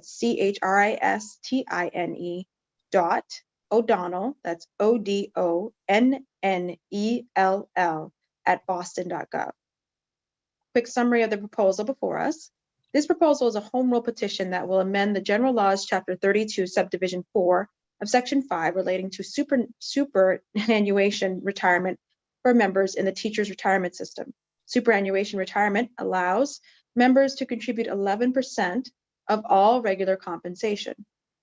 CHRISTINE dot O'Donnell, that's ODONNELL at boston.gov. Quick summary of the proposal before us. This proposal is a home rule petition that will amend the General Laws, Chapter 32, Subdivision 4 of Section 5 relating to superannuation retirement for members in the teacher's retirement system. Superannuation retirement allows members to contribute 11% of all regular compensation.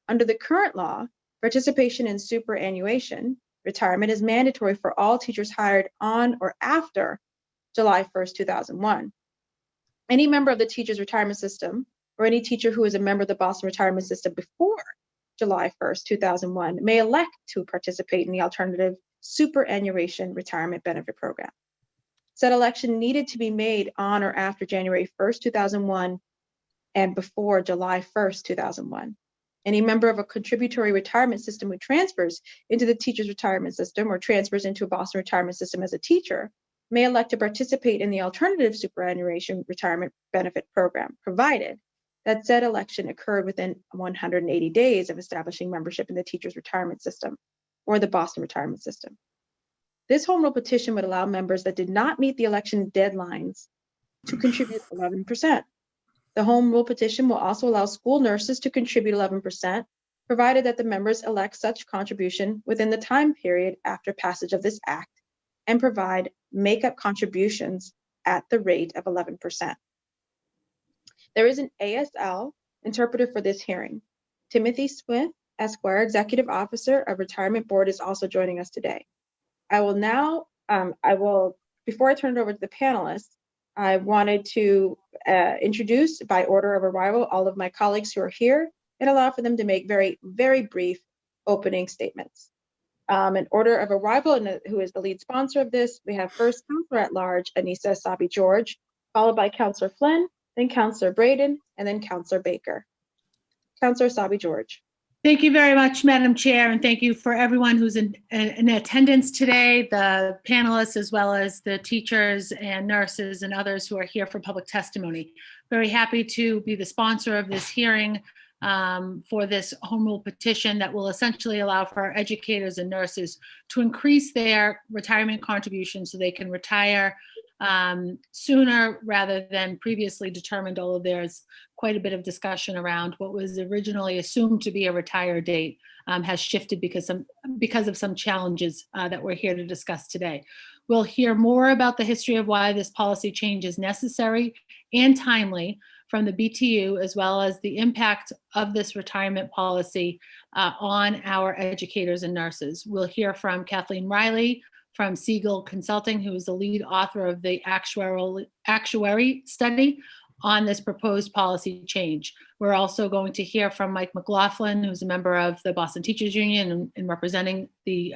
Under the current law, participation in superannuation retirement is mandatory for all teachers hired on or after July 1st, 2001. Any member of the teacher's retirement system or any teacher who is a member of the Boston retirement system before July 1st, 2001 may elect to participate in the alternative superannuation retirement benefit program. Said election needed to be made on or after January 1st, 2001 and before July 1st, 2001. Any member of a contributory retirement system who transfers into the teacher's retirement system or transfers into a Boston retirement system as a teacher may elect to participate in the alternative superannuation retirement benefit program, provided that said election occurred within 180 days of establishing membership in the teacher's retirement system or the Boston retirement system. This home rule petition would allow members that did not meet the election deadlines to contribute 11%. The home rule petition will also allow school nurses to contribute 11%, provided that the members elect such contribution within the time period after passage of this act and provide make-up contributions at the rate of 11%. There is an ASL interpreter for this hearing. Timothy Smith, Esquire, Executive Officer of Retirement Board, is also joining us today. I will now, before I turn it over to the panelists, I wanted to introduce by order of arrival all of my colleagues who are here and allow for them to make very, very brief opening statements. In order of arrival, and who is the lead sponsor of this, we have first Counselor at Large, Anissa Essaibi-George, followed by Counselor Flynn, then Counselor Braden, and then Counselor Baker. Counselor Essaibi-George. Thank you very much, Madam Chair, and thank you for everyone who's in attendance today, the panelists, as well as the teachers and nurses and others who are here for public testimony. Very happy to be the sponsor of this hearing for this home rule petition that will essentially allow for our educators and nurses to increase their retirement contributions so they can retire sooner rather than previously determined, although there's quite a bit of discussion around what was originally assumed to be a retire date has shifted because of some challenges that we're here to discuss today. We'll hear more about the history of why this policy change is necessary and timely from the BTU, as well as the impact of this retirement policy on our educators and nurses. We'll hear from Kathleen Riley from Siegel Consulting, who is the lead author of the actuary study on this proposed policy change. We're also going to hear from Mike McLaughlin, who's a member of the Boston Teachers Union and representing the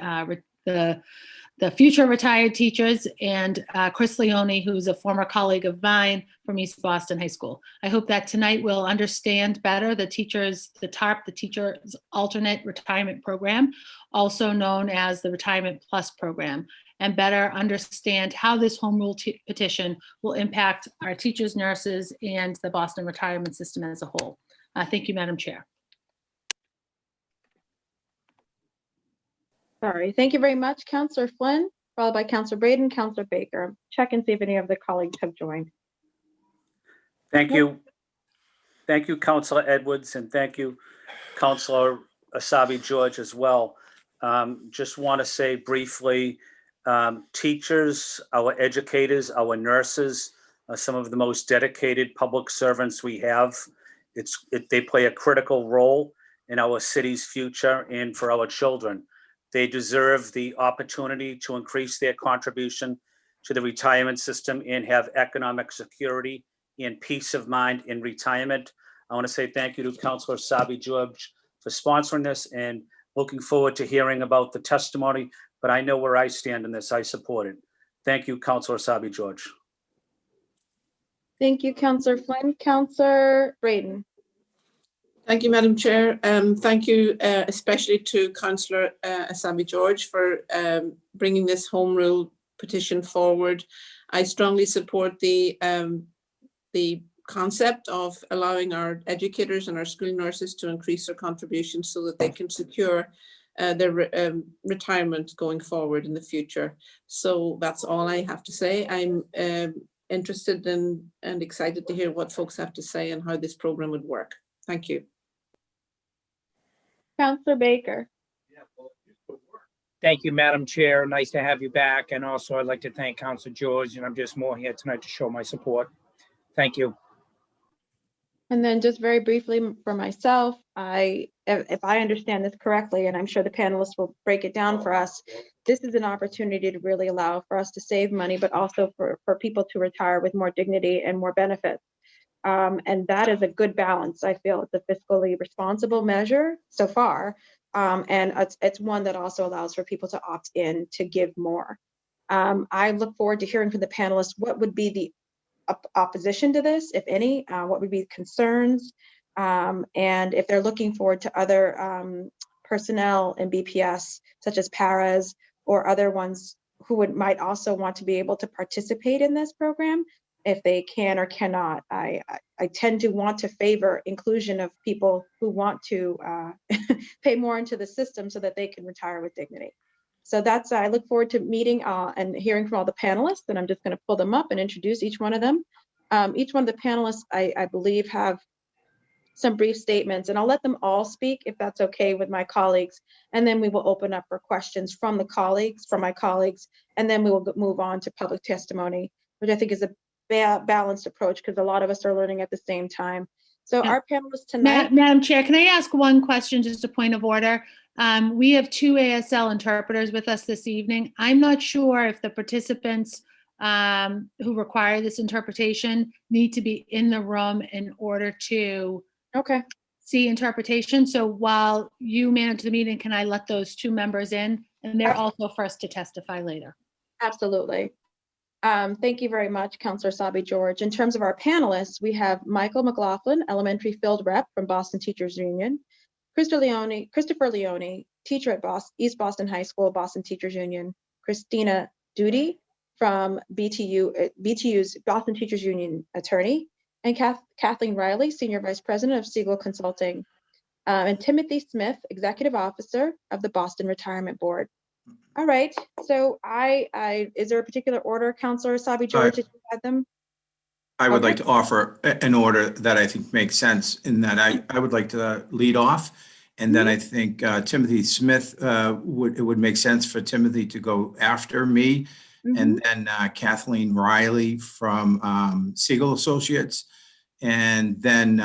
future retired teachers, and Chris Leone, who's a former colleague of mine from East Boston High School. I hope that tonight we'll understand better the TARP, the Teachers Alternate Retirement Program, also known as the Retirement Plus Program, and better understand how this home rule petition will impact our teachers, nurses, and the Boston retirement system as a whole. Thank you, Madam Chair. Sorry, thank you very much, Counselor Flynn, followed by Counselor Braden, Counselor Baker. Check and see if any of the colleagues have joined. Thank you. Thank you, Counselor Edwards, and thank you, Counselor Essaibi-George as well. Just want to say briefly, teachers, our educators, our nurses, some of the most dedicated public servants we have. They play a critical role in our city's future and for our children. They deserve the opportunity to increase their contribution to the retirement system and have economic security and peace of mind in retirement. I want to say thank you to Counselor Essaibi-George for sponsoring this and looking forward to hearing about the testimony, but I know where I stand in this. I support it. Thank you, Counselor Essaibi-George. Thank you, Counselor Flynn. Counselor Braden. Thank you, Madam Chair. Thank you especially to Councillor Essaibi-George for bringing this home rule petition forward. I strongly support the concept of allowing our educators and our school nurses to increase their contributions so that they can secure their retirement going forward in the future. So that's all I have to say. I'm interested in and excited to hear what folks have to say and how this program would work. Thank you. Counselor Baker. Thank you, Madam Chair. Nice to have you back. And also I'd like to thank Councilor George, and I'm just more here tonight to show my support. Thank you. And then just very briefly for myself, if I understand this correctly, and I'm sure the panelists will break it down for us, this is an opportunity to really allow for us to save money, but also for people to retire with more dignity and more benefits. And that is a good balance. I feel it's a fiscally responsible measure so far. And it's one that also allows for people to opt in to give more. I look forward to hearing from the panelists what would be the opposition to this, if any, what would be concerns, and if they're looking forward to other personnel in BPS, such as paras or other ones who might also want to be able to participate in this program, if they can or cannot. I tend to want to favor inclusion of people who want to pay more into the system so that they can retire with dignity. So that's, I look forward to meeting and hearing from all the panelists, and I'm just going to pull them up and introduce each one of them. Each one of the panelists, I believe, have some brief statements, and I'll let them all speak if that's okay with my colleagues. And then we will open up for questions from my colleagues, and then we will move on to public testimony, which I think is a balanced approach because a lot of us are learning at the same time. So our panelists tonight. Madam Chair, can I ask one question, just a point of order? We have 2 ASL interpreters with us this evening. I'm not sure if the participants who require this interpretation need to be in the room in order to see interpretation. So while you manage the meeting, can I let those 2 members in? And they're also first to testify later. Absolutely. Thank you very much, Councilor Sabi George. In terms of our panelists, we have Michael McLaughlin, Elementary Field Rep from Boston Teachers Union, Christopher Leone, teacher at East Boston High School, Boston Teachers Union, Christina Duty from BTU's Boston Teachers Union attorney, and Kathleen Riley, Senior Vice President of Siegel Consulting, and Timothy Smith, Executive Officer of the Boston Retirement Board. All right, so is there a particular order, Councilor Sabi George, that you had them? I would like to offer an order that I think makes sense, in that I would like to lead off, and then I think Timothy Smith, it would make sense for Timothy to go after me, and then Kathleen Riley from Siegel Associates, and then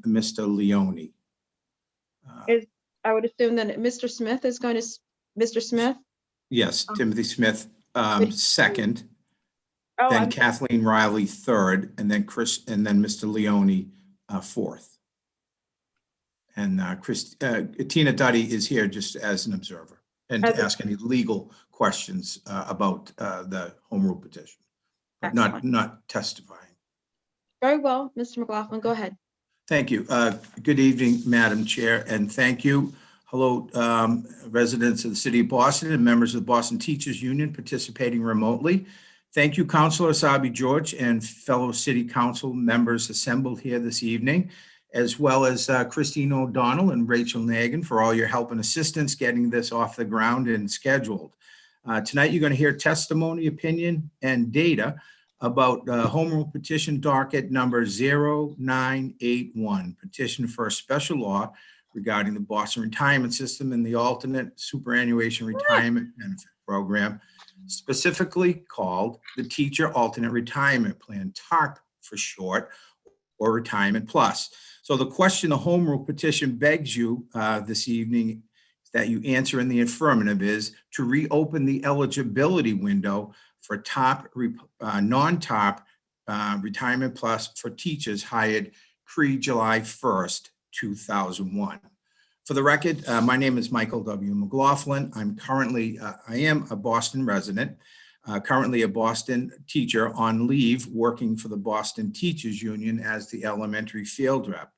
Mr. Leone. I would assume that Mr. Smith is going to, Mr. Smith? Yes, Timothy Smith second. Then Kathleen Riley third, and then Mr. Leone fourth. And Tina Duddy is here just as an observer and to ask any legal questions about the home rule petition, but not testifying. Very well, Mr. McLaughlin, go ahead. Thank you. Good evening, Madam Chair, and thank you. Hello, residents of the City of Boston and members of the Boston Teachers Union participating remotely. Thank you, Councilor Sabi George and fellow City Council members assembled here this evening, as well as Christine O'Donnell and Rachel Nagan for all your help and assistance getting this off the ground and scheduled. Tonight, you're going to hear testimony, opinion, and data about Home Rule Petition Docket number 0981, petition for a special law regarding the Boston Retirement System and the alternate superannuation retirement benefit program, specifically called the Teacher Alternate Retirement Plan, TARP for short, or Retirement Plus. So the question the Home Rule Petition begs you this evening that you answer in the affirmative is to reopen the eligibility window for non-TARP Retirement Plus for teachers hired pre-July 1st, 2001. For the record, my name is Michael W. McLaughlin. I am a Boston resident, currently a Boston teacher on leave working for the Boston Teachers Union as the elementary field rep.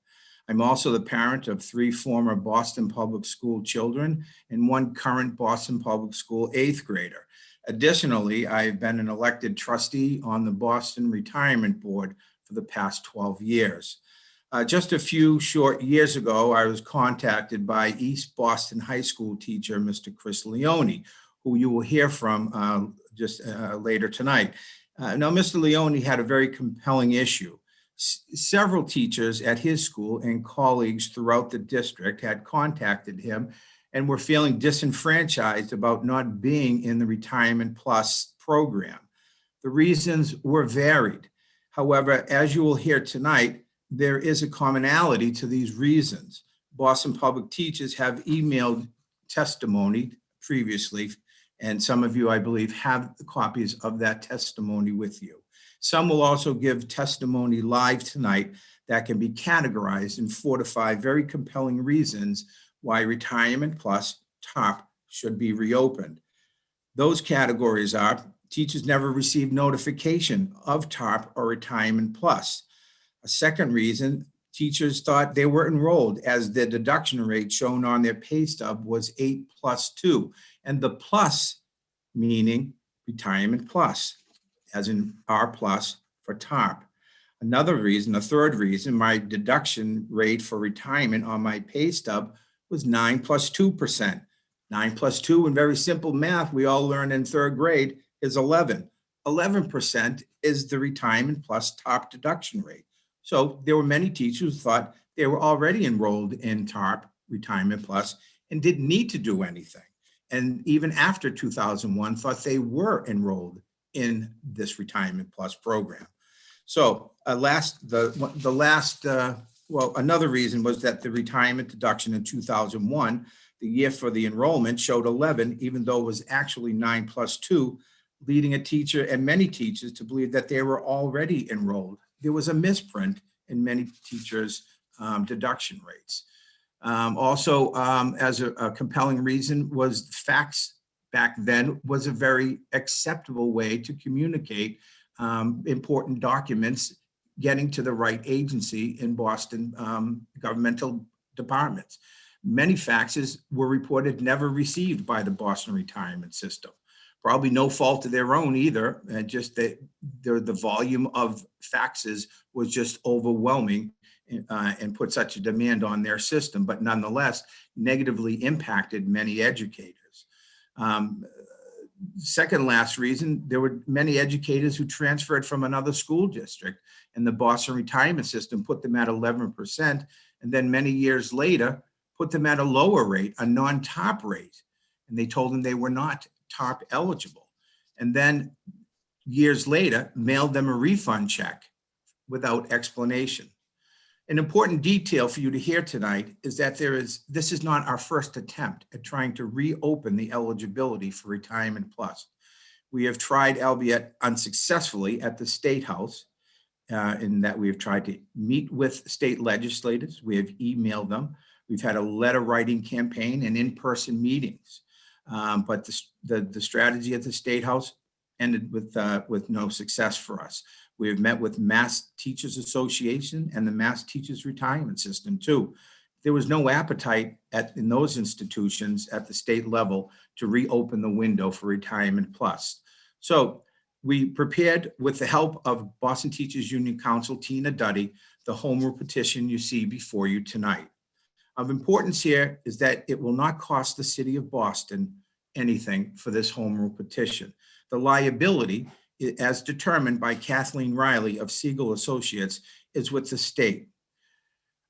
I'm also the parent of 3 former Boston Public School children and 1 current Boston Public School 8th grader. Additionally, I've been an elected trustee on the Boston Retirement Board for the past 12 years. Just a few short years ago, I was contacted by East Boston High School teacher, Mr. Chris Leone, who you will hear from later tonight. Now, Mr. Leone had a very compelling issue. Several teachers at his school and colleagues throughout the district had contacted him and were feeling disenfranchised about not being in the Retirement Plus program. The reasons were varied. However, as you will hear tonight, there is a commonality to these reasons. Boston Public teachers have emailed testimony previously, and some of you, I believe, have copies of that testimony with you. Some will also give testimony live tonight that can be categorized in 4 to 5 very compelling reasons why Retirement Plus Tarp should be reopened. Those categories are: teachers never received notification of Tarp or Retirement Plus. A second reason, teachers thought they were enrolled as the deduction rate shown on their pay stub was 8+2, and the plus meaning Retirement Plus, as in R plus for Tarp. Another reason, a third reason, my deduction rate for retirement on my pay stub was 9+2%. 9+2 in very simple math we all learned in 3rd grade is 11. 11% is the Retirement Plus Tarp deduction rate. So there were many teachers who thought they were already enrolled in Tarp, Retirement Plus, and didn't need to do anything. And even after 2001, thought they were enrolled in this Retirement Plus program. So another reason was that the retirement deduction in 2001, the year for the enrollment, showed 11, even though it was actually 9+2, leading a teacher and many teachers to believe that they were already enrolled. There was a misprint in many teachers' deduction rates. Also, as a compelling reason was fax back then was a very acceptable way to communicate important documents getting to the right agency in Boston governmental departments. Many faxes were reported never received by the Boston retirement system. Probably no fault of their own either, just that the volume of faxes was just overwhelming and put such a demand on their system, but nonetheless negatively impacted many educators. Second last reason, there were many educators who transferred from another school district, and the Boston retirement system put them at 11%, and then many years later put them at a lower rate, a non-TARP rate, and they told them they were not TARP eligible, and then years later mailed them a refund check without explanation. An important detail for you to hear tonight is that this is not our first attempt at trying to reopen the eligibility for Retirement Plus. We have tried, albeit unsuccessfully, at the State House, in that we have tried to meet with state legislators. We have emailed them. We've had a letter writing campaign and in-person meetings. But the strategy at the State House ended with no success for us. We have met with Mass Teachers Association and the Mass Teachers Retirement System too. There was no appetite in those institutions at the state level to reopen the window for Retirement Plus. So we prepared, with the help of Boston Teachers Union Counsel Tina Duddy, the home rule petition you see before you tonight. Of importance here is that it will not cost the city of Boston anything for this home rule petition. The liability, as determined by Kathleen Riley of Siegel Associates, is with the state.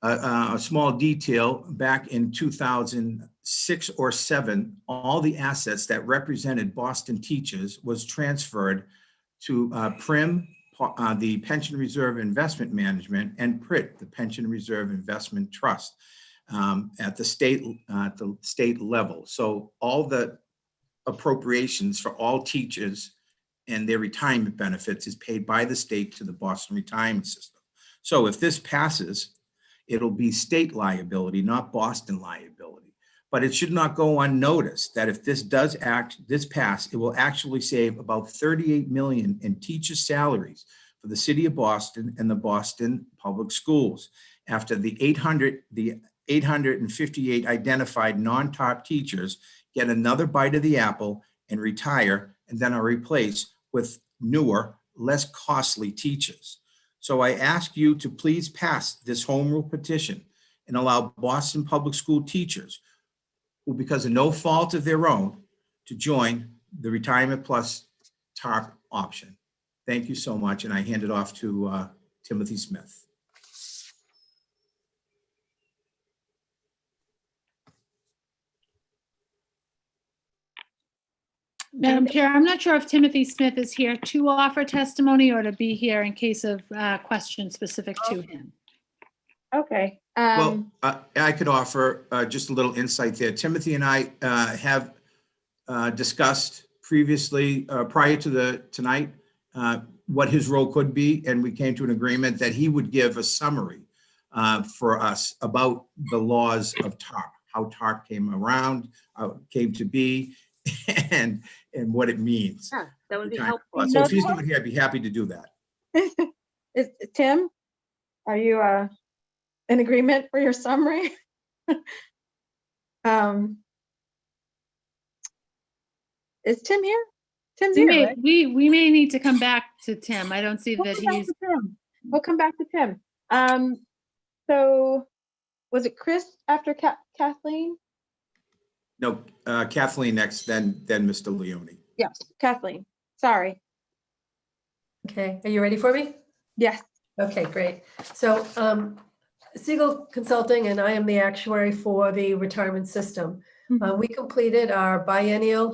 A small detail, back in 2006 or 7, all the assets that represented Boston teachers was transferred to PRIM, the Pension Reserve Investment Management, and PRIT, the Pension Reserve Investment Trust, at the state level. So all the appropriations for all teachers and their retirement benefits is paid by the state to the Boston retirement system. So if this passes, it'll be state liability, not Boston liability. But it should not go unnoticed that if this does pass, it will actually save about $38 million in teacher salaries for the city of Boston and the Boston public schools. After the 858 identified non-TARP teachers get another bite of the apple and retire, and then are replaced with newer, less costly teachers. So I ask you to please pass this home rule petition and allow Boston Public School teachers who, because of no fault of their own, to join the Retirement Plus TARP option. Thank you so much, and I hand it off to Timothy Smith. Madam Chair, I'm not sure if Timothy Smith is here to offer testimony or to be here in case of questions specific to him. Okay. Well, I could offer just a little insight there. Timothy and I have discussed previously, prior to tonight, what his role could be, and we came to an agreement that he would give a summary for us about the laws of TARP, how TARP came around, how it came to be, and what it means. Yeah, that would be Retirement helpful. Plus. So if he's not here, I'd be happy to do that. Tim, are you in agreement for your summary? Is Tim here? Tim's here, right? We may need to come back to Tim. I don't see We'll that come back he's, to Tim. We'll come back to Tim. So was it Chris after Kathleen? No, Kathleen next, then Mr. Leone. Yes, Kathleen. Sorry. Okay, are you ready for me? Yes. Okay, great. So Siegel Consulting and I am the actuary for the retirement system. We completed our biennial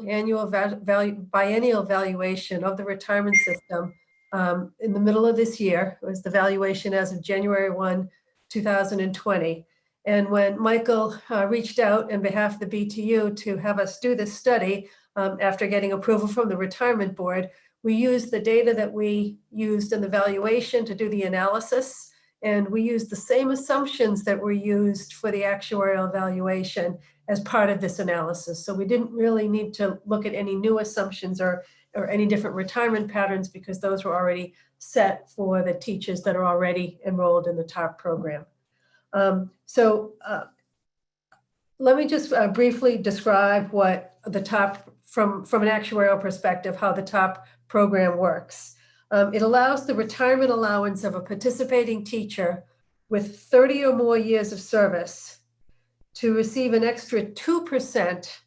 valuation of the retirement system in the middle of this year. It was the valuation as of January 1, 2020. And when Michael reached out on behalf of the BTU to have us do this study, after getting approval from the retirement board, we used the data that we used in the valuation to do the analysis. And we used the same assumptions that were used for the actuarial valuation as part of this analysis. So we didn't really need to look at any new assumptions or any different retirement patterns because those were already set for the teachers that are already enrolled in the TARP program. Let me just briefly describe what the TARP, from an actuarial perspective, how the TARP program works. It allows the retirement allowance of a participating teacher with 30 or more years of service to receive an extra 2%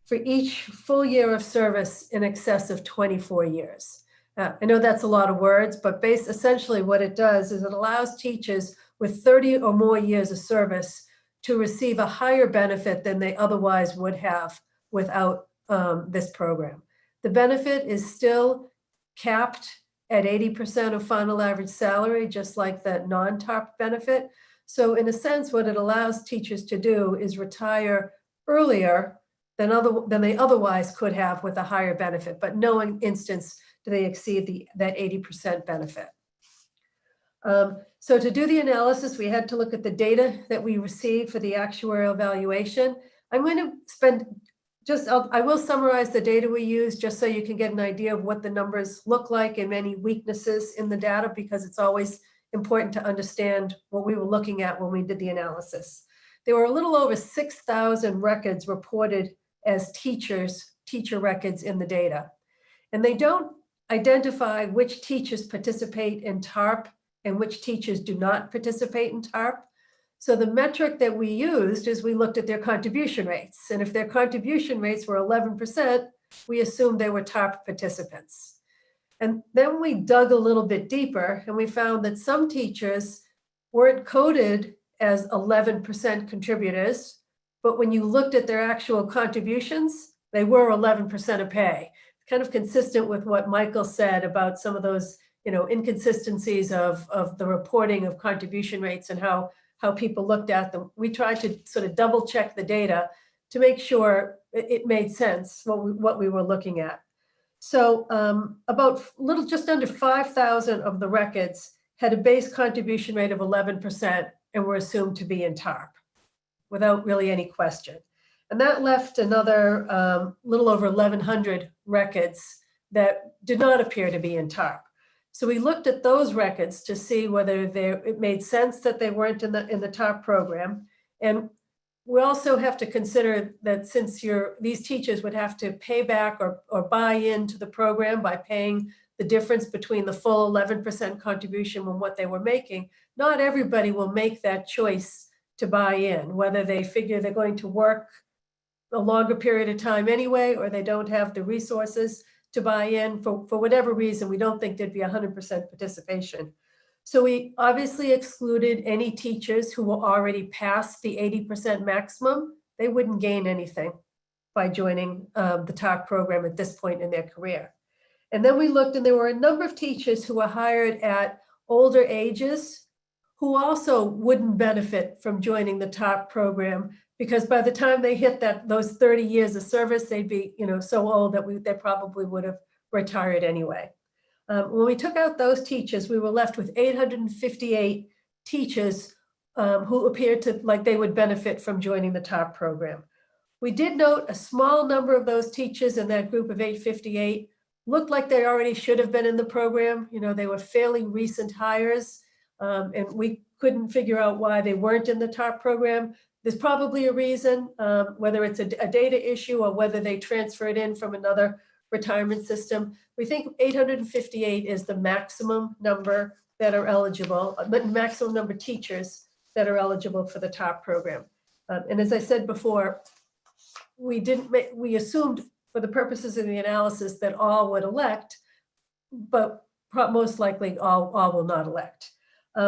for each full year of service in excess of 24 years. I know that's a lot of words, but essentially what it does is it allows teachers with 30 or more years of service to receive a higher benefit than they otherwise would have without this program. The benefit is still capped at 80% of final average salary, just like the non-TARP benefit. So in a sense, what it allows teachers to do is retire earlier than they otherwise could have with a higher benefit, but no instance do they exceed that 80% benefit. So to do the analysis, we had to look at the data that we received for the actuarial valuation. I'm going to spend I will summarize the data we use just so you can get an idea of what the numbers look like and any weaknesses in the data, because it's always important to understand what we were looking at when we did the analysis. There were a little over 6,000 records reported as teacher records in the data. And they don't identify which teachers participate in TARP and which teachers do not participate in TARP. So the metric that we used is we looked at their contribution rates. And if their contribution rates were 11%, we assumed they were TARP participants. And then we dug a little bit deeper and we found that some teachers weren't coded as 11% contributors, but when you looked at their actual contributions, they were 11% of pay. Kind of consistent with what Michael said about some of those, inconsistencies of the reporting of contribution rates and how people looked at them. We tried to sort of double check the data to make sure it made sense what we were looking at. So just under 5,000 of the records had a base contribution rate of 11% and were assumed to be in TARP without really any question. And that left another little over 1,100 records that did not appear to be in TARP. So we looked at those records to see whether it made sense that they weren't in the TARP program. And we also have to consider that since these teachers would have to pay back or buy into the program by paying the difference between the full 11% contribution and what they were making, not everybody will make that choice to buy in, whether they figure they're going to work a longer period of time anyway, or they don't have the resources to buy in for whatever reason. We don't think there'd be 100% participation. So we obviously excluded any teachers who were already past the 80% maximum. They wouldn't gain anything by joining the Tarp program at this point in their career. And then we looked, and there were a number of teachers who were hired at older ages who also wouldn't benefit from joining the Tarp program, because by the time they hit those 30 years of service, they'd be, so old that they probably would have retired anyway. When we took out those teachers, we were left with 858 teachers who appeared to like they would benefit from joining the Tarp program. We did note a small number of those teachers in that group of 858 looked like they already should have been in the program. They were fairly recent hires, and we couldn't figure out why they weren't in the Tarp program. There's probably a reason, whether it's a data issue or whether they transferred in from another retirement system. We think 858 is the maximum number that are eligible, the maximum number of teachers that are eligible for the Tarp program. And as I said before, we assumed for the purposes of the analysis that all would elect, but most likely all will not elect.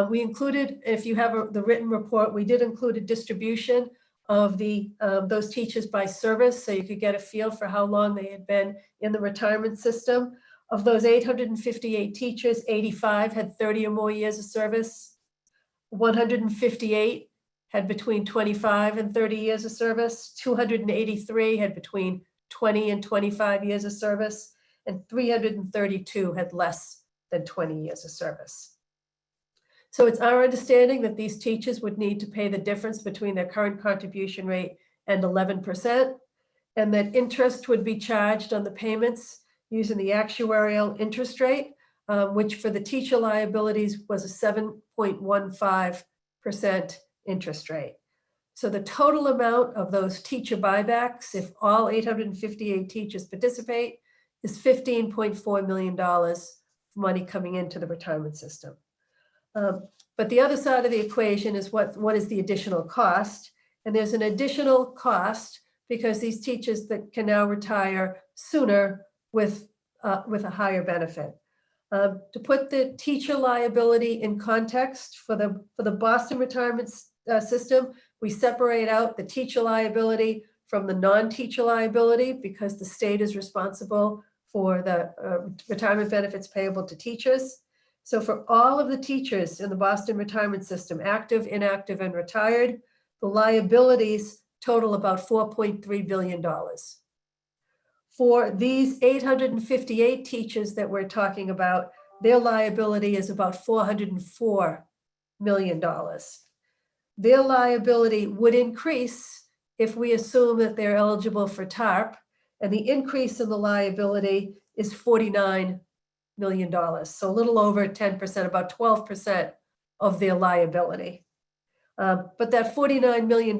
We included, if you have the written report, we did include a distribution of those teachers by service, so you could get a feel for how long they had been in the retirement system. Of those 858 teachers, 85 had 30 or more years of service. 158 had between 25 and 30 years of service. 283 had between 20 and 25 years of service, and 332 had less than 20 years of service. So it's our understanding that these teachers would need to pay the difference between their current contribution rate and 11%, and that interest would be charged on the payments using the actuarial interest rate, which for the teacher liabilities was a 7.15% interest rate. So the total amount of those teacher buybacks, if all 858 teachers participate, is $15.4 million money coming into the retirement system. But the other side of the equation is what is the additional cost? And there's an additional cost because these teachers that can now retire sooner with a higher benefit. To put the teacher liability in context, for the Boston retirement system, we separate out the teacher liability from the non-teacher liability because the state is responsible for the retirement benefits payable to teachers. So for all of the teachers in the Boston retirement system, active, inactive, and retired, the liabilities total about $4.3 billion. For these 858 teachers that we're talking about, their liability is about $404 million. Their liability would increase if we assume that they're eligible for TARP, and the increase in the liability is $49 million. So a little over 10%, about 12% of their liability. But that $49 million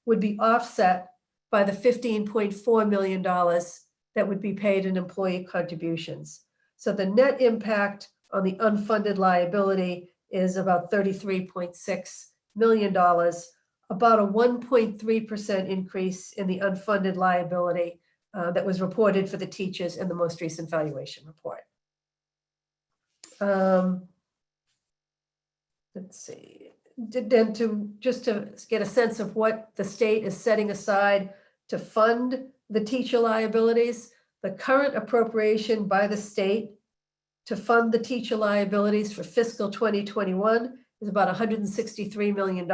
would be offset by the $15.4 million that would be paid in employee contributions. So the net impact on the unfunded liability is about $33.6 million, about a 1.3% increase in the unfunded liability that was reported for the teachers in the most recent valuation report. Let's see. Then to get a sense of what the state is setting aside to fund the teacher liabilities, the current appropriation by the state to fund the teacher liabilities for fiscal 2021 is about $163 million.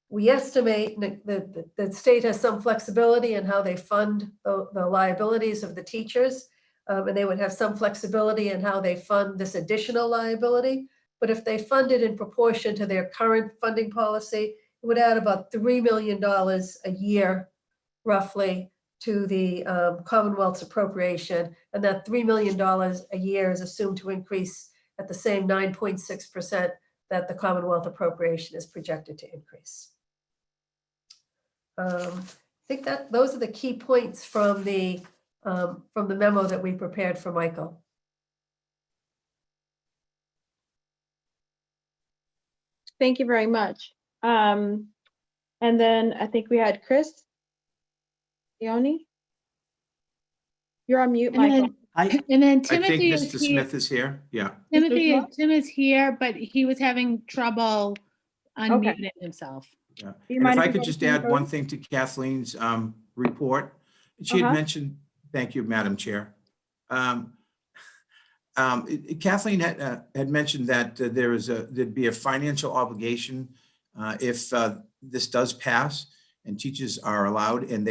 We estimate that the state has some flexibility in how they fund the liabilities of the teachers, and they would have some flexibility in how they fund this additional liability. But if they fund it in proportion to their current funding policy, it would add about $3 million a year, roughly, to the Commonwealth's appropriation. And that $3 million a year is assumed to increase at the same 9.6% that the Commonwealth appropriation is projected to increase. I think that those are the key points from the memo that we prepared for Michael. Thank you very much. And then I think we had Chris Leone. You're on mute, And then- Michael. And then I think Timothy is Mr. here. Smith is here. Yeah. Tim is here, but he was having trouble unmuting himself. Yeah. Do you And mind if if I we could go to just Tim add one first? thing to Kathleen's report. She had mentioned, thank you, Madam Chair. Kathleen had mentioned that there'd be a financial obligation if this does pass and teachers are allowed and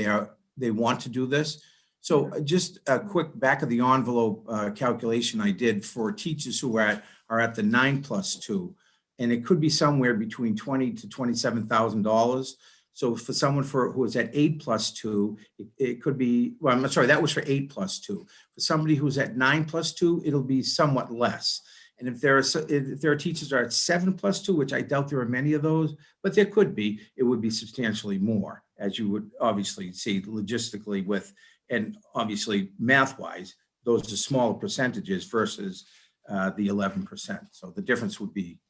they want to do this. So just a quick back of the envelope calculation I did for teachers who are at the 9+2, and it could be somewhere between $20,000 to $27,000. So for someone who is at 8+2, it could be, well, I'm sorry, that was for 8+2. For somebody who's at 9+2, it'll be somewhat less. And if there are teachers that are at 7+2, which I doubt there are many of those, but there could be, it would be substantially more, as you would obviously see logistically with, and obviously math-wise, those are smaller percentages versus the 11%. So the difference would be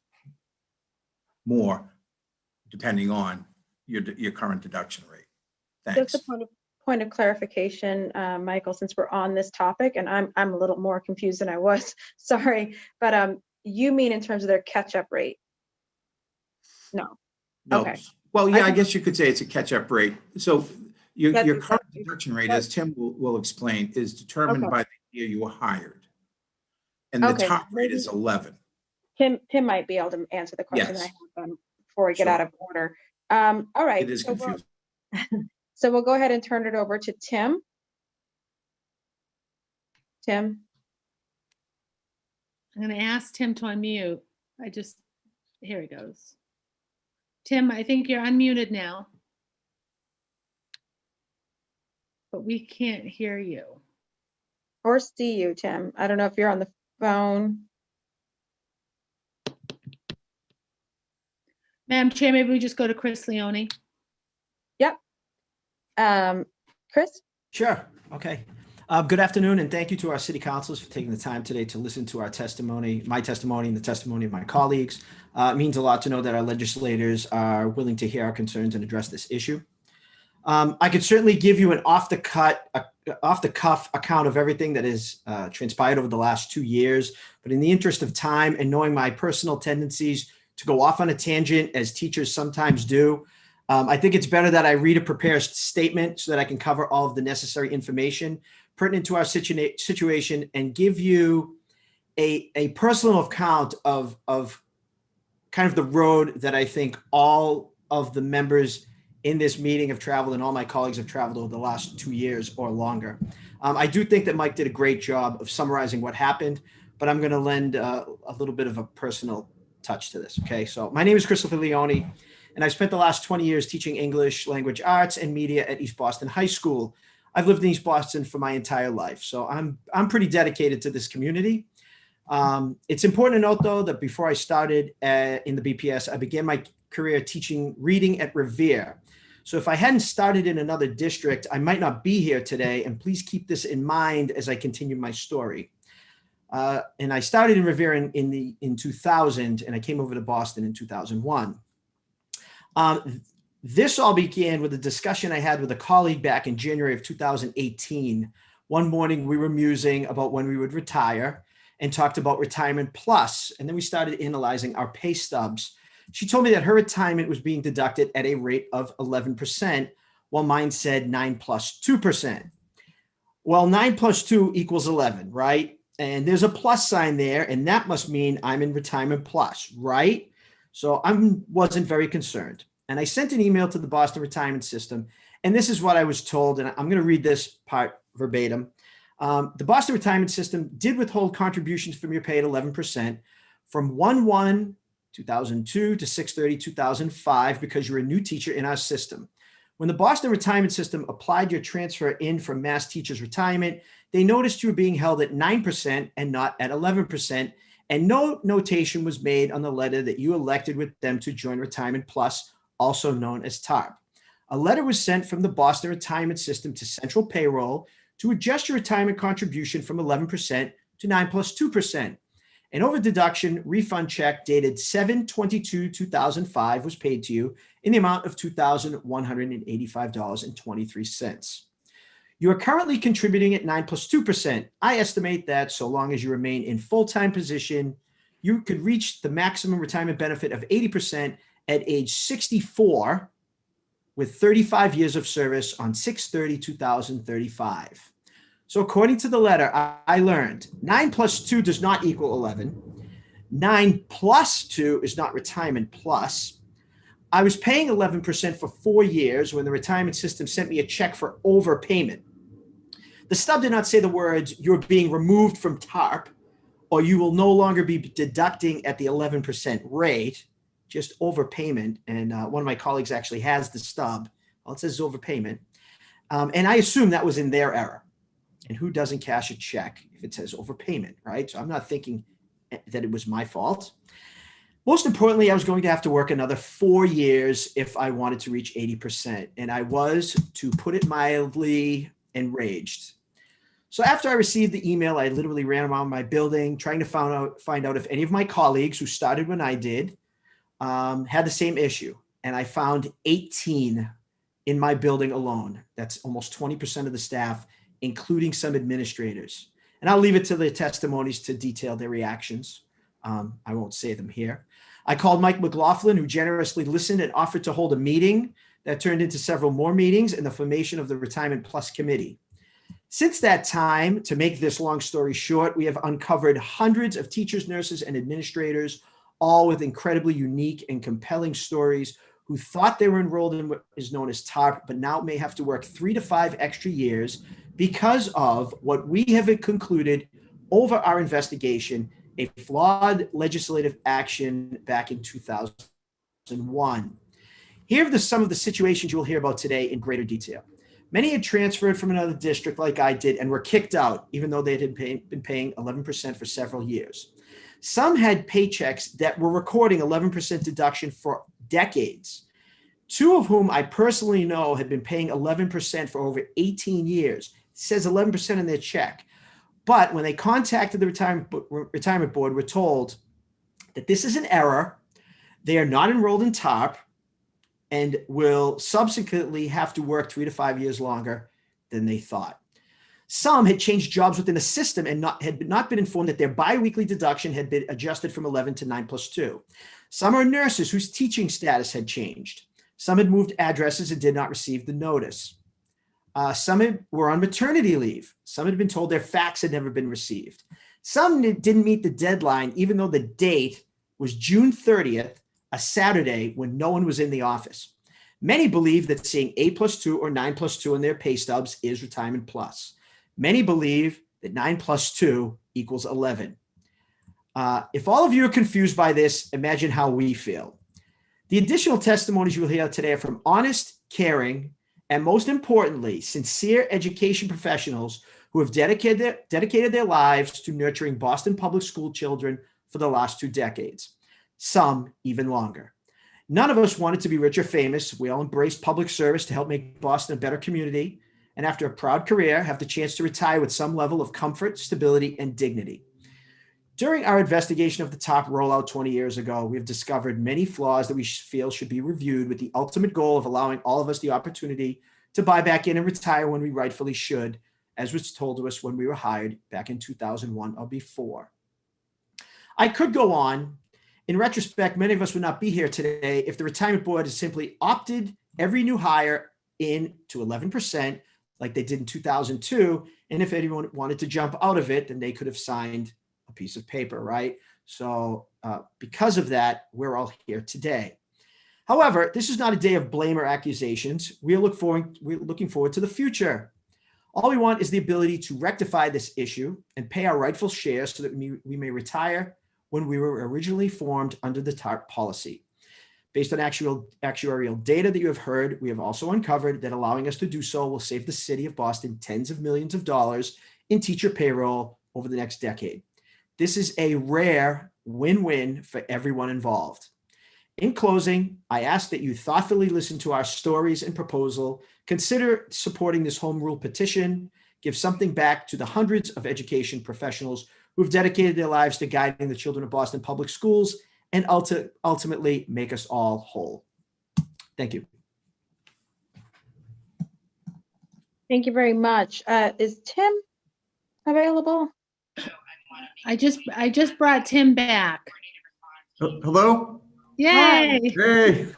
more depending on your current deduction rate. Thanks. Just a point of clarification, Michael, since we're on this topic, and I'm a little more confused than I was, sorry, but you mean in terms of their catch-up rate? No. No. Okay. Well, yeah, I guess you could say it's a catch-up rate. So your That's current deduction rate, as Tim will explain, is determined by the year you were hired. And the Okay, top rate maybe- is 11. Tim might be able to answer the question Yes. I have before we get Sure. out of order. All right. It is confusing. So we'll go ahead and turn it over to Tim. Tim, I'm going to ask Tim to unmute. Here he goes. Tim, I think you're unmuted now. But we can't hear you. or see you, Tim. I don't know if you're on the phone. Madam Chair, maybe we just go to Chris Leone. Chris? Sure. Okay. Good afternoon, and thank you to our city councilors for taking the time today to listen to our testimony, my testimony, and the testimony of my colleagues. It means a lot to know that our legislators are willing to hear our concerns and address this issue. I could certainly give you an off the cuff account of everything that has transpired over the last 2 years, but in the interest of time and knowing my personal tendencies to go off on a tangent, as teachers sometimes do, I think it's better that I read a prepared statement so that I can cover all of the necessary information pertinent to our situation and give you a personal account of kind of the road that I think all of the members in this meeting have traveled and all my colleagues have traveled over the last 2 years or longer. I do think that Mike did a great job of summarizing what happened, but I'm going to lend a little bit of a personal touch to this. Okay, so my name is Christopher Leone, and I've spent the last 20 years teaching English, language arts, and media at East Boston High School. I've lived in East Boston for my entire life, so I'm pretty dedicated to this community. It's important to note, though, that before I started in the BPS, I began my career teaching reading at Revere. So if I hadn't started in another district, I might not be here today, and please keep this in mind as I continue my story. And I started in Revere in 2000, and I came over to Boston in 2001. This all began with a discussion I had with a colleague back in January of 2018. One morning we were musing about when we would retire and talked about retirement plus, and then we started analyzing our pay stubs. She told me that her retirement was being deducted at a rate of 11%, while mine said 9 plus 2%. Well, 9 plus 2 equals 11, right? And there's a plus sign there, and that must mean I'm in retirement plus, right? So I wasn't very concerned. And I sent an email to the Boston Retirement System, and this is what I was told, and I'm going to read this part verbatim. The Boston Retirement System did withhold contributions from your pay at 11% from 1/1/2002 to 6/30/2005 because you're a new teacher in our system. When the Boston Retirement System applied your transfer in from Mass Teachers Retirement, they noticed you were being held at 9% and not at 11%, and no notation was made on the letter that you elected with them to join Retirement Plus, also known as Tarp. A letter was sent from the Boston Retirement System to Central Payroll to adjust your retirement contribution from 11% to 9 plus 2%. An over-deduction refund check dated 7/22/2005 was paid to you in the amount of $2,185.23. You are currently contributing at 9 plus 2%. I estimate that so long as you remain in full-time position, you could reach the maximum retirement benefit of 80% at age 64 with 35 years of service on 6/30/2035. So according to the letter, I learned 9 plus 2 does not equal 11. 9 plus 2 is not retirement plus. I was paying 11% for 4 years when the retirement system sent me a check for overpayment. The stub did not say the words, "You're being removed from TARP," or "You will no longer be deducting at the 11% rate," just overpayment. And one of my colleagues actually has the stub. Well, it says overpayment. And I assume that was in their error. And who doesn't cash a check if it says overpayment, right? So I'm not thinking that it was my fault. Most importantly, I was going to have to work another 4 years if I wanted to reach 80%. And I was, to put it mildly, enraged. So after I received the email, I literally ran around my building trying to find out if any of my colleagues who started when I did had the same issue. And I found 18 in my building alone. That's almost 20% of the staff, including some administrators. And I'll leave it to the testimonies to detail their reactions. I won't say them here. I called Mike McLaughlin, who generously listened and offered to hold a meeting that turned into several more meetings and the formation of the Retirement Plus Committee. Since that time, to make this long story short, we have uncovered hundreds of teachers, nurses, and administrators, all with incredibly unique and compelling stories, who thought they were enrolled in what is known as TARP, but now may have to work 3 to 5 extra years because of what we have concluded over our investigation, a flawed legislative action back in 2001. Here are some of the situations you will hear about today in greater detail. Many had transferred from another district like I did and were kicked out, even though they had been paying 11% for several years. Some had paychecks that were recording 11% deduction for decades. 2 of whom I personally know had been paying 11% for over 18 years. It says 11% in their check. But when they contacted the retirement board, were told that this is an error. They are not enrolled in TARP and will subsequently have to work 3 to 5 years longer than they thought. Some had changed jobs within the system and had not been informed that their biweekly deduction had been adjusted from 11 to 9 plus 2. Some are nurses whose teaching status had changed. Some had moved addresses and did not receive the notice. Some were on maternity leave. Some had been told their fax had never been received. Some didn't meet the deadline, even though the date was June 30th, a Saturday when no one was in the office. Many believe that seeing 8 plus 2 or 9 plus 2 in their pay stubs is retirement plus. Many believe that 9 plus 2 equals 11. If all of you are confused by this, imagine how we feel. The additional testimonies you will hear today are from honest, caring, and most importantly, sincere education professionals who have dedicated their lives to nurturing Boston public school children for the last 2 decades, some even longer. None of us wanted to be rich or famous. We all embraced public service to help make Boston a better community, and after a proud career, have the chance to retire with some level of comfort, stability, and dignity. During our investigation of the TARP rollout 20 years ago, we have discovered many flaws that we feel should be reviewed with the ultimate goal of allowing all of us the opportunity to buy back in and retire when we rightfully should, as was told to us when we were hired back in 2001 or before. I could go on. In retrospect, many of us would not be here today if the retirement board had simply opted every new hire in to 11% like they did in 2002. And if anyone wanted to jump out of it, then they could have signed a piece of paper, right? So because of that, we're all here today. However, this is not a day of blame or accusations. We're looking forward to the future. All we want is the ability to rectify this issue and pay our rightful share so that we may retire when we were originally formed under the TARP policy. Based on actuarial data that you have heard, we have also uncovered that allowing us to do so will save the city of Boston tens of millions of dollars in teacher payroll over the next decade. This is a rare win-win for everyone involved. In closing, I ask that you thoughtfully listen to our stories and proposal, consider supporting this home rule petition, give something back to the hundreds of education professionals who've dedicated their lives to guiding the children of Boston Public Schools and ultimately make us all whole. Thank you. Thank you very much. Is Tim available? I just brought Tim back. Hello? Yay. Hey.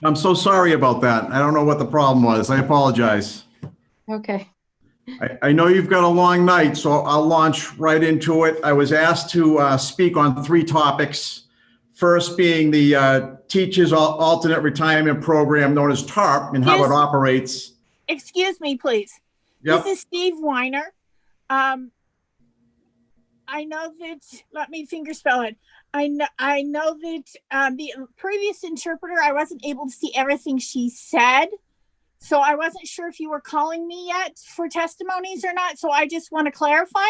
I'm so sorry about that. I don't know what the problem was. I apologize. Okay. I know you've got a long night, so I'll launch right into it. I was asked to speak on 3 topics. First being the Teachers Alternate Retirement Program known as Tarp and how it Yes. operates. Excuse me, please. Yep. This is Steve Weiner. I know that, let me fingerspell it. I know that the previous interpreter, I wasn't able to see everything she said. So I wasn't sure if you were calling me yet for testimonies or not. So I just want to clarify.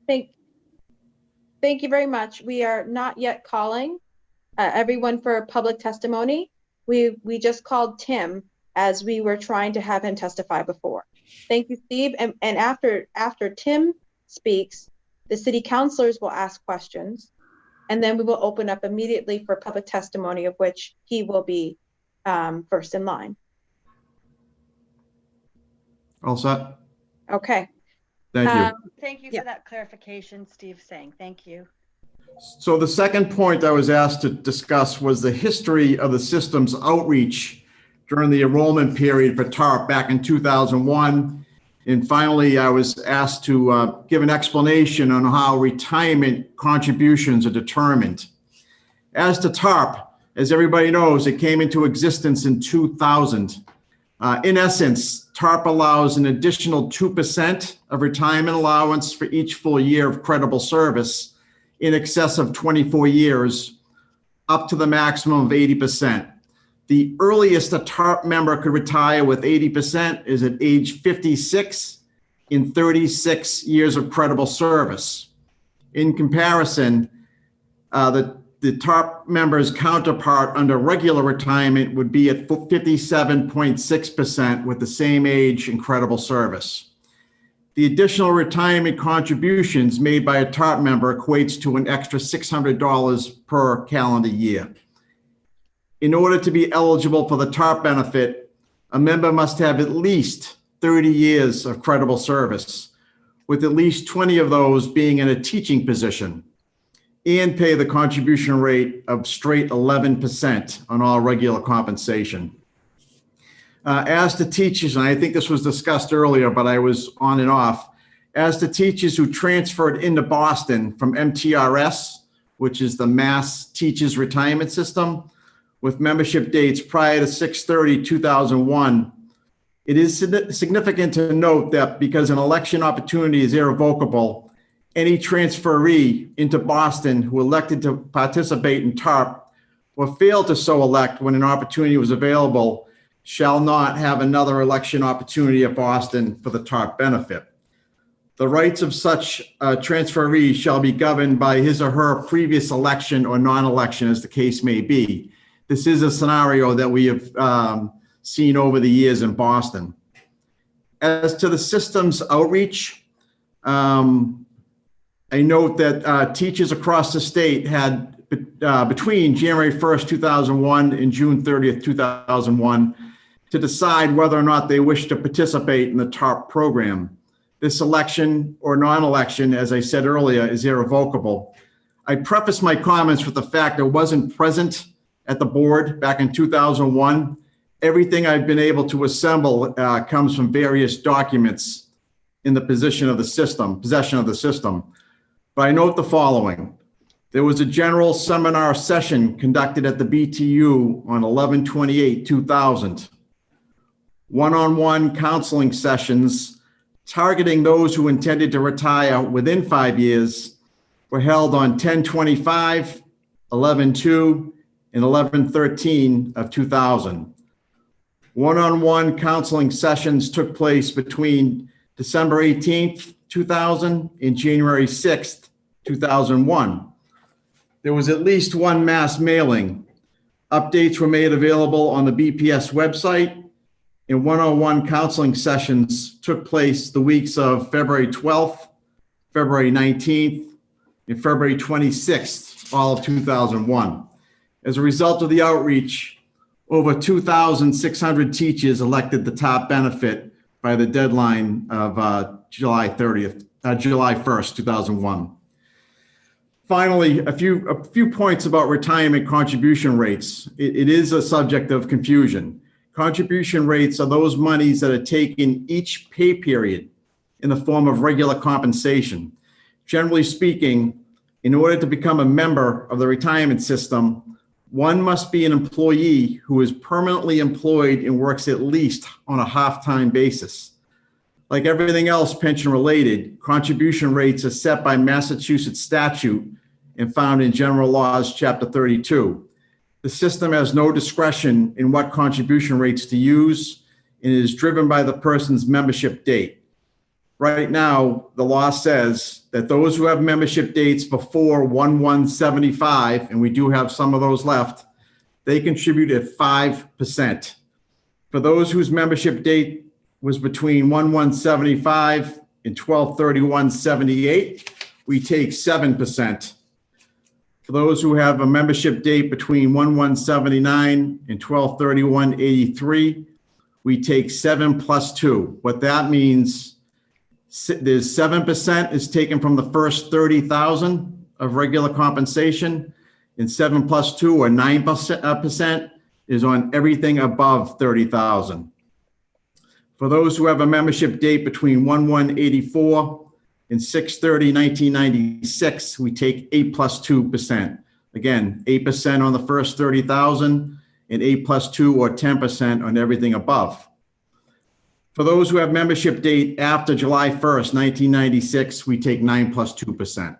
Thank you very much. We are not yet calling everyone for public testimony. We just called Tim as we were trying to have him testify before. Thank you, Steve. And after Tim speaks, the city councilors will ask questions, and then we will open up immediately for public testimony, of which he will be first in line. All set? Okay. Thank you. Thank you Yeah. for that clarification, Steve saying. Thank you. So the second point I was asked to discuss was the history of the system's outreach during the enrollment period for TARP back in 2001. And finally, I was asked to give an explanation on how retirement contributions are determined. As to TARP, as everybody knows, it came into existence in 2000. In essence, TARP allows an additional 2% of retirement allowance for each full year of credible service in excess of 24 years, up to the maximum of 80%. The earliest a TARP member could retire with 80% is at age 56 in 36 years of credible service. In comparison, the TARP member's counterpart under regular retirement would be at 57.6% with the same age and credible service. The additional retirement contributions made by a TARP member equates to an extra $600 per calendar year. In order to be eligible for the TARP benefit, a member must have at least 30 years of credible service, with at least 20 of those being in a teaching position, and pay the contribution rate of straight 11% on all regular compensation. As to teachers, and I think this was discussed earlier, but I was on and off, as to teachers who transferred into Boston from MTRS, which is the Mass Teachers Retirement System, with membership dates prior to 6/30/2001, it is significant to note that because an election opportunity is irrevocable, any transferee into Boston who elected to participate in TARP or failed to so elect when an opportunity was available shall not have another election opportunity at Boston for the TARP benefit. The rights of such transferee shall be governed by his or her previous election or non-election, as the case may be. This is a scenario that we have seen over the years in Boston. As to the system's outreach, I note that teachers across the state had between January 1st, 2001 and June 30th, 2001 to decide whether or not they wish to participate in the TARP program. This election or non-election, as I said earlier, is irrevocable. I preface my comments with the fact I wasn't present at the board back in 2001. Everything I've been able to assemble comes from various documents in the possession of the system. But I note the following. There was a general seminar session conducted at the BTU on 11/28/2000. One-on-one counseling sessions targeting those who intended to retire within 5 years were held on 10/25, 11/2, and 11/13/2000. One-on-one counseling sessions took place between December 18th, 2000 and January 6th, 2001. There was at least one mass mailing. Updates were made available on the BPS website, and one-on-one counseling sessions took place the weeks of February 12th, February 19th, and February 26th, all of 2001. As a result of the outreach, over 2,600 teachers elected the top benefit by the deadline of July 1st, 2001. Finally, a few points about retirement contribution rates. It is a subject of confusion. Contribution rates are those monies that are taken each pay period in the form of regular compensation. Generally speaking, in order to become a member of the retirement system, one must be an employee who is permanently employed and works at least on a half-time basis. Like everything else pension-related, contribution rates are set by Massachusetts statute and found in General Laws, Chapter 32. The system has no discretion in what contribution rates to use and is driven by the person's membership date. Right now, the law says that those who have membership dates before 1/1/75, and we do have some of those left, they contribute at 5%. For those whose membership date was between 1/1/75 and 12/31/78, we take 7%. For those who have a membership date between 1/1/79 and 12/31/83, we take 7 plus 2. What that means, there's 7% is taken from the first 30,000 of regular compensation, and 7 plus 2 or 9% is on everything above 30,000. For those who have a membership date between 1/1/84 and 6/30/1996, we take 8 plus 2%. Again, 8% on the first 30,000 and 8 plus 2 or 10% on everything above. For those who have membership date after July 1st, 1996, we take 9 plus 2%.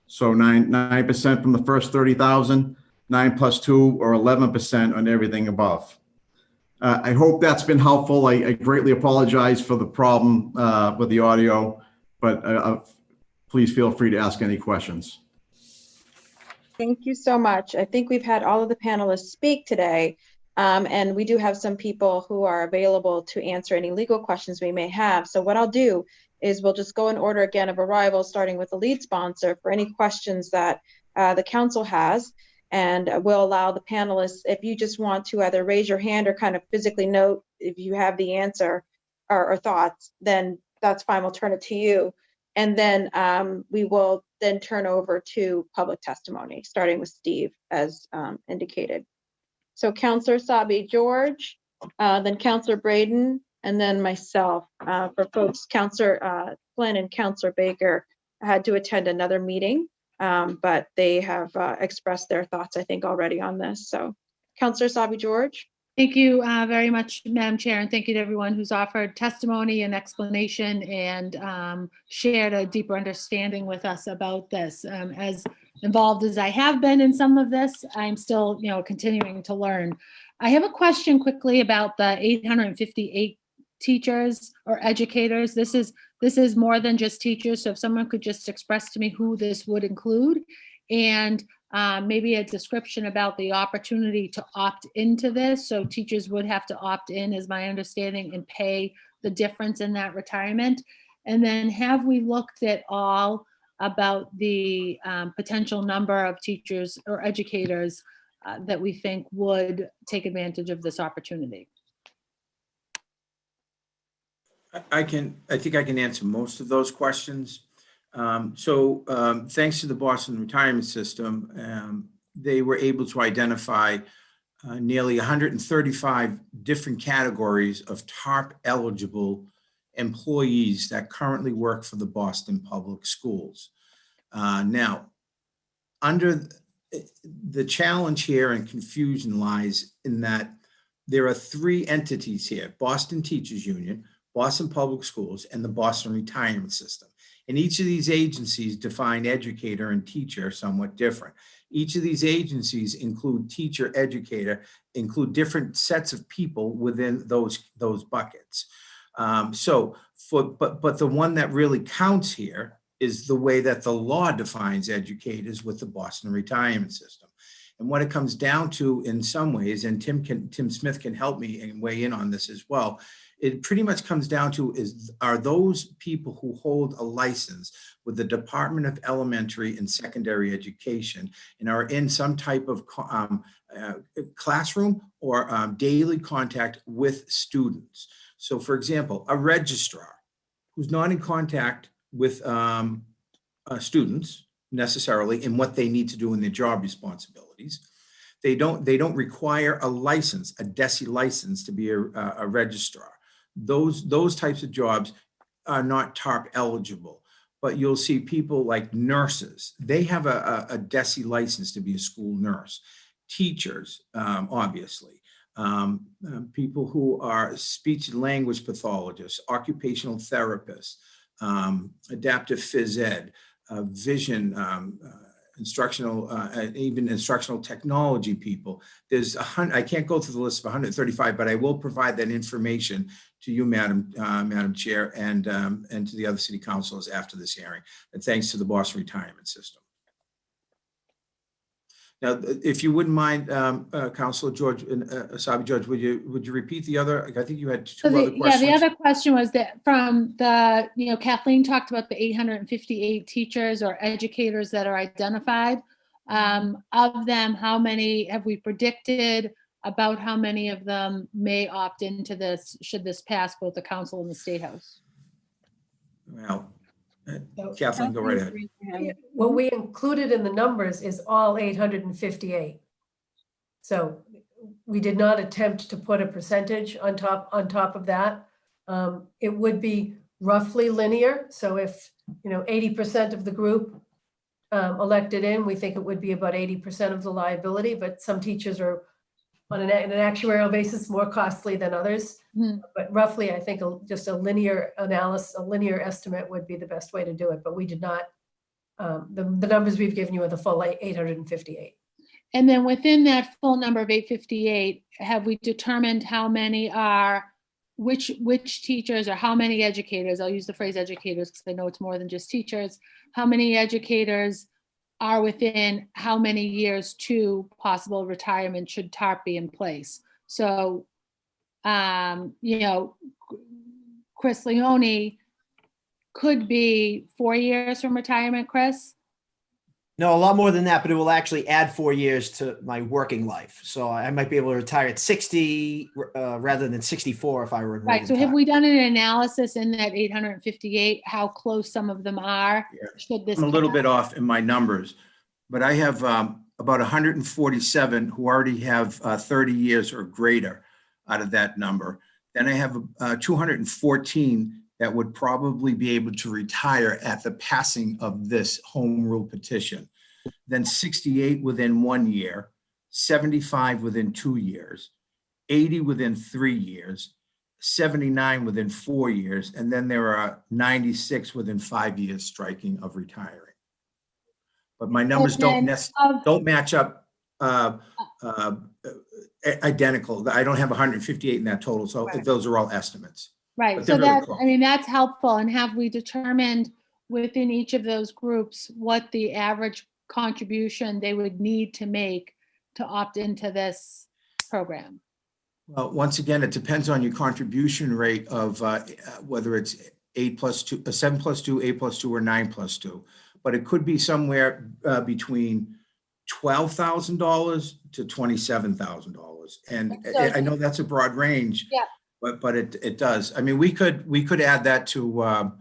So 9% from the first 30,000, 9 plus 2 or 11% on everything above. I hope that's been helpful. I greatly apologize for the problem with the audio, but please feel free to ask any questions. Thank you so much. I think we've had all of the panelists speak today. And we do have some people who are available to answer any legal questions we may have. So what I'll do is we'll just go in order again of arrival, starting with the lead sponsor for any questions that the council has. And we'll allow the panelists, if you just want to either raise your hand or kind of physically note if you have the answer or thoughts, then that's fine. We'll turn it to you. And then we will then turn over to public testimony, starting with Steve as indicated. So Councillor Sabi George, then Councillor Braden, and then myself. For folks, Councillor Flynn and Councillor Baker had to attend another meeting, but they have expressed their thoughts, I think, already on this. So Councillor Sabi George. Thank you very much, Madam Chair, and thank you to everyone who's offered testimony and explanation and shared a deeper understanding with us about this. As involved as I have been in some of this, I'm still, continuing to learn. I have a question quickly about the 858 teachers or educators. This is more than just teachers. So if someone could just express to me who this would include, and maybe a description about the opportunity to opt into this. So teachers would have to opt in, is my understanding, and pay the difference in that retirement. And then have we looked at all about the potential number of teachers or educators that we think would take advantage of this opportunity? I think I can answer most of those questions. Thanks to the Boston Retirement System, they were able to identify nearly 135 different categories of TARP eligible employees that currently work for the Boston Public Schools. Now, under the challenge here and confusion lies in that there are three entities here: Boston Teachers Union, Boston Public Schools, and the Boston Retirement System. And each of these agencies define educator and teacher somewhat different. Each of these agencies include teacher, educator, include different sets of people within those buckets. But the one that really counts here is the way that the law defines educators with the Boston Retirement System. And what it comes down to in some ways, and Tim Smith can help me and weigh in on this as well, it pretty much comes down to are those people who hold a license with the Department of Elementary and Secondary Education and are in some type of classroom or daily contact with students. So for example, a registrar who's not in contact with students necessarily in what they need to do in their job responsibilities. They don't require a license, a DESE license to be a registrar. Those types of jobs are not TARP eligible, but you'll see people like nurses. They have a DESE license to be a school nurse. Teachers, obviously. People who are speech and language pathologists, occupational therapists, adaptive phys ed, vision, instructional, even instructional technology people. There's I can't go through the list of 135, but I will provide that information to you, Madam Chair, and to the other city councilors after this hearing. And thanks to the Boston Retirement System. Now, if you wouldn't mind, Councilor George and Asabi George, would you repeat the other? I think you had two other questions. Yeah, the other question was that from the, Kathleen talked about the 858 teachers or educators that are identified. Of them, how many have we predicted about how many of them may opt into this, should this pass both the council and the State House? Well, Kathleen, go right ahead. What we included in the numbers is all 858. So we did not attempt to put a percentage on top of that. It would be roughly linear. So if 80% of the group elected in, we think it would be about 80% of the liability, but some teachers are on an actuarial basis more costly than others. But roughly, I think just a linear analysis, a linear estimate would be the best way to do it. But we did not, the numbers we've given you are the full 858. And then within that full number of 858, have we determined how many are, which teachers or how many educators, I'll use the phrase educators because I know it's more than just teachers, how many educators are within how many years to possible retirement should TARP be in place? So, Chris Leone could be 4 years from retirement, Chris? No, a lot more than that, but it will actually add 4 years to my working life. So I might be able to retire at 60 rather than 64 if I were. Right. So have we done an analysis in that 858, how close some of them are? Yeah. Should this I'm a little bit off in my numbers, but I have about 147 who already have 30 years or greater out of that number. Then I have 214 that would probably be able to retire at the passing of this home rule petition. Then 68 within 1 year, 75 within 2 years, 80 within 3 years, 79 within 4 years, and then there are 96 within 5 years striking of retiring. But my numbers don't match up identical. I don't have 158 in that total, so right. Those are all estimates. Right, so that, that's helpful. And have we determined within each of those groups what the average contribution they would need to make to opt into this program? Well, once again, it depends on your contribution rate of whether it's 8+2, 7+2, 8+2, or 9+2. But it could be somewhere between $12,000 to $27,000. And I know that's a broad range. Yeah. But it does. I mean, we could add that to our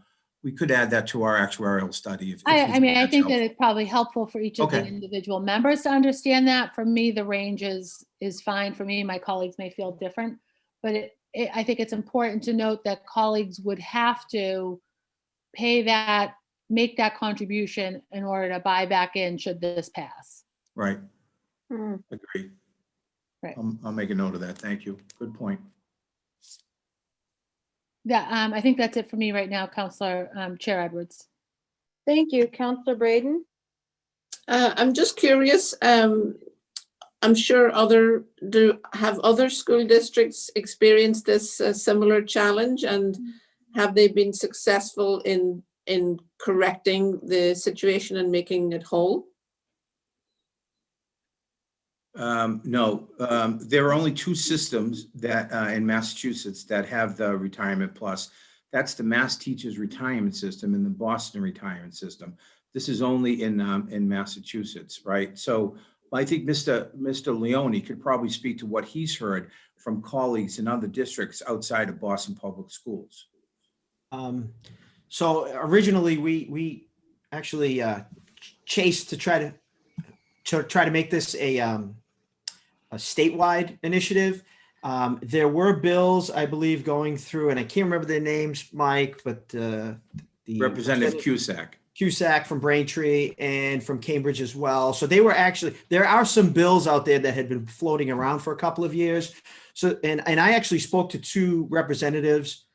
actuarial study. I think that it's probably helpful for each of the individual members to understand that. For me, the range is fine for me. My colleagues may feel different, but I think it's important to note that colleagues would have to pay that, make that contribution in order to buy back in should this pass. Right. Agreed. Right. I'll make a note of that. Thank you. Good point. Yeah, I think that's it for me right now, Councillor Chair Edwards. Thank you, Councillor Braden. I'm just curious. I'm sure other school districts experienced this similar challenge, and have they been successful in correcting the situation and making it whole? No, there are only two systems that in Massachusetts that have the Retirement Plus. That's the Mass Teachers Retirement System and the Boston Retirement System. This is only in Massachusetts, right? So I think Mr. Leone could probably speak to what he's heard from colleagues in other districts outside of Boston Public Schools. So originally, we actually chased to try to make this a statewide initiative. There were bills, I believe, going through, and I can't remember their names, Mike, but the Representative Cusack from Braintree and from Cambridge as well. So they were actually, there are some bills out there that had been floating around for a couple of years. So, and I actually spoke to two representatives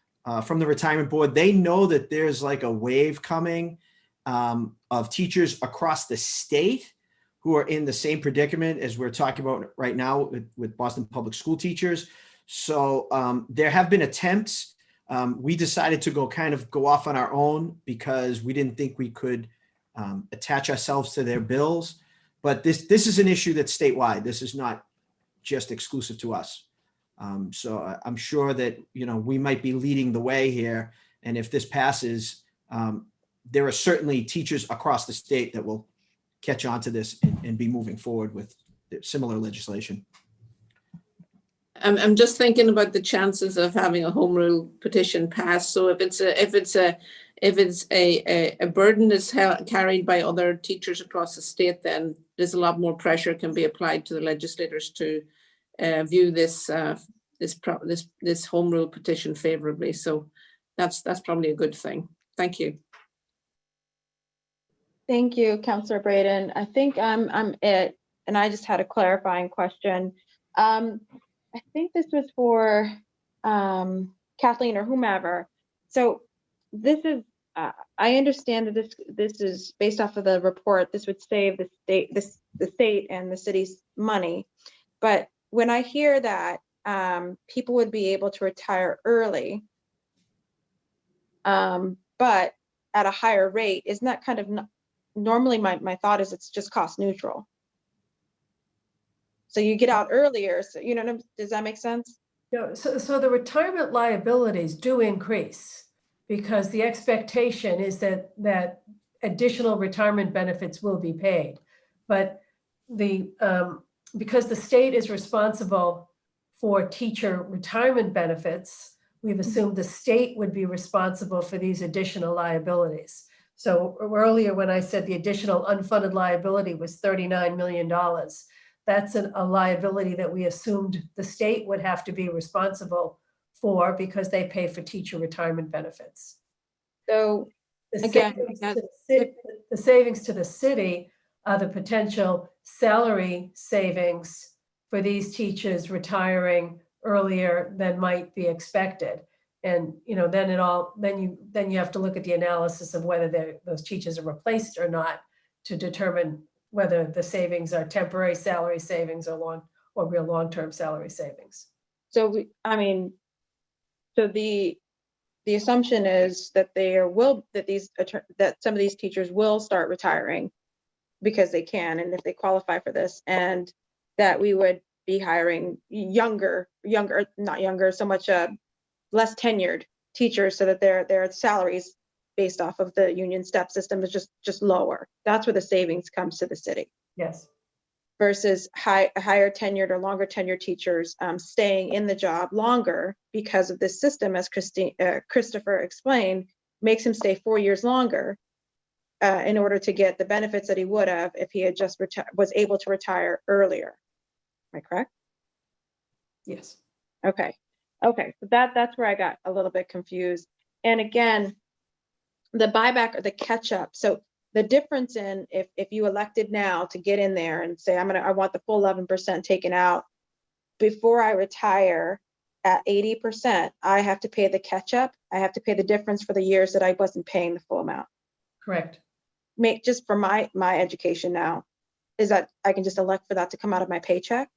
from the retirement board. They know that there's like a wave coming of teachers across the state who are in the same predicament as we're talking about right now with Boston Public School teachers. So there have been attempts. We decided to go off on our own because we didn't think we could attach ourselves to their bills. But this is an issue that's statewide. This is not just exclusive to us. So I'm sure that, we might be leading the way here. And if this passes, there are certainly teachers across the state that will catch on to this and be moving forward with similar legislation. I'm just thinking about the chances of having a home rule petition passed. So if it's a burden that's carried by other teachers across the state, then there's a lot more pressure can be applied to the legislators to view this home rule petition favorably. So that's probably a good thing. Thank you. Thank you, Councillor Braden. I think I'm it, and I just had a clarifying question. I think this was for Kathleen or whomever. So this is, I understand that this is based off of the report. This would save the state and the city's money. But when I hear that people would be able to retire early, but at a higher rate, isn't that kind of normally my thought is it's just cost neutral. So you get out earlier, so does that make sense? No, so the retirement liabilities do increase because the expectation is that additional retirement benefits will be paid. But because the state is responsible for teacher retirement benefits, we've assumed the state would be responsible for these additional liabilities. So earlier when I said the additional unfunded liability was $39 million, that's a liability that we assumed the state would have to be responsible for because they pay for teacher retirement benefits. So The again, savings to the city are the potential salary savings for these teachers retiring earlier than might be expected. And then you have to look at the analysis of whether those teachers are replaced or not to determine whether the savings are temporary salary savings or real long-term salary savings. So the assumption is that that some of these teachers will start retiring because they can, and if they qualify for this, and that we would be hiring less tenured teachers so that their salaries based off of the union step system is just lower. That's where the savings comes to the city. Yes. Versus higher tenured or longer tenured teachers staying in the job longer because of this system, as Christopher explained, makes him stay 4 years longer in order to get the benefits that he would have if he had just was able to retire earlier. Am I correct? Yes. Okay. So that's where I got a little bit confused. And again, the buyback or the catch up. So the difference in if you elected now to get in there and say, I want the full 11% taken out before I retire at 80%, I have to pay the catch up. I have to pay the difference for the years that I wasn't paying the full amount. Correct. Just for my education now, is that I can just elect for that to come out of my paycheck?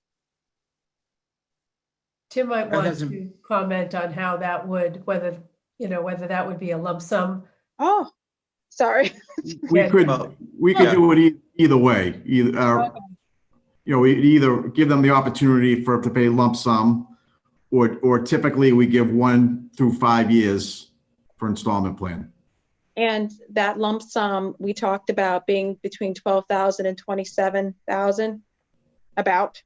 Tim might want to comment on how that would, whether that would be a lump sum. Oh, sorry. We could do it either way. we either give them the opportunity to pay lump sum, or typically we give 1 through 5 years for installment plan. And that lump sum, we talked about being between 12,000 and 27,000, about.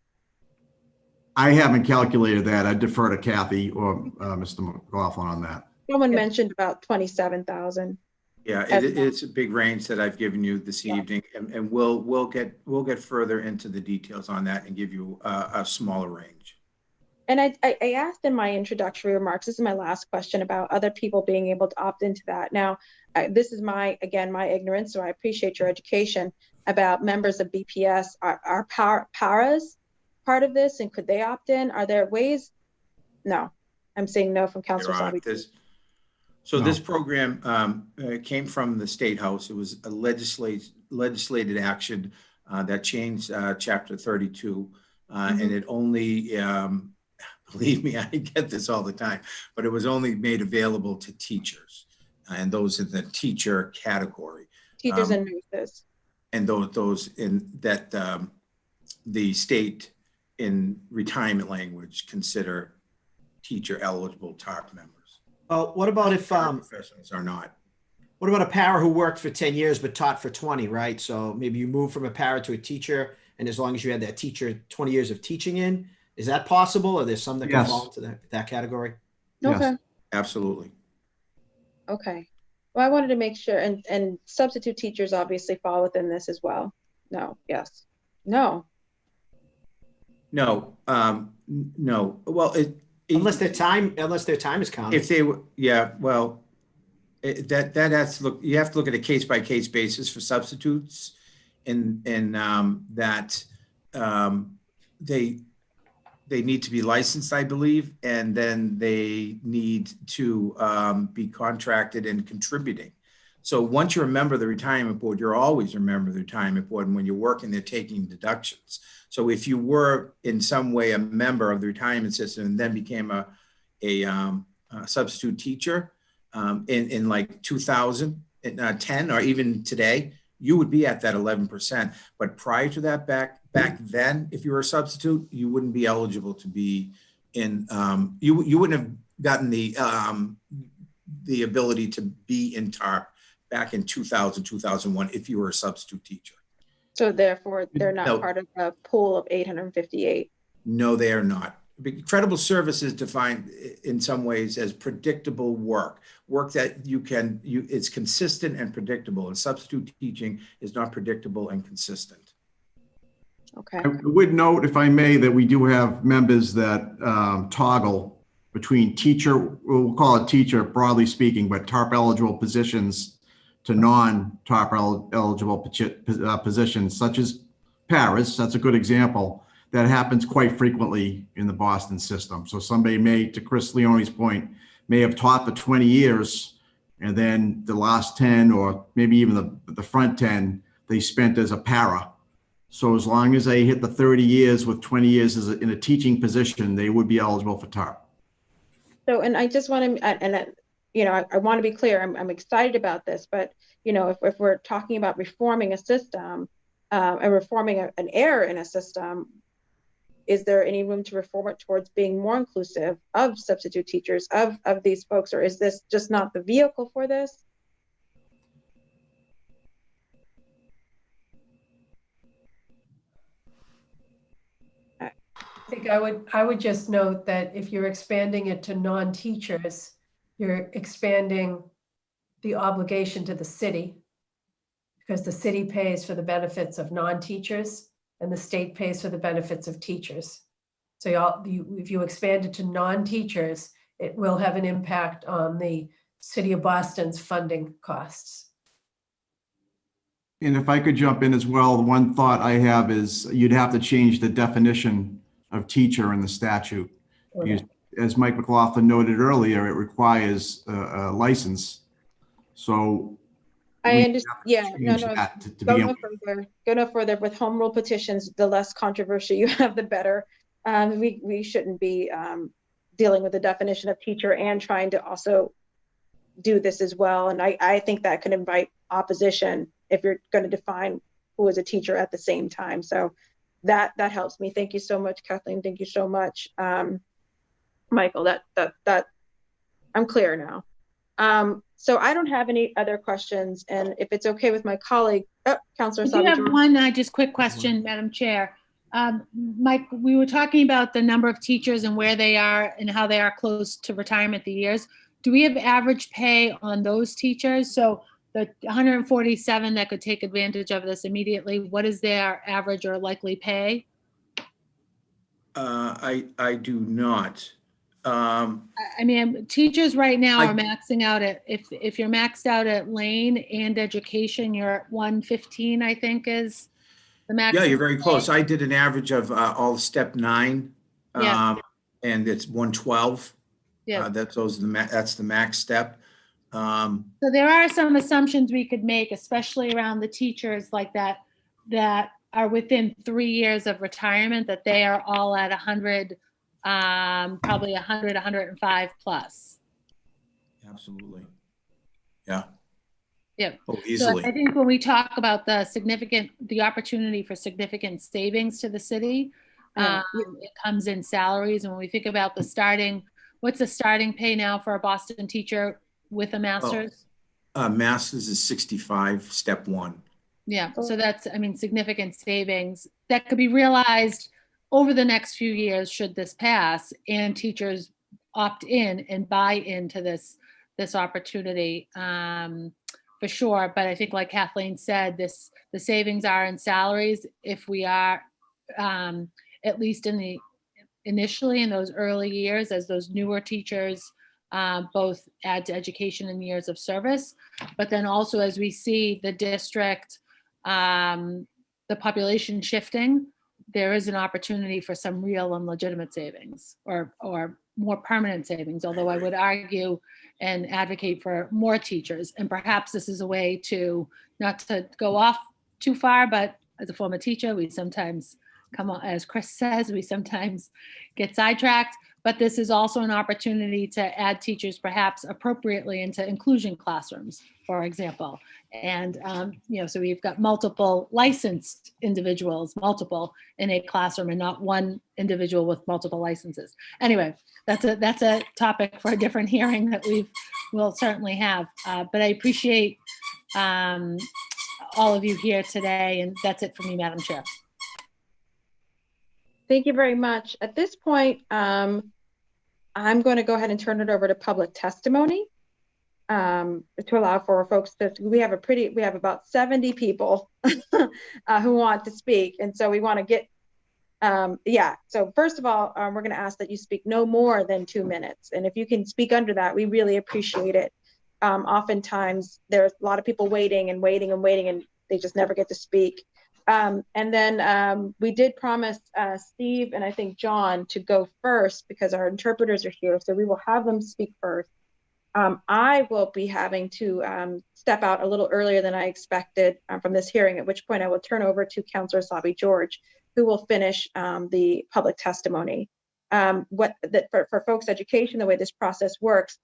I haven't calculated that. I defer to Kathy or Mr. McLaughlin on that. Someone mentioned about 27,000. Yeah, it's a big range that I've given you this evening, and we'll get further into the details on that and give you a smaller range. And I asked in my introductory remarks, this is my last question, about other people being able to opt into that. Now, this is my ignorance, so I appreciate your education about members of BPS. Are paras part of this, and could they opt in? Are there ways? No, I'm saying no from Councilor Sabi. So this program came from the State House. It was a legislated action that changed Chapter 32, and it only, believe me, I get this all the time, but it was only made available to teachers and those in the teacher category. Teachers and nurses. And those in that the state in retirement language consider teacher eligible TARP members. Well, what about if professionals are not? What about a para who worked for 10 years but taught for 20, right? So maybe you move from a para to a teacher, and as long as you had that teacher 20 years of teaching in, is that possible? Or there's some that can fall into that category? Okay. Yes, absolutely. Okay. Well, I wanted to make sure, and substitute teachers obviously fall within this as well. No, yes, no. No, no. Well, unless their time is counted. If they were, yeah, well, that has to look. You have to look at a case by case basis for substitutes, and that they need to be licensed, I believe, and then they need to be contracted and contributing. So once you're a member of the retirement board, you're always a member of the retirement board, and when you're working, they're taking deductions. So if you were in some way a member of the retirement system and then became a substitute teacher in like 2010 or even today, you would be at that 11%. But prior to that, back then, if you were a substitute, you wouldn't be eligible to be in. You wouldn't have gotten the ability to be in TARP back in 2000, 2001 if you were a substitute teacher. So therefore, they're not part of a pool of 858. No, they are not. Credible service is defined in some ways as predictable work that it's consistent and predictable, and substitute teaching is not predictable and consistent. Okay. I would note, if I may, that we do have members that toggle between teacher, we'll call it teacher broadly speaking, but TARP eligible positions to non-TARP eligible positions, such as paras. That's a good example. That happens quite frequently in the Boston system. So somebody may, to Chris Leone's point, may have taught for 20 years, and then the last 10, or maybe even the front 10, they spent as a para. So as long as they hit the 30 years with 20 years in a teaching position, they would be eligible for TARP. So, and I just want to, I want to be clear, I'm excited about this, but, if we're talking about reforming a system and reforming an error in a system, is there any room to reform it towards being more inclusive of substitute teachers, of these folks, or is this just not the vehicle for this? I think I would just note that if you're expanding it to non-teachers, you're expanding the obligation to the city, because the city pays for the benefits of non-teachers and the state pays for the benefits of teachers. So if you expand it to non-teachers, it will have an impact on the City of Boston's funding costs. And if I could jump in as well, one thought I have is you'd have to change the definition of teacher in the statute. Okay. As Mike McLaughlin noted earlier, it requires a license. So I understand. Yeah, no. Go no further. With home rule petitions, the less controversy you have, the better. We shouldn't be dealing with the definition of teacher and trying to also do this as well. And I think that could invite opposition if you're going to define who is a teacher at the same time. So that helps me. Thank you so much, Kathleen. Thank you so much, Michael. That I'm clear now. So I don't have any other questions, and if it's okay with my colleague, Councilor I do have Savage. one just quick question, Madam Chair. Mike, we were talking about the number of teachers and where they are and how they are close to retirement, the years. Do we have average pay on those teachers? So the 147 that could take advantage of this immediately, what is their average or likely pay? I do not. I mean, teachers right now are maxing out at, if you're maxed out at Lane and education, you're at 115, I think is the max. Yeah, you're very close. I did an average of all step 9. Yeah. And it's 112. Yeah. That's the max step. So there are some assumptions we could make, especially around the teachers like that are within 3 years of retirement, that they are all at 100, probably 100, 105 plus. Absolutely. Yeah. Yeah. Oh, So easily. I think when we talk about the opportunity for significant savings to the city, it comes in salaries. And when we think about what's the starting pay now for a Boston teacher with a master's? Master's is 65, step 1. Yeah, so that's, I mean, significant savings that could be realized over the next few years should this pass and teachers opt in and buy into this opportunity for sure. But I think like Kathleen said, the savings are in salaries if we are at least initially in those early years as those newer teachers both add to education and years of service, but then also as we see the district, the population shifting, there is an opportunity for some real and legitimate savings or more permanent savings, although I would argue and advocate for more teachers. And perhaps this is a way to, not to go off too far, but as a former teacher, we sometimes come on, as Chris says, we sometimes get sidetracked, but this is also an opportunity to add teachers perhaps appropriately into inclusion classrooms, for example. And, so we've got multiple licensed individuals, multiple in a classroom and not one individual with multiple licenses. Anyway, that's a topic for a different hearing that we'll certainly have. But I appreciate all of you here today, and that's it for me, Madam Chair. Thank you very much. At this point, I'm going to go ahead and turn it over to public testimony to allow for folks that we have about 70 people who want to speak. And so we want to get, So first of all, we're going to ask that you speak no more than 2 minutes. And if you can speak under that, we really appreciate it. Oftentimes there's a lot of people waiting and they just never get to speak. And then we did promise Steve and I think John to go first because our interpreters are here. So we will have them speak first. I will be having to step out a little earlier than I expected from this hearing, at which point I will turn over to Councilor Sabi George, who will finish the public testimony. For folks' education, the way this process works,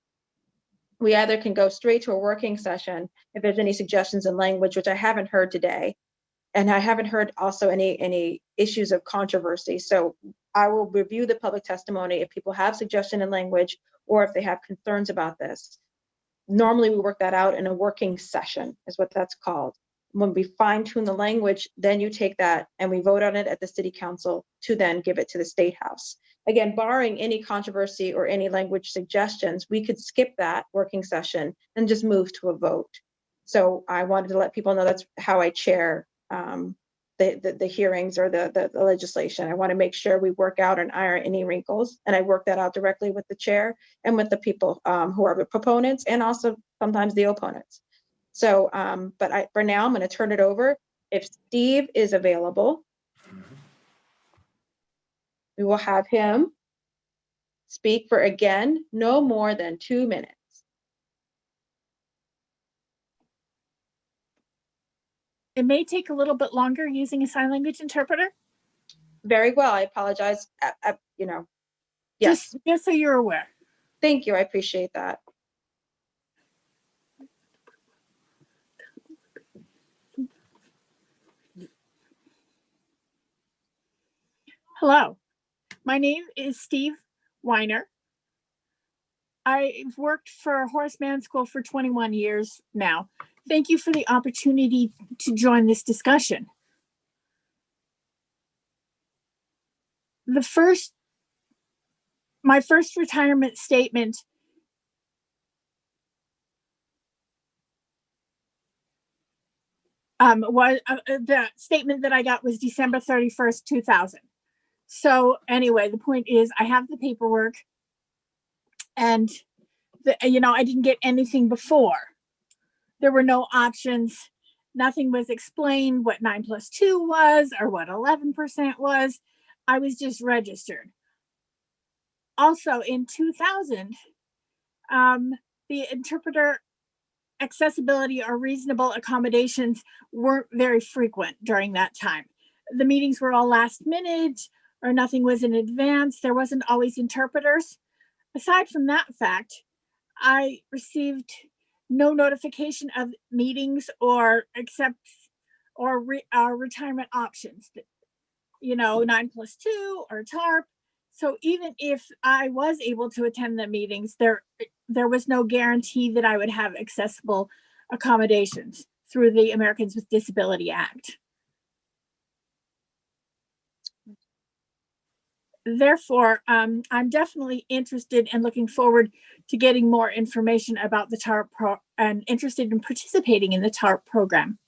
we either can go straight to a working session if there's any suggestions in language, which I haven't heard today. And I haven't heard also any issues of controversy. So I will review the public testimony if people have suggestion in language or if they have concerns about this. Normally we work that out in a working session is what that's called. When we fine tune the language, then you take that and we vote on it at the city council to then give it to the State House. Again, barring any controversy or any language suggestions, we could skip that working session and just move to a vote. So I wanted to let people know that's how I chair the hearings or the legislation. I want to make sure we work out and iron any wrinkles, and I work that out directly with the chair and with the people who are the proponents and also sometimes the opponents. So, but for now, I'm going to turn it over. If Steve is available, we will have him speak for, again, no more than 2 minutes. It may take a little bit longer using a sign language interpreter. Very well. I apologize. Yes. Just so you're aware. Thank you. I appreciate that. Hello, my name is Steve Weiner. I've worked for Horace Mann School for 21 years now. Thank you for the opportunity to join this discussion. My first retirement statement was the statement that I got was December 31st, 2000. So anyway, the point is I have the paperwork, and I didn't get anything before. There were no options. Nothing was explained what 9+2 was or what 11% was. I was just registered. Also in 2000, the interpreter accessibility or reasonable accommodations weren't very frequent during that time. The meetings were all last minute or nothing was in advance. There wasn't always interpreters. Aside from that fact, I received no notification of meetings or retirement options, 9+2 or Tarp. So even if I was able to attend the meetings, there was no guarantee that I would have accessible accommodations through the Americans with Disability Act. Therefore, I'm definitely interested and looking forward to getting more information about the TARP and interested in participating in the TARP program.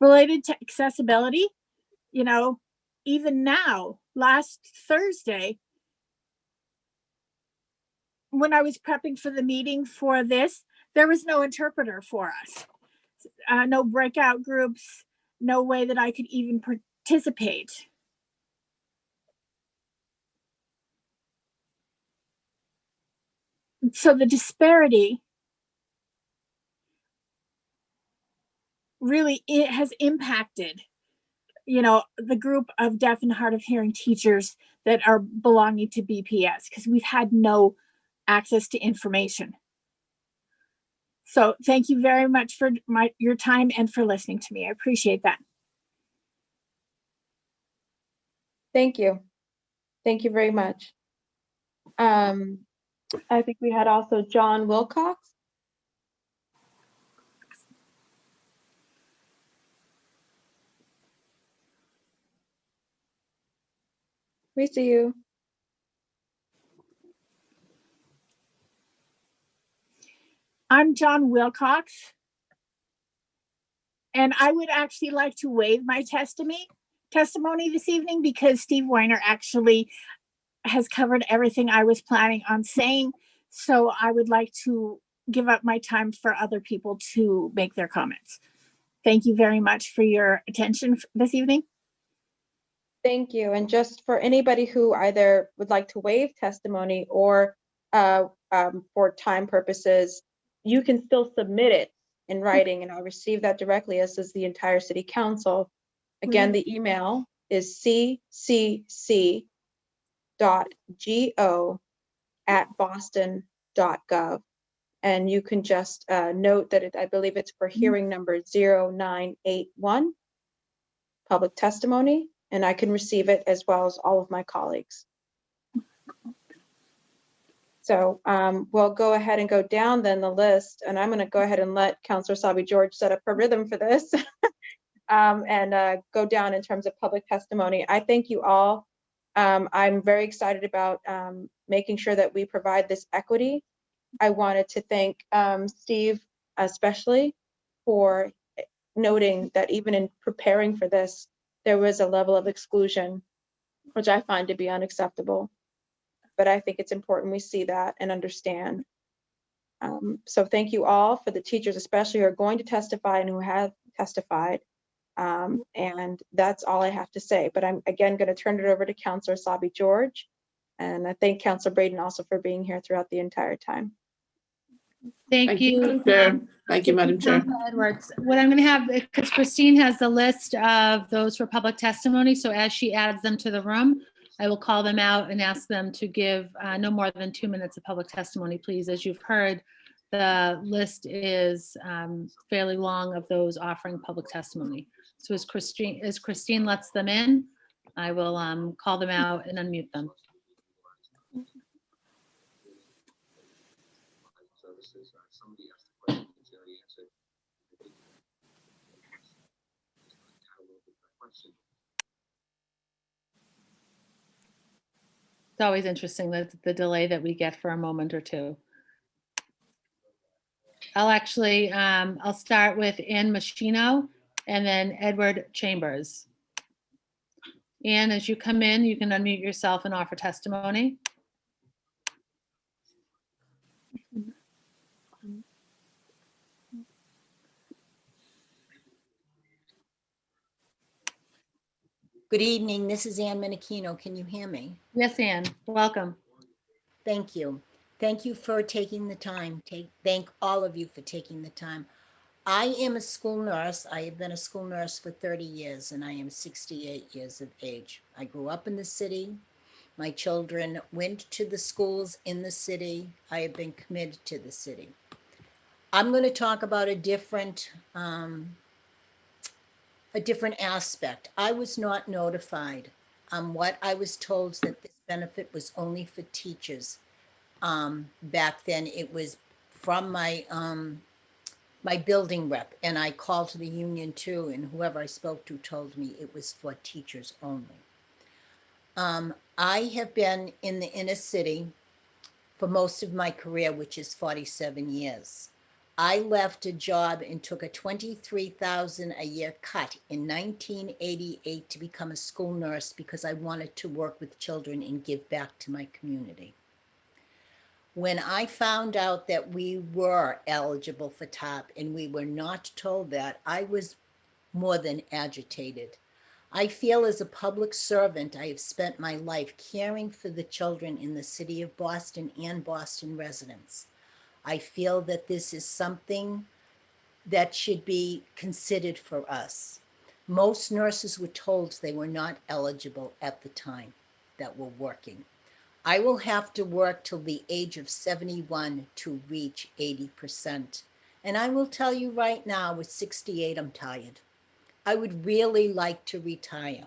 Related to accessibility, even now, last Thursday, when I was prepping for the meeting for this, there was no interpreter for us. No breakout groups, no way that I could even participate. So the disparity really has impacted, the group of deaf and hard of hearing teachers that are belonging to BPS, because we've had no access to information. So thank you very much for your time and for listening to me. I appreciate that. Thank you. Thank you very much. I think we had also John Wilcox. We see you. I'm John Wilcox, and I would actually like to waive my testimony this evening because Steve Weiner actually has covered everything I was planning on saying. So I would like to give up my time for other people to make their comments. Thank you very much for your attention this evening. Thank you. And just for anybody who either would like to waive testimony or for time purposes, you can still submit it in writing and I'll receive that directly, as does the entire city council. Again, the email is ccc.go@boston.gov. And you can just note that I believe it's for hearing number 0981, public testimony, and I can receive it as well as all of my colleagues. So we'll go ahead and go down then the list, and I'm going to go ahead and let Councillor Sabi George set up her rhythm for this and go down in terms of public testimony. I thank you all. I'm very excited about making sure that we provide this equity. I wanted to thank Steve especially for noting that even in preparing for this, there was a level of exclusion, which I find to be unacceptable. But I think it's important we see that and understand. So thank you all, for the teachers especially who are going to testify and who have testified. And that's all I have to say. But I'm again going to turn it over to Councillor Sabi George. And I thank Councillor Braden also for being here throughout the entire time. Thank you. Madam Chair. Thank you, Madam Chair. Edwards. What I'm going to have, because Christine has the list of those for public testimony, so as she adds them to the room, I will call them out and ask them to give no more than 2 minutes of public testimony, please. As you've heard, the list is fairly long of those offering public testimony. So as Christine lets them in, I will call them out and unmute them. It's always interesting that the delay that we get for a moment or two. I'll start with Ann Machino and then Edward Chambers. Ann, as you come in, you can unmute yourself and offer testimony. Good evening. This is Ann Menachino. Can you hear me? Yes, Ann, welcome. Thank you. Thank you for taking the time. Thank all of you for taking the time. I am a school nurse. I have been a school nurse for 30 years and I am 68 years of age. I grew up in the city. My children went to the schools in the city. I have been committed to the city. I'm going to talk about a different aspect. I was not notified. What I was told that this benefit was only for teachers. Back then it was from my building rep, and I called to the union too, and whoever I spoke to told me it was for teachers only. I have been in the inner city for most of my career, which is 47 years. I left a job and took a $23,000 a year cut in 1988 to become a school nurse because I wanted to work with children and give back to my community. When I found out that we were eligible for Tarp and we were not told that, I was more than agitated. I feel as a public servant, I have spent my life caring for the children in the city of Boston and Boston residents. I feel that this is something that should be considered for us. Most nurses were told they were not eligible at the time that were working. I will have to work till the age of 71 to reach 80%. And I will tell you right now, with 68, I'm tired. I would really like to retire.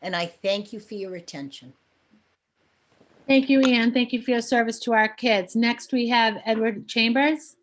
And I thank you for your attention. Thank you, Ann. Thank you for your service to our kids. Next, we have Edward Chambers.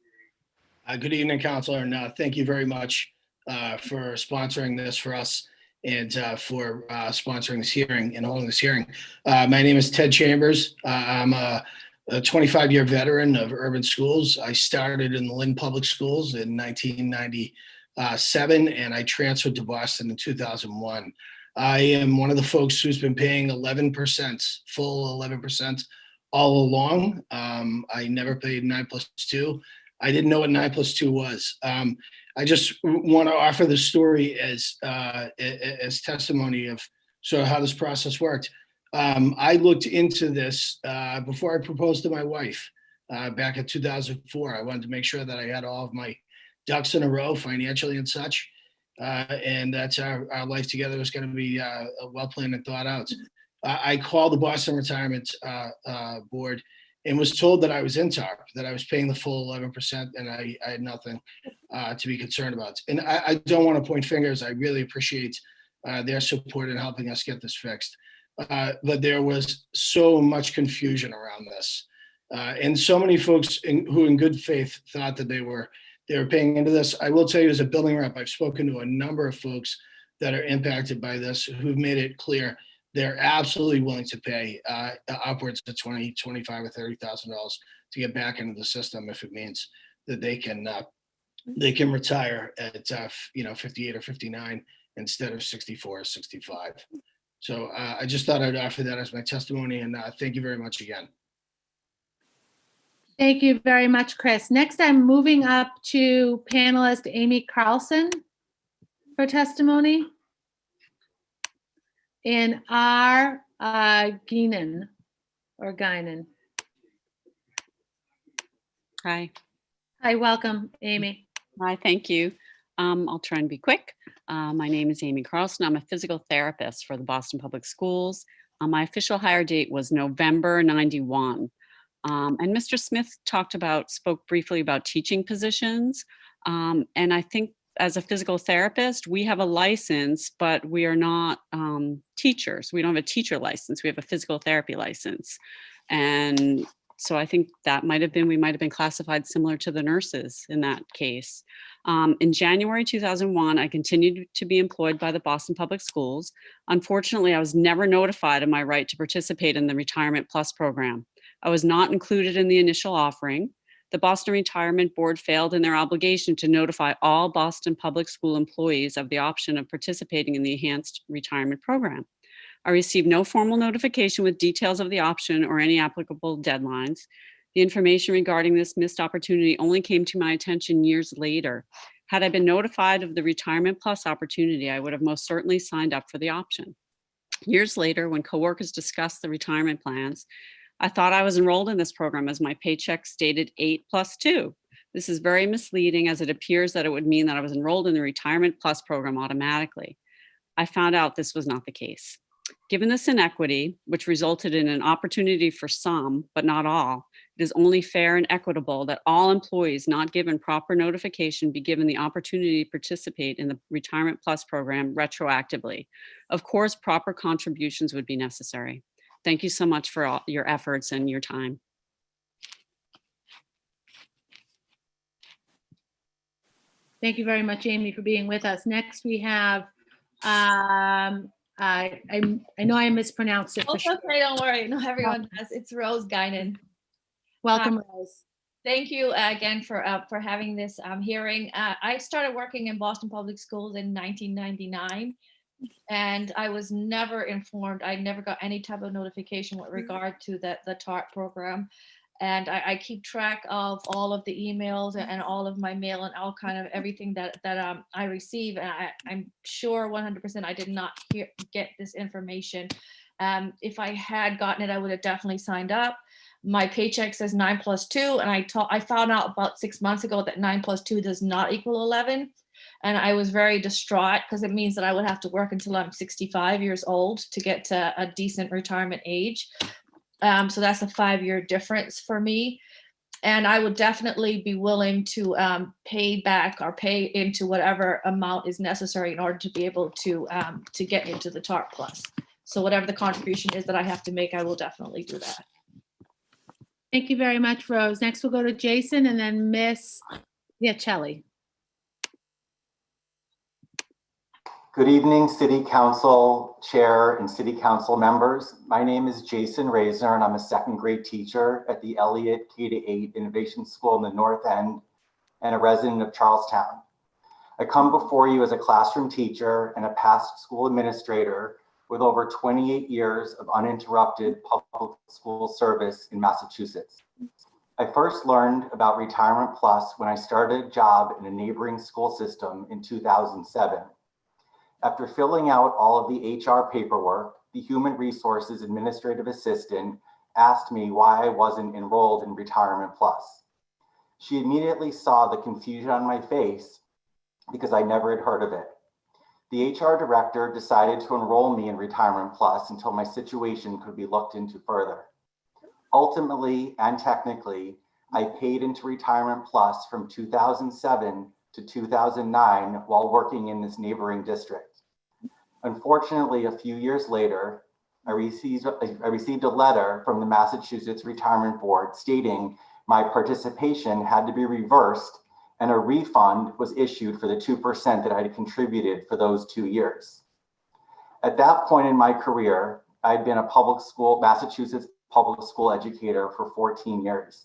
Good evening, Counselor, and thank you very much for sponsoring this for us and for sponsoring this hearing and holding this hearing. My name is Ted Chambers. I'm a 25-year veteran of urban schools. I started in the Lynn Public Schools in 1997, and I transferred to Boston in 2001. I am one of the folks who's been paying 11%, full 11% all along. I never paid 9+2. I didn't know what 9+2 was. I just want to offer the story as testimony of sort of how this process worked. I looked into this before I proposed to my wife back in 2004. I wanted to make sure that I had all of my ducks in a row financially and such. And that's our life together was going to be well planned and thought out. I called the Boston Retirement Board and was told that I was in Tarp, that I was paying the full 11%, and I had nothing to be concerned about. And I don't want to point fingers. I really appreciate their support in helping us get this fixed. But there was so much confusion around this. And so many folks who in good faith thought that they were paying into this. I will tell you, as a building rep, I've spoken to a number of folks that are impacted by this who've made it clear they're absolutely willing to pay upwards of $20,000, $25,000 or $30,000 to get back into the system if it means that they can retire at 58 or 59 instead of 64 or 65. So I just thought I'd offer that as my testimony, and thank you very much again. Thank you very much, Chris. Next, I'm moving up to panelist Amy Carlson for testimony. And R. Gaiden or Gaiden. Hi. Hi, welcome, Amy. Hi, thank you. I'll try and be quick. My name is Amy Carlson. I'm a physical therapist for the Boston Public Schools. My official hire date was November 91. And Mr. Smith spoke briefly about teaching positions. And I think as a physical therapist, we have a license, but we are not teachers. We don't have a teacher license. We have a physical therapy license. And so I think that we might have been classified similar to the nurses in that case. In January 2001, I continued to be employed by the Boston Public Schools. Unfortunately, I was never notified of my right to participate in the Retirement Plus program. I was not included in the initial offering. The Boston Retirement Board failed in their obligation to notify all Boston Public School employees of the option of participating in the Enhanced Retirement Program. I received no formal notification with details of the option or any applicable deadlines. The information regarding this missed opportunity only came to my attention years later. Had I been notified of the Retirement Plus opportunity, I would have most certainly signed up for the option. Years later, when coworkers discussed the retirement plans, I thought I was enrolled in this program as my paycheck stated 8+2. This is very misleading, as it appears that it would mean that I was enrolled in the Retirement Plus program automatically. I found out this was not the case. Given this inequity, which resulted in an opportunity for some, but not all, it is only fair and equitable that all employees not given proper notification be given the opportunity to participate in the Retirement Plus program retroactively. Of course, proper contributions would be necessary. Thank you so much for all your efforts and your time. Thank you very much, Amy, for being with us. Next, we have, I know I mispronounced it. Oh, okay, don't worry. No, everyone does. It's Rose Gaiden. Welcome, Rose. Thank you again for having this hearing. I started working in Boston Public Schools in 1999. And I was never informed. I never got any type of notification with regard to the Tarp program. And I keep track of all of the emails and all of my mail and all kind of everything that I receive. And I'm sure 100% I did not get this information. If I had gotten it, I would have definitely signed up. My paycheck says 9+2. And I found out about 6 months ago that 9+2 does not equal 11. And I was very distraught because it means that I would have to work until I'm 65 years old to get to a decent retirement age. So that's a 5-year difference for me. And I would definitely be willing to pay back or pay into whatever amount is necessary in order to be able to get into the Tarp Plus. So whatever the contribution is that I have to make, I will definitely do that. Thank you very much, Rose. Next, we'll go to Jason and then Miss Viacelli. Good evening, City Council Chair and City Council members. My name is Jason Razor, and I'm a second grade teacher at the Elliott K-8 Innovation School in the North End and a resident of Charlestown. I come before you as a classroom teacher and a past school administrator with over 28 years of uninterrupted public school service in Massachusetts. I first learned about Retirement Plus when I started a job in a neighboring school system in 2007. After filling out all of the HR paperwork, the Human Resources Administrative Assistant asked me why I wasn't enrolled in Retirement Plus. She immediately saw the confusion on my face because I never had heard of it. The HR director decided to enroll me in Retirement Plus until my situation could be looked into further. Ultimately and technically, I paid into Retirement Plus from 2007 to 2009 while working in this neighboring district. Unfortunately, a few years later, I received a letter from the Massachusetts Retirement Board stating my participation had to be reversed and a refund was issued for the 2% that I had contributed for those 2 years. At that point in my career, I'd been a Massachusetts public school educator for 14 years.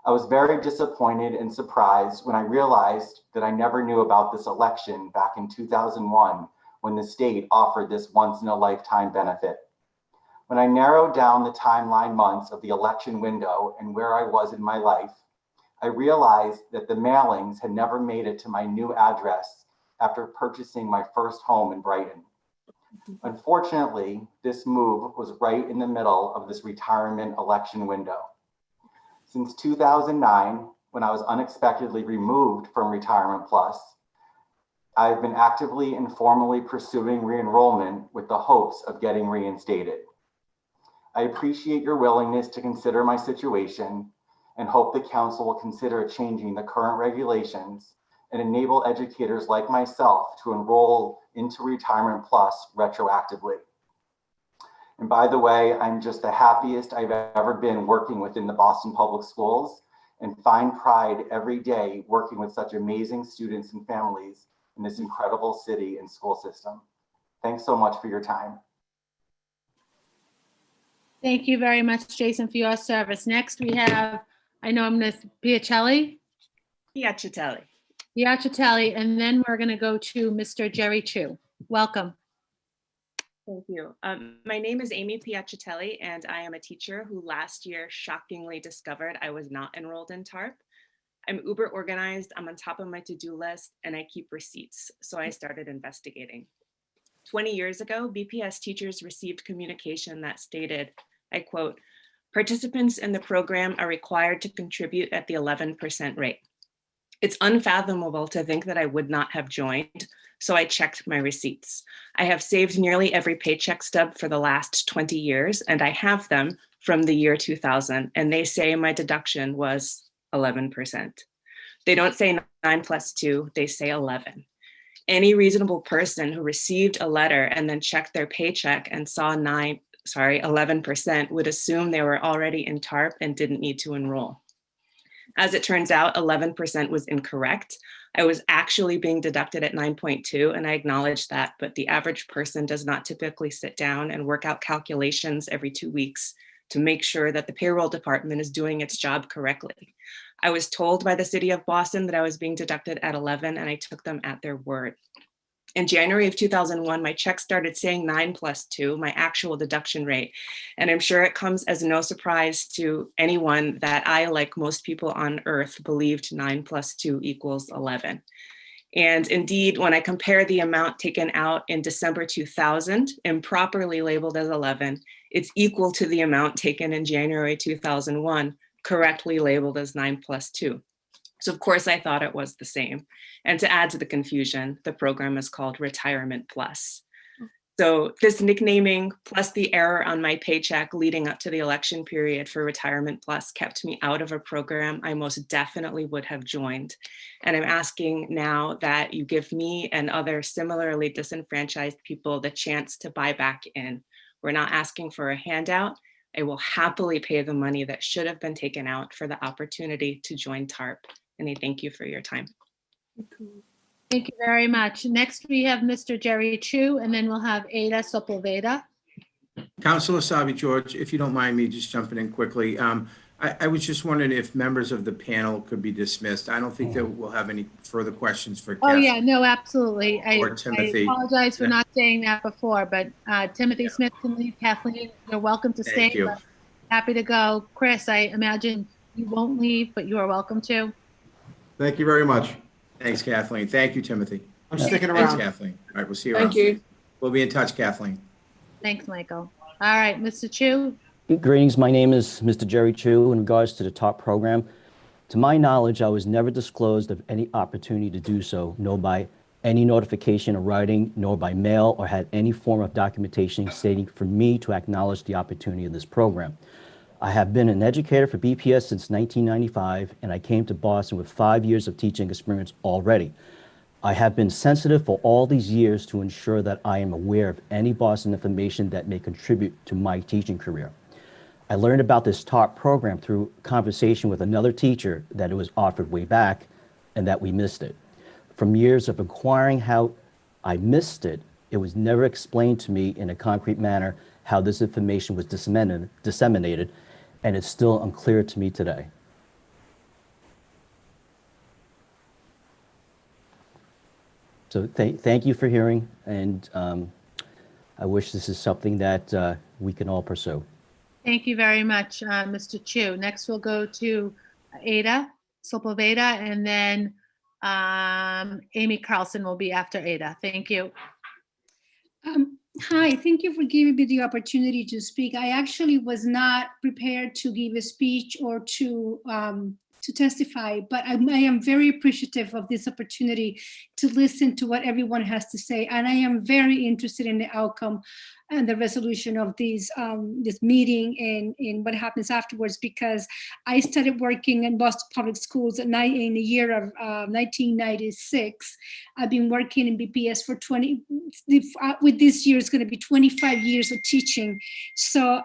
I was very disappointed and surprised when I realized that I never knew about this election back in 2001 when the state offered this once-in-a-lifetime benefit. When I narrowed down the timeline months of the election window and where I was in my life, I realized that the mailings had never made it to my new address after purchasing my first home in Brighton. Unfortunately, this move was right in the middle of this retirement election window. Since 2009, when I was unexpectedly removed from Retirement Plus, I've been actively and formally pursuing re-enrollment with the hopes of getting reinstated. I appreciate your willingness to consider my situation and hope the council will consider changing the current regulations and enable educators like myself to enroll into Retirement Plus retroactively. And by the way, I'm just the happiest I've ever been working within the Boston Public Schools, and find pride every day working with such amazing students and families in this incredible city and school system. Thanks so much for your time. Thank you very much, Jason, for your service. Next, we have, I know I'm Ms. Piacelli, and then we're going to go to Mr. Jerry Chu. Welcome. Thank you. My name is Amy Piacitelli, and I am a teacher who last year shockingly discovered I was not enrolled in Tarp. I'm uber organized, I'm on top of my to-do list, and I keep receipts, so I started investigating. 20 years ago, BPS teachers received communication that stated, I quote, "Participants in the program are required to contribute at the 11% rate." It's unfathomable to think that I would not have joined, so I checked my receipts. I have saved nearly every paycheck stub for the last 20 years, and I have them from the year 2000, and they say my deduction was 11%. They don't say 9 plus 2, they say 11. Any reasonable person who received a letter and then checked their paycheck and saw 11% would assume they were already in TARP and didn't need to enroll. As it turns out, 11% was incorrect. I was actually being deducted at 9.2, and I acknowledge that, but the average person does not typically sit down and work out calculations every 2 weeks to make sure that the payroll department is doing its job correctly. I was told by the city of Boston that I was being deducted at 11, and I took them at their word. In January of 2001, my check started saying 9 plus 2, my actual deduction rate. And I'm sure it comes as no surprise to anyone that I, like most people on earth, believed 9 plus 2 equals 11. And indeed, when I compare the amount taken out in December 2000, improperly labeled as 11, it's equal to the amount taken in January 2001, correctly labeled as 9 plus 2. So of course I thought it was the same. And to add to the confusion, the program is called Retirement Plus. So this nicknaming plus the error on my paycheck leading up to the election period for Retirement Plus kept me out of a program I most definitely would have joined. And I'm asking now that you give me and other similarly disenfranchised people the chance to buy back in. We're not asking for a handout. I will happily pay the money that should have been taken out for the opportunity to join TARP. And I thank you for your time. Thank you very much. Next, we have Mr. Jerry Chu, and then we'll have Ada Sepulveda. Councilor Sabi George, if you don't mind me just jumping in quickly. I was just wondering if members of the panel could be dismissed. I don't think that we'll have any further questions for Oh, Kath yeah, no, absolutely. or I Timothy. apologize for not saying that before, but Timothy Smith can leave. Kathleen, you're welcome to stay. Thank you. But happy to go. Chris, I imagine you won't leave, but you are welcome to. Thank you very much. Thanks, Kathleen. Thank you, Timothy. I'm sticking Thanks, around. Kathleen. All right, we'll see you Thank around. you. We'll be in touch, Kathleen. Thanks, Michael. All right, Mr. Chu. Greetings, my name is Mr. Jerry Chu. In regards to the TARP program, to my knowledge, I was never disclosed of any opportunity to do so, nor by any notification of writing, nor by mail, or had any form of documentation stating for me to acknowledge the opportunity of this program. I have been an educator for BPS since 1995, and I came to Boston with 5 years of teaching experience already. I have been sensitive for all these years to ensure that I am aware of any Boston information that may contribute to my teaching career. I learned about this TARP program through conversation with another teacher that it was offered way back and that we missed it. From years of inquiring how I missed it, it was never explained to me in a concrete manner how this information was disseminated, and it's still unclear to me today. So thank you for hearing, and I wish this is something that we can all pursue. Thank you very much, Mr. Chu. Next, we'll go to Ada Sepulveda, and then Amy Carlson will be after Ada. Thank you. Hi, thank you for giving me the opportunity to speak. I actually was not prepared to give a speech or to to testify, but I am very appreciative of this opportunity to listen to what everyone has to say. And I am very interested in the outcome and the resolution of these this meeting and in what happens afterwards, because I started working in Boston Public Schools in the year of 1996. I've been working in BPS for 20, with this year it's going to be 25 years of teaching. So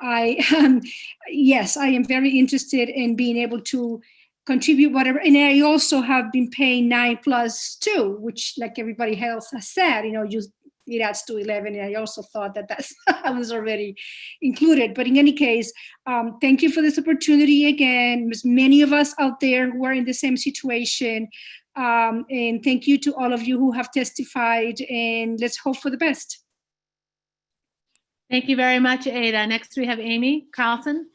yes, I am very interested in being able to contribute whatever. And I also have been paying 9+2, which, like everybody else has said, it adds to 11. And I also thought that that was already included. But in any case, thank you for this opportunity again. There's many of us out there who are in the same situation. And thank you to all of you who have testified, and let's hope for the best. Thank you very much, Ada. Next we have Amy Carlson.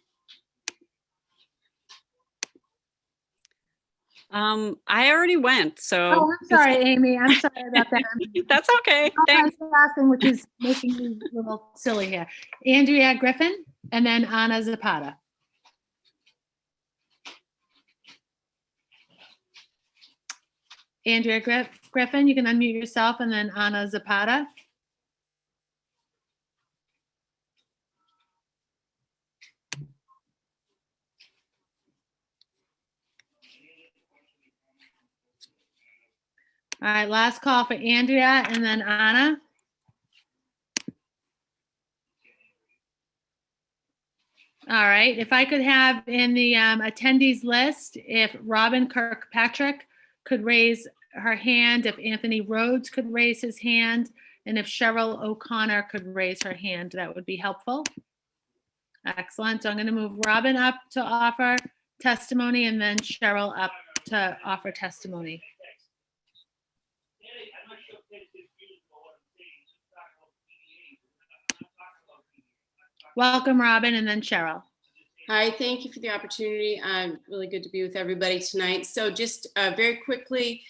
I already went, so. Oh, I'm sorry, Amy. I'm sorry about that. That's okay. Thanks. Which is making me a little silly here. Andrea Griffin, and then Anna Zapata. Andrea Griffin, you can unmute yourself, and then Anna Zapata. All right, last call for Andrea and then Anna. All right, if I could have in the attendees list, if Robin Kirkpatrick could raise her hand, if Anthony Rhodes could raise his hand, and if Cheryl O'Connor could raise her hand, that would be helpful. Excellent. So I'm going to move Robin up to offer testimony and then Cheryl up to offer testimony. Welcome, Robin, and then Cheryl. Hi, thank you for the opportunity. Really good to be with everybody tonight. So just very quickly,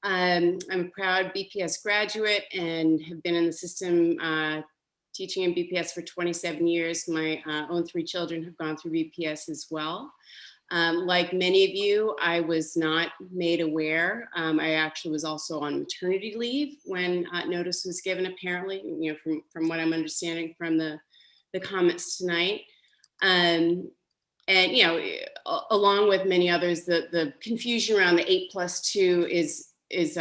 I'm a proud BPS graduate and have been in the system teaching in BPS for 27 years. My own 3 children have gone through BPS as well. Like many of you, I was not made aware. I actually was also on maternity leave when notice was given, apparently, from what I'm understanding from the comments tonight. And along with many others, the confusion around the 8+2 is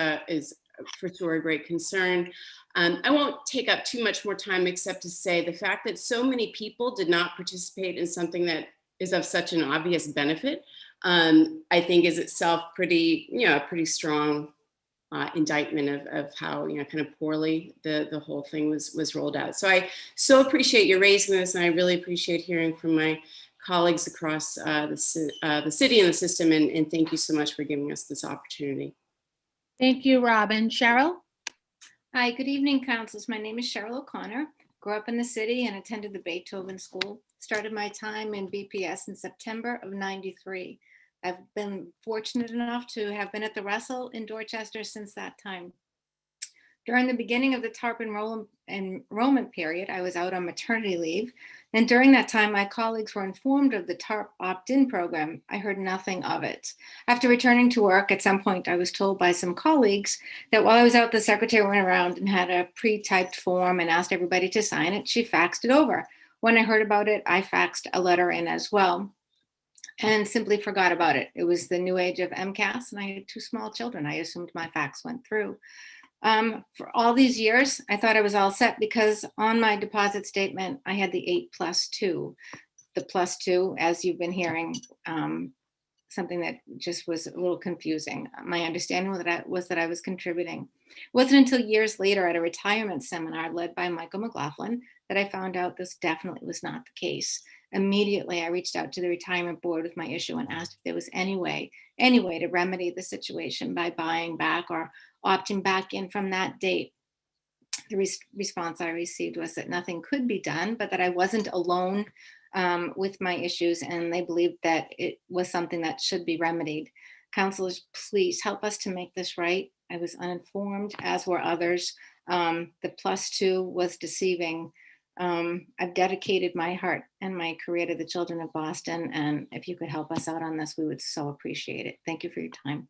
for sure a great concern. I won't take up too much more time except to say the fact that so many people did not participate in something that is of such an obvious benefit, I think is itself pretty strong indictment of how kind of poorly the whole thing was rolled out. So I so appreciate you raising this, and I really appreciate hearing from my colleagues across the city and the system, and thank you so much for giving us this opportunity. Thank you, Robin. Cheryl? Hi, good evening, councils. My name is Cheryl O'Connor. Grew up in the city and attended the Beethoven School. Started my time in BPS in September of '93. I've been fortunate enough to have been at the Russell in Dorchester since that time. During the beginning of the Tarp enrollment period, I was out on maternity leave. And during that time, my colleagues were informed of the Tarp opt-in program. I heard nothing of it. After returning to work, at some point, I was told by some colleagues that while I was out, the secretary went around and had a pre-typed form and asked everybody to sign it. She faxed it over. When I heard about it, I faxed a letter in as well and simply forgot about it. It was the new age of MCAS, and I had 2 small children. I assumed my fax went through. For all these years, I thought I was all set because on my deposit statement, I had the 8+2. The +2, as you've been hearing, something that just was a little confusing. My understanding was that I was contributing. It wasn't until years later at a retirement seminar led by Michael McLaughlin that I found out this definitely was not the case. Immediately, I reached out to the retirement board with my issue and asked if there was any way to remedy the situation by buying back or opting back in from that date. The response I received was that nothing could be done, but that I wasn't alone with my issues, and they believed that it was something that should be remedied. Counselors, please help us to make this right. I was uninformed, as were others. The +2 was deceiving. I've dedicated my heart and my career to the children of Boston. And if you could help us out on this, we would so appreciate it. Thank you for your time.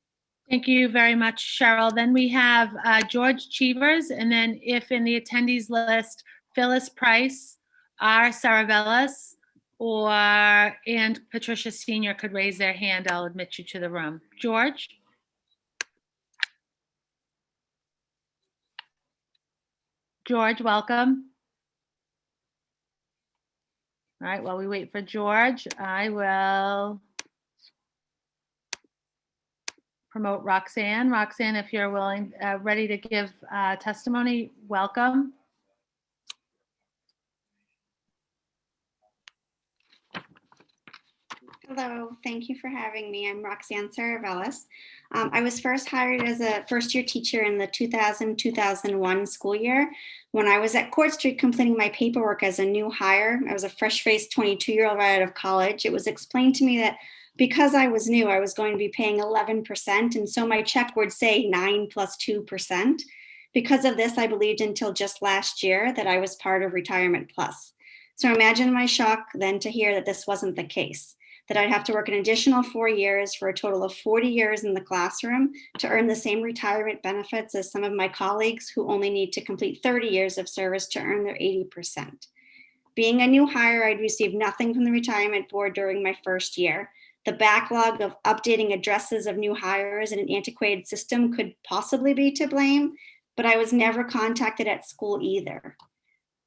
Thank you very much, Cheryl. Then we have George Cheevers, and then if in the attendees list, Phyllis Price, R. Saravellas, and Patricia Senior could raise their hand, I'll admit you to the room. George? George, welcome. All right, while we wait for George, I will promote Roxanne. Roxanne, if you're willing, ready to give testimony, welcome. Hello, thank you for having me. I'm Roxanne Saravellas. I was first hired as a first-year teacher in the 2000-2001 school year. When I was at Court Street completing my paperwork as a new hire, I was a fresh-faced 22-year-old right out of college. It was explained to me that because I was new, I was going to be paying 11%, and so my check would say 9 plus 2%. Because of this, I believed until just last year that I was part of Retirement Plus. So imagine my shock then to hear that this wasn't the case, that I'd have to work an additional 4 years for a total of 40 years in the classroom to earn the same retirement benefits as some of my colleagues who only need to complete 30 years of service to earn their 80%. Being a new hire, I'd received nothing from the retirement board during my first year. The backlog of updating addresses of new hires in an antiquated system could possibly be to blame, but I was never contacted at school either.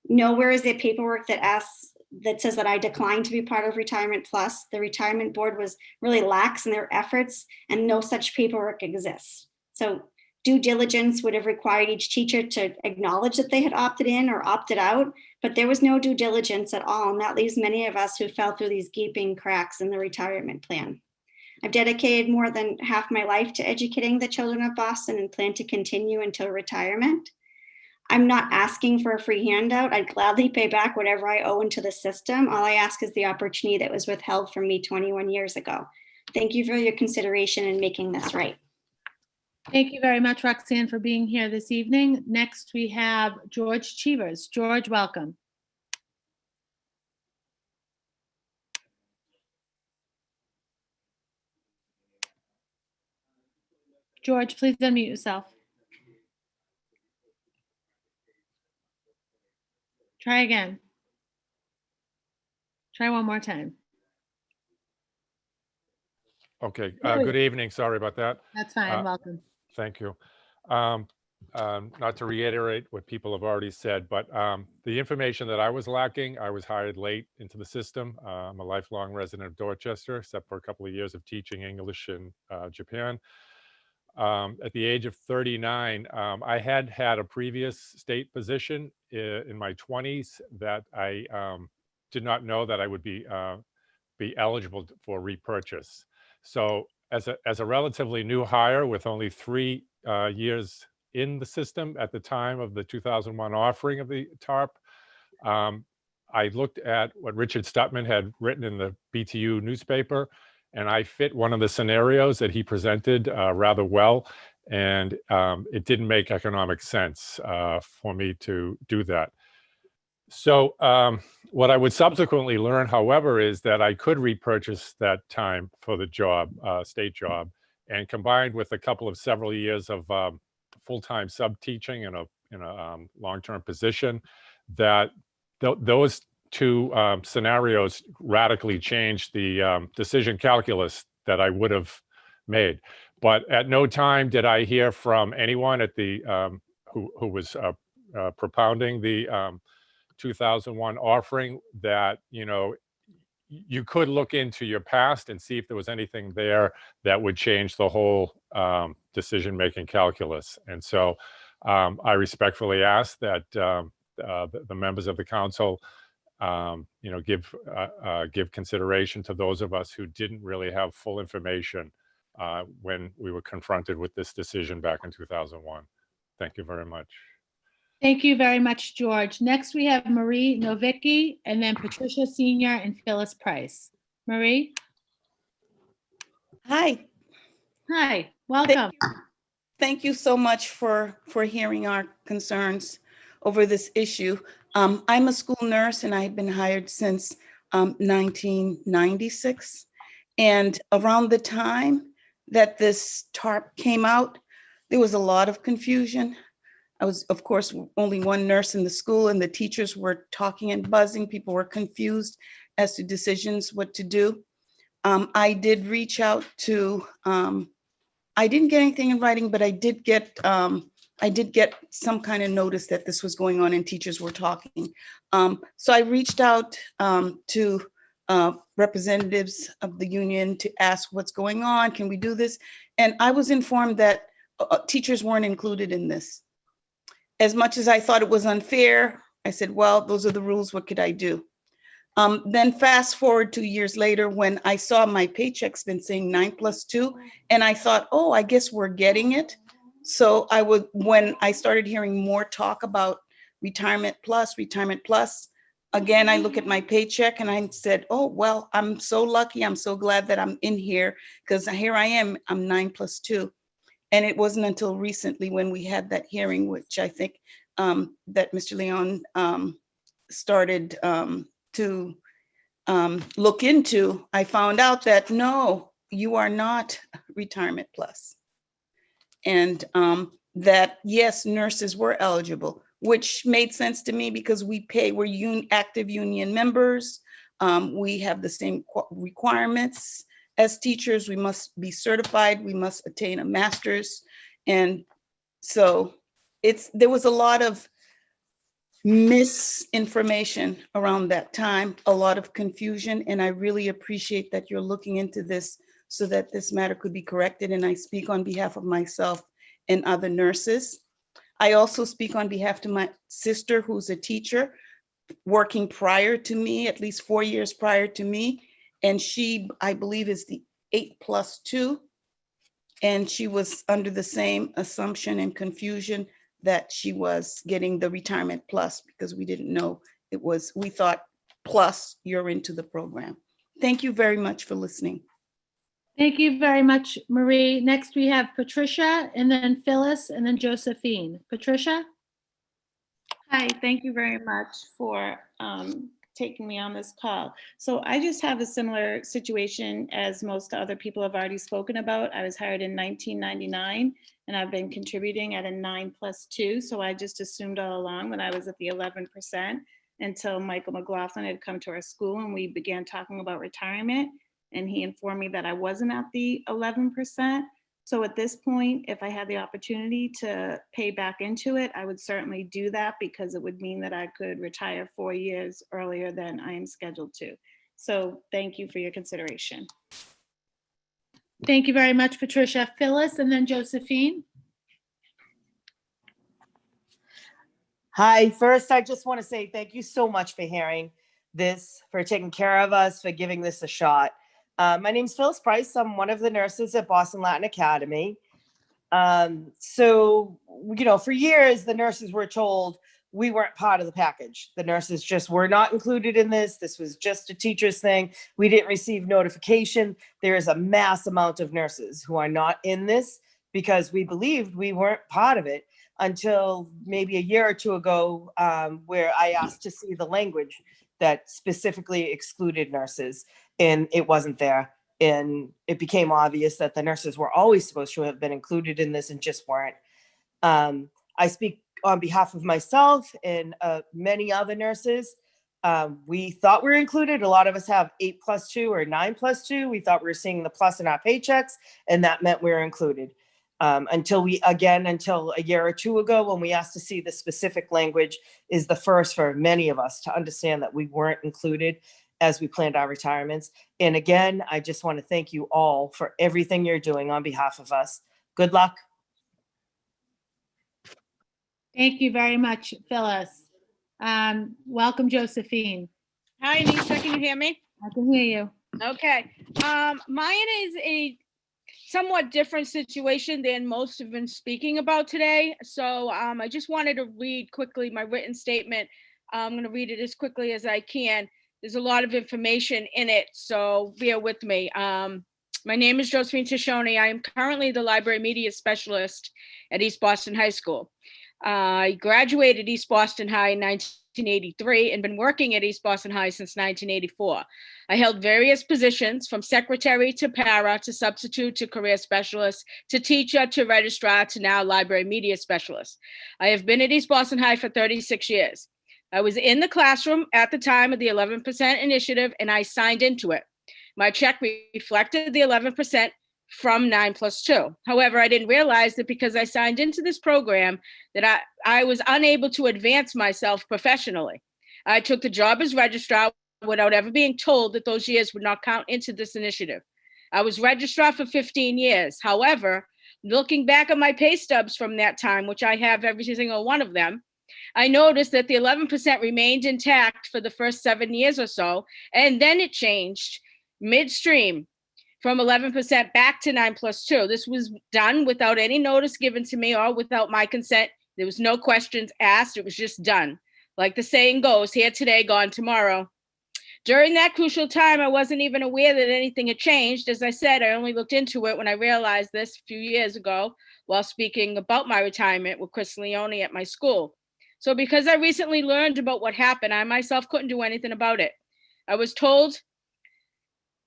Nowhere is there paperwork that says that I declined to be part of Retirement Plus. The retirement board was really lax in their efforts, and no such paperwork exists. So due diligence would have required each teacher to acknowledge that they had opted in or opted out, but there was no due diligence at all, and that leaves many of us who fell through these gaping cracks in the retirement plan. I've dedicated more than half my life to educating the children of Boston and plan to continue until retirement. I'm not asking for a free handout. I'd gladly pay back whatever I owe into the system. All I ask is the opportunity that was withheld from me 21 years ago. Thank you for your consideration in making this right. Thank you very much, Roxanne, for being here this evening. Next, we have George Cheevers. George, welcome. George, please unmute yourself. Try again. Try one more time. Okay, good evening. Sorry about that. That's fine. Welcome. Thank you. Not to reiterate what people have already said, but the information that I was lacking, I was hired late into the system. I'm a lifelong resident of Dorchester, except for a couple of years of teaching English in Japan. At the age of 39, I had a previous state position in my 20s that I did not know that I would be eligible for repurchase. So as a relatively new hire with only 3 years in the system at the time of the 2001 offering of the TARP, I looked at what Richard Stutman had written in the BTU newspaper, and I fit one of the scenarios that he presented rather well, and it didn't make economic sense for me to do that. So what I would subsequently learn, however, is that I could repurchase that time for the job, state job, and combined with a couple of several years of full-time sub-teaching in a long-term position, that those two scenarios radically changed the decision calculus that I would have made. But at no time did I hear from anyone at the who was propounding the 2001 offering that, you know, you could look into your past and see if there was anything there that would change the whole decision-making calculus. And so I respectfully ask that the members of the council, you know, give consideration to those of us who didn't really have full information when we were confronted with this decision back in 2001. Thank you very much. Thank you very much, George. Next, we have Marie Novicki, and then Patricia Senior and Phyllis Price. Marie? Hi. Hi, welcome. Thank you so much for hearing our concerns. over this issue. I'm a school nurse and I've been hired since 1996. And around the time that this TARP came out, there was a lot of confusion. I was, of course, only one nurse in the school, and the teachers were talking and buzzing. People were confused as to decisions, what to do. I did reach out to, I didn't get anything in writing, but I did get some kind of notice that this was going on and teachers were talking. So I reached out to representatives of the union to ask what's going on, can we do this? And I was informed that teachers weren't included in this. As much as I thought it was unfair, I said, well, those are the rules, what could I do? Then fast forward 2 years later, when I saw my paycheck's been saying 9+2, and I thought, oh, I guess we're getting it. So when I started hearing more talk about retirement plus, again, I look at my paycheck and I said, oh, well, I'm so lucky. I'm so glad that I'm in here, because here I am, I'm 9+2. And it wasn't until recently when we had that hearing, which I think that Mr. Leon started to look into, I found out that no, you are not retirement plus. And that yes, nurses were eligible, which made sense to me because we're active union members. We have the same requirements as teachers. We must be certified, we must attain a master's. And so there was a lot of misinformation around that time, a lot of confusion, and I really appreciate that you're looking into this so that this matter could be corrected. And I speak on behalf of myself and other nurses. I also speak on behalf to my sister, who's a teacher working prior to me, at least 4 years prior to me. And she, I believe, is the 8+2. And she was under the same assumption and confusion that she was getting the retirement plus, because we didn't know it was, we thought plus you're into the program. Thank you very much for listening. Thank you very much, Marie. Next, we have Patricia, and then Phyllis, and then Josephine. Patricia? Hi, thank you very much for taking me on this call. So I just have a similar situation as most other people have already spoken about. I was hired in 1999, and I've been contributing at a 9+2. So I just assumed all along that I was at the 11% until Michael McLaughlin had come to our school and we began talking about retirement. And he informed me that I wasn't at the 11%. So at this point, if I had the opportunity to pay back into it, I would certainly do that, because it would mean that I could retire 4 years earlier than I am scheduled to. So thank you for your consideration. Thank you very much, Patricia. Phyllis, and then Josephine. Hi, first, I just want to say thank you so much for hearing this, for taking care of us, for giving this a shot. My name's Phyllis Price. I'm one of the nurses at Boston Latin Academy. So, you know, for years, the nurses were told we weren't part of the package. The nurses just were not included in this. This was just a teacher's thing. We didn't receive notification. There is a mass amount of nurses who are not in this because we believed we weren't part of it until maybe a year or two ago, where I asked to see the language that specifically excluded nurses, and it wasn't there. And it became obvious that the nurses were always supposed to have been included in this and just weren't. I speak on behalf of myself and many other nurses. We thought we were included. A lot of us have 8+2 or 9+2. We thought we were seeing the plus in our paychecks, and that meant we were included. Until a year or two ago, when we asked to see the specific language, is the first for many of us to understand that we weren't included as we planned our retirements. And again, I just want to thank you all for everything you're doing on behalf of us. Good luck. Thank you very much, Phyllis. Welcome, Josephine. Hi, Anisha, can you hear me? I can hear you. Okay. Mine is a somewhat different situation than most have been speaking about today. So I just wanted to read quickly my written statement. I'm going to read it as quickly as I can. There's a lot of information in it, so bear with me. My name is Josephine Tishoni. I am currently the library media specialist at East Boston High School. I graduated East Boston High in 1983 and been working at East Boston High since 1984. I held various positions from secretary to para to substitute to career specialist to teacher to registrar to now library media specialist. I have been at East Boston High for 36 years. I was in the classroom at the time of the 11% initiative and I signed into it. My check reflected the 11% from 9+2. However, I didn't realize that because I signed into this program that I was unable to advance myself professionally. I took the job as registrar without ever being told that those years would not count into this initiative. I was registrar for 15 years. However, looking back at my pay stubs from that time, which I have every single one of them, I noticed that the 11% remained intact for the first 7 years or so, and then it changed midstream from 11% back to 9+2. This was done without any notice given to me or without my consent. There was no questions asked. It was just done. Like the saying goes, here today, gone tomorrow. During that crucial time, I wasn't even aware that anything had changed. As I said, I only looked into it when I realized this a few years ago while speaking about my retirement with Chris Leone at my school. So because I recently learned about what happened, I myself couldn't do anything about it. I was told,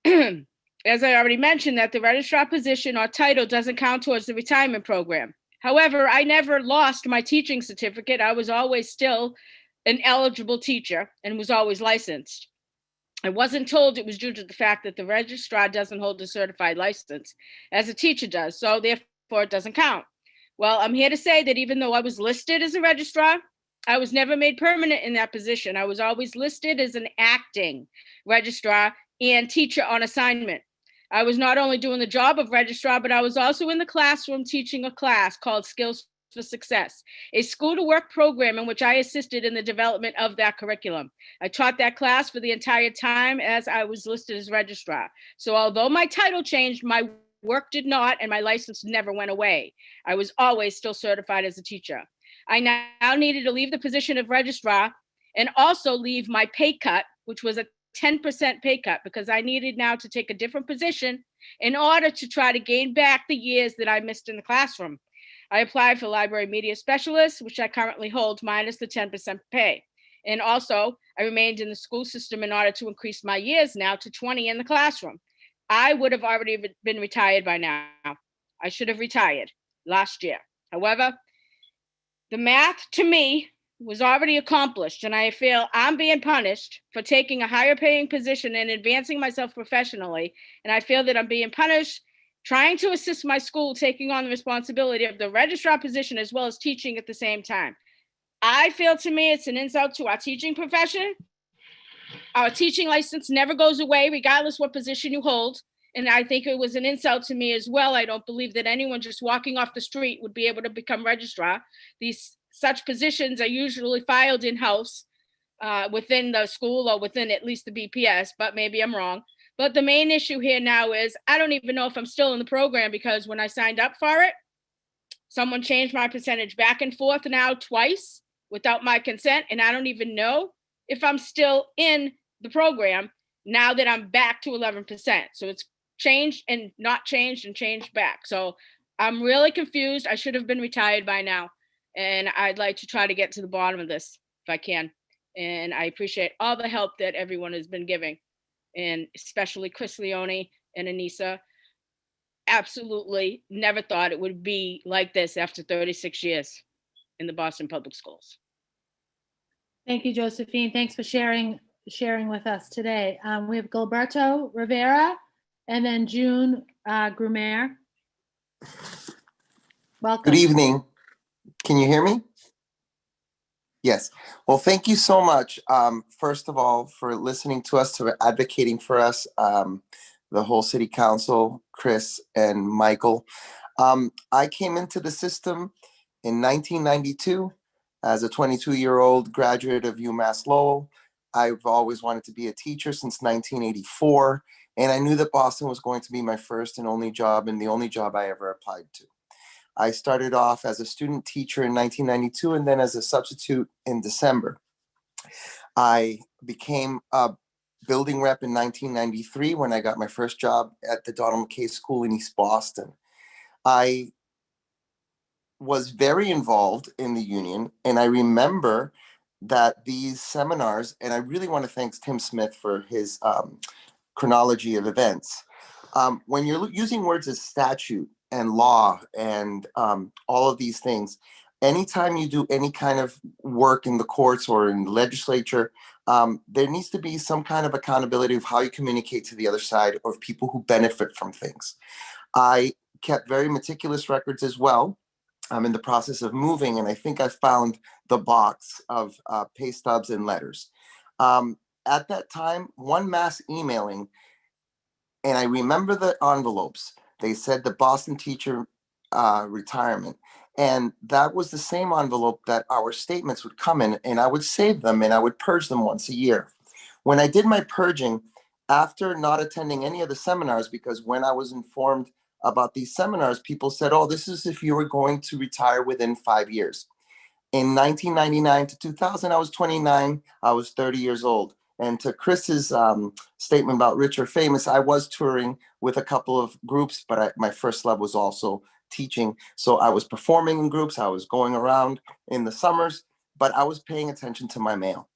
as I already mentioned, that the registrar position or title doesn't count towards the retirement program. However, I never lost my teaching certificate. I was always still an eligible teacher and was always licensed. I wasn't told it was due to the fact that the registrar doesn't hold a certified license as a teacher does, so therefore it doesn't count. Well, I'm here to say that even though I was listed as a registrar, I was never made permanent in that position. I was always listed as an acting registrar and teacher on assignment. I was not only doing the job of registrar, but I was also in the classroom teaching a class called Skills for Success, a school to work program in which I assisted in the development of that curriculum. I taught that class for the entire time as I was listed as registrar. So although my title changed, my work did not, and my license never went away. I was always still certified as a teacher. I now needed to leave the position of registrar and also leave my pay cut, which was a 10% pay cut, because I needed now to take a different position in order to try to gain back the years that I missed in the classroom. I applied for library media specialist, which I currently hold, minus the 10% pay. And also, I remained in the school system in order to increase my years now to 20 in the classroom. I would have already been retired by now. I should have retired last year. However, the math to me was already accomplished, and I feel I'm being punished for taking a higher paying position and advancing myself professionally. And I feel that I'm being punished trying to assist my school taking on the responsibility of the registrar position as well as teaching at the same time. I feel to me it's an insult to our teaching profession. Our teaching license never goes away regardless what position you hold. And I think it was an insult to me as well. I don't believe that anyone just walking off the street would be able to become registrar. Such positions are usually filed in-house within the school or within at least the BPS, but maybe I'm wrong. But the main issue here now is I don't even know if I'm still in the program, because when I signed up for it, someone changed my percentage back and forth now twice without my consent. And I don't even know if I'm still in the program now that I'm back to 11%. So it's changed and not changed and changed back. So I'm really confused. I should have been retired by now. And I'd like to try to get to the bottom of this if I can. And I appreciate all the help that everyone has been giving, and especially Chris Leone and Anissa. Absolutely never thought it would be like this after 36 years in the Boston Public Schools. Thank you, Josephine. Thanks for sharing with us today. We have Gilberto Rivera and then June Grumer. Welcome. Good evening. Can you hear me? Yes. Well, thank you so much, first of all, for listening to us, for advocating for us, the whole city council, Chris and Michael. I came into the system in 1992 as a 22-year-old graduate of UMass Lowell. I've always wanted to be a teacher since 1984, and I knew that Boston was going to be my first and only job, and the only job I ever applied to. I started off as a student teacher in 1992 and then as a substitute in December. I became a building rep in 1993 when I got my first job at the Donald McKay School in East Boston. I was very involved in the union, and I remember that these seminars, and I really want to thank Tim Smith for his chronology of events. When you're using words as statute and law and all of these things, anytime you do any kind of work in the courts or in the legislature, there needs to be some kind of accountability of how you communicate to the other side of people who benefit from things. I kept very meticulous records as well. I'm in the process of moving, and I think I found the box of pay stubs and letters. At that time, one mass emailing, and I remember the envelopes. They said the Boston teacher retirement. And that was the same envelope that our statements would come in, and I would save them and I would purge them once a year. When I did my purging, after not attending any of the seminars, because when I was informed about these seminars, people said, oh, this is if you were going to retire within 5 years. In 1999 to 2000, I was 29, I was 30 years old. And to Chris's statement about rich or famous, I was touring with a couple of groups, but my first love was also teaching. So I was performing in groups, I was going around in the summers, but I was paying attention to my mail.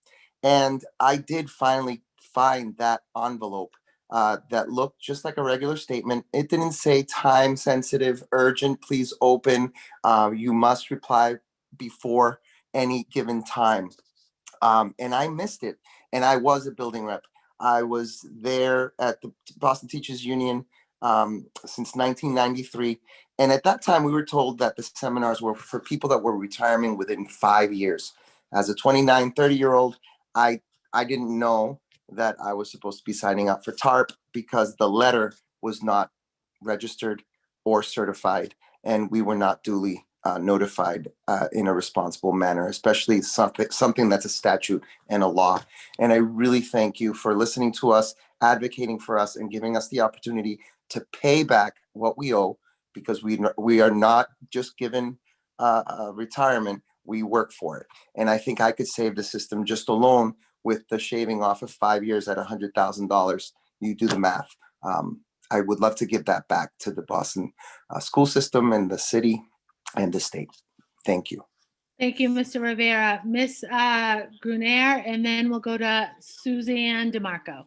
And I did finally find that envelope that looked just like a regular statement. It didn't say time sensitive, urgent, please open, you must reply before any given time. And I missed it. And I was a building rep. I was there at the Boston Teachers Union since 1993. And at that time, we were told that the seminars were for people that were retiring within 5 years. As a 29, 30-year-old, I didn't know that I was supposed to be signing up for TARP because the letter was not registered or certified, and we were not duly notified in a responsible manner, especially something that's a statute and a law. And I really thank you for listening to us, advocating for us, and giving us the opportunity to pay back what we owe, because we are not just given retirement, we work for it. And I think I could save the system just alone with the shaving off of 5 years at $100,000. You do the math. I would love to give that back to the Boston school system and the city and the state. Thank you. Thank you, Mr. Rivera. Ms. Gruner, and then we'll go to Suzanne Demarco.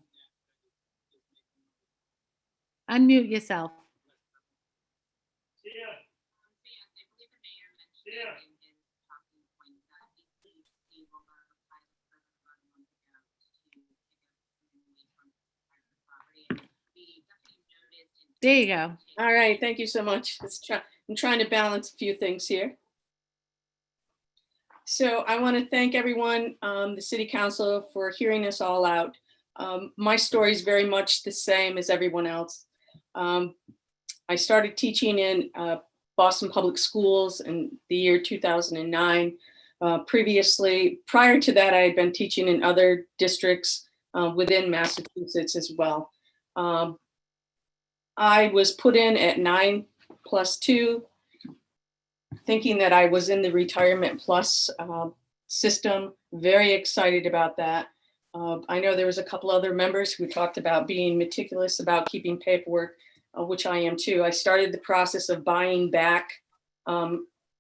Unmute yourself. There you go. All right, thank you so much. I'm trying to balance a few things here. So I want to thank everyone, the City Council, for hearing us all out. My story is very much the same as everyone else. I started teaching in Boston Public Schools in the year 2009. Prior to that, I had been teaching in other districts within Massachusetts as well. I was put in at 9+2, thinking that I was in the Retirement Plus system. Very excited about that. I know there was a couple other members who talked about being meticulous about keeping paperwork, which I am too. I started the process of buying back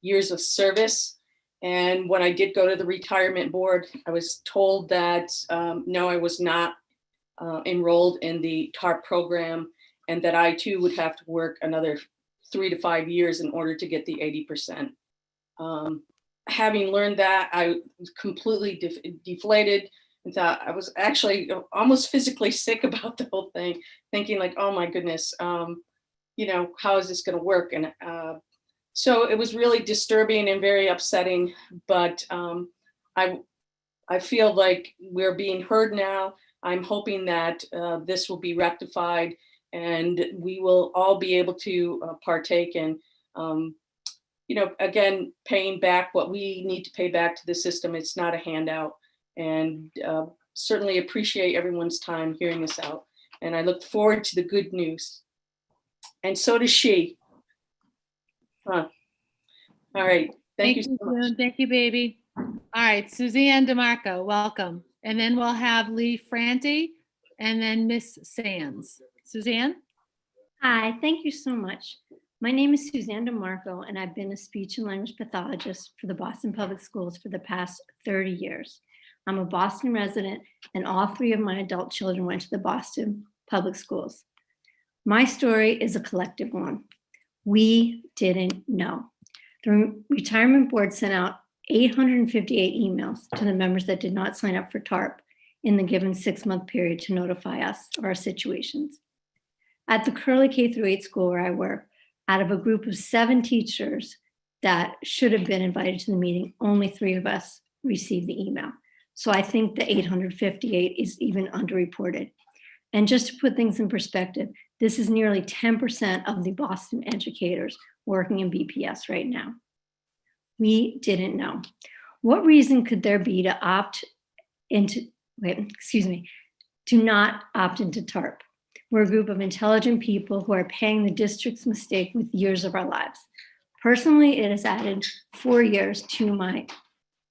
years of service. And when I did go to the retirement board, I was told that no, I was not enrolled in the TARP program, and that I too would have to work another 3 to 5 years in order to get the 80%. Having learned that, I was completely deflated and thought I was actually almost physically sick about the whole thing, thinking like, oh my goodness, you know, how is this going to work? And so it was really disturbing and very upsetting, but I feel like we're being heard now. I'm hoping that this will be rectified and we will all be able to partake in, you know, again, paying back what we need to pay back to the system. It's not a handout, and certainly appreciate everyone's time hearing this out. And I look forward to the good news. And so does she. Huh. All right. Thank you so much. Thank you, baby. All right, Suzanne Demarco, welcome. And then we'll have Lee Franti and then Miss Sands. Suzanne? Hi, thank you so much. My name is Suzanne Demarco, and I've been a speech and language pathologist for the Boston Public Schools for the past 30 years. I'm a Boston resident, and all 3 of my adult children went to the Boston Public Schools. My story is a collective one. We didn't know. The retirement board sent out 858 emails to the members that did not sign up for TARP in the given 6-month period to notify us of our situations. At the Curley K-8 school where I work, out of a group of 7 teachers that should have been invited to the meeting, only 3 of us received the email. So I think the 858 is even underreported. And just to put things in perspective, this is nearly 10% of the Boston educators working in BPS right now. We didn't know. What reason could there be to not opt into TARP? We're a group of intelligent people who are paying the district's mistake with years of our lives. Personally, it has added 4 years to my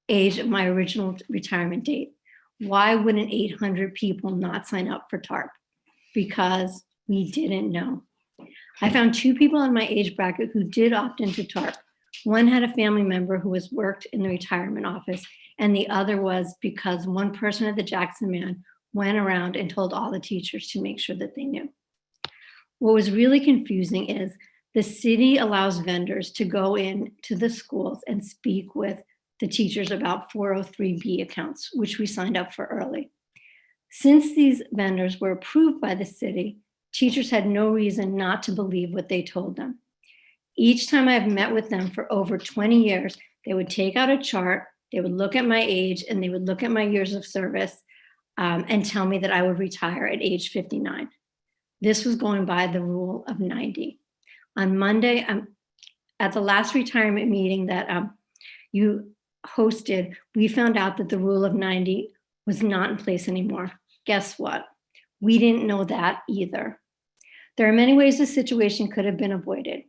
age of my original retirement date. Why wouldn't 800 people not sign up for TARP? Because we didn't know. I found 2 people in my age bracket who did opt into TARP. One had a family member who was worked in the retirement office, and the other was because one person at the Jackson Man went around and told all the teachers to make sure that they knew. What was really confusing is the city allows vendors to go in to the schools and speak with the teachers about 403B accounts, which we signed up for early. Since these vendors were approved by the city, teachers had no reason not to believe what they told them. Each time I've met with them for over 20 years, they would take out a chart, they would look at my age, and they would look at my years of service and tell me that I would retire at age 59. This was going by the rule of 90. On Monday, at the last retirement meeting that you hosted, we found out that the rule of 90 was not in place anymore. Guess what? We didn't know that either. There are many ways this situation could have been avoided.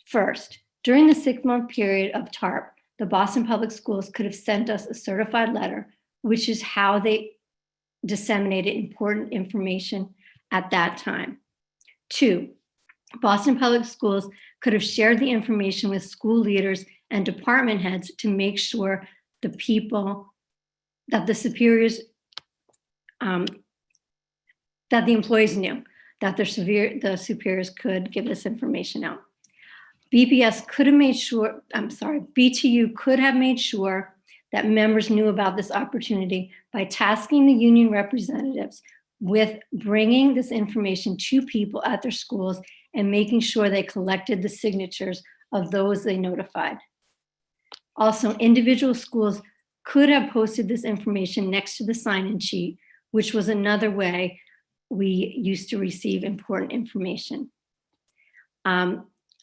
First, during the 6-month period of TARP, the Boston Public Schools could have sent us a certified letter, which is how they disseminated important information at that time. 2, Boston Public Schools could have shared the information with school leaders and department heads to make sure the people, that the superiors, that the employees knew that the superiors could give this information out. BTU could have made sure that members knew about this opportunity by tasking the union representatives with bringing this information to people at their schools and making sure they collected the signatures of those they notified. Also, individual schools could have posted this information next to the sign-in sheet, which was another way we used to receive important information.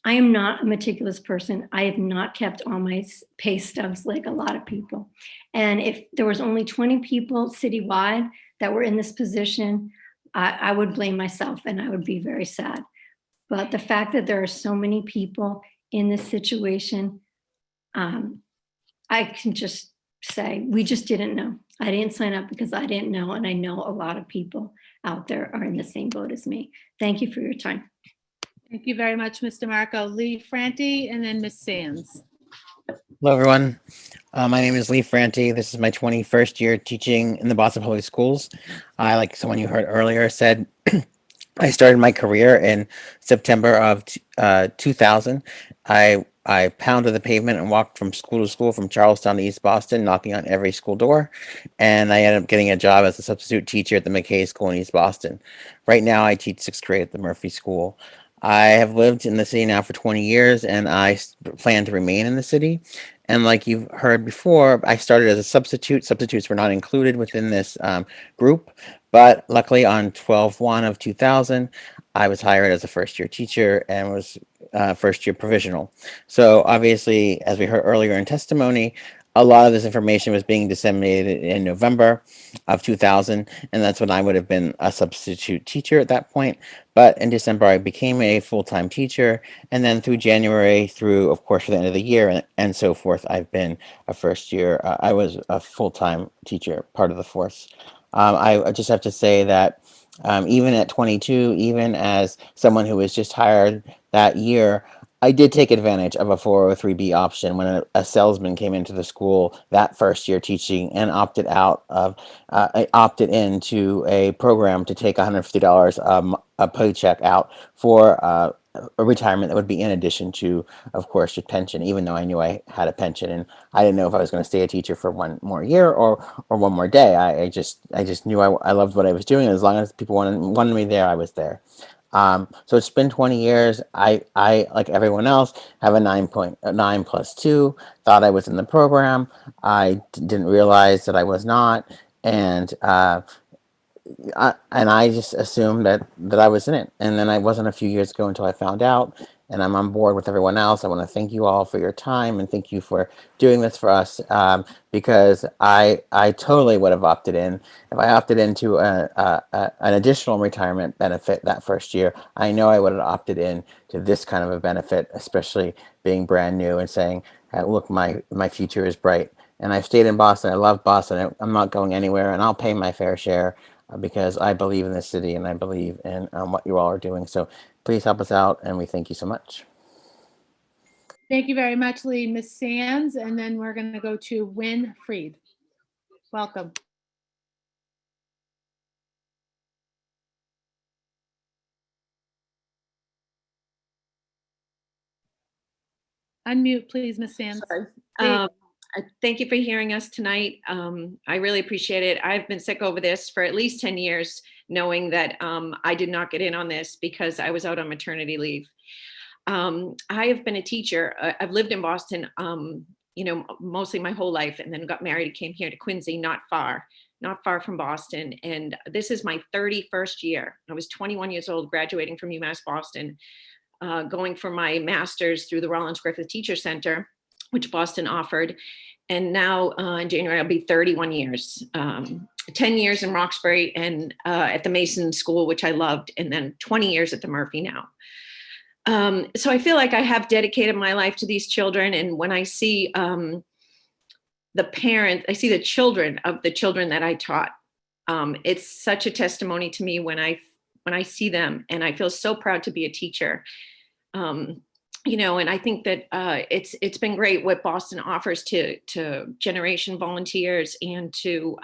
I am not a meticulous person. I have not kept all my pay stubs like a lot of people. And if there was only 20 people citywide that were in this position, I would blame myself and I would be very sad. But the fact that there are so many people in this situation, I can just say, we just didn't know. I didn't sign up because I didn't know, and I know a lot of people out there are in the same boat as me. Thank you for your time. Thank you very much, Ms. Demarco. Lee Franti and then Ms. Sands. Hello, everyone. My name is Lee Franti. This is my 21st year teaching in the Boston Public Schools. Like someone you heard earlier said, I started my career in September of 2000. I pounded the pavement and walked from school to school from Charlestown to East Boston, knocking on every school door. And I ended up getting a job as a substitute teacher at the McKay School in East Boston. Right now, I teach 6th grade at the Murphy School. I have lived in the city now for 20 years, and I plan to remain in the city. And like you've heard before, I started as a substitute. Substitutes were not included within this group, but luckily on 12/1 of 2000, I was hired as a first-year teacher and was first-year provisional. So obviously, as we heard earlier in testimony, a lot of this information was being disseminated in November of 2000, and that's when I would have been a substitute teacher at that point. But in December, I became a full-time teacher, and then through January, through, of course, for the end of the year and so forth, I've been a first year. I was a full-time teacher, part of the force. I just have to say that even at 22, even as someone who was just hired that year, I did take advantage of a 403B option when a salesman came into the school that first year teaching and opted out of, I opted into a program to take $150 a paycheck out for a retirement that would be in addition to, of course, your pension, even though I knew I had a pension and I didn't know if I was going to stay a teacher for one more year or one more day. I just knew I loved what I was doing. As long as people wanted me there, I was there. So it's been 20 years. I, like everyone else, have a 9.9+2, thought I was in the program. I didn't realize that I was not. And I just assumed that I was in it, and then I wasn't a few years ago until I found out. And I'm on board with everyone else. I want to thank you all for your time and thank you for doing this for us, because I totally would have opted in if I opted into an additional retirement benefit that first year. I know I would have opted in to this kind of a benefit, especially being brand new and saying, "Look, my future is bright." And I've stayed in Boston. I love Boston. I'm not going anywhere, and I'll pay my fair share because I believe in this city and I believe in what you all are doing. So please help us out, and we thank you so much. Thank you very much, Lee. Ms. Sands, and then we're going to go to Win Freed. Welcome. Unmute, please, Ms. Sands. Sorry. Thank you for hearing us tonight. I really appreciate it. I've been sick over this for at least 10 years, knowing that I did not get in on this because I was out on maternity leave. I have been a teacher. I've lived in Boston, mostly my whole life, and then got married and came here to Quincy, not far from Boston. And this is my 31st year. I was 21 years old, graduating from UMass Boston, going for my master's through the Rollins Griffith Teacher Center, which Boston offered. And now in January, I'll be 31 years, 10 years in Roxbury and at the Mason School, which I loved, and then 20 years at the Murphy now. So I feel like I have dedicated my life to these children. And when I see I see the children of the children that I taught. It's such a testimony to me when I see them, and I feel so proud to be a teacher. And I think that it's been great what Boston offers to Generation volunteers and to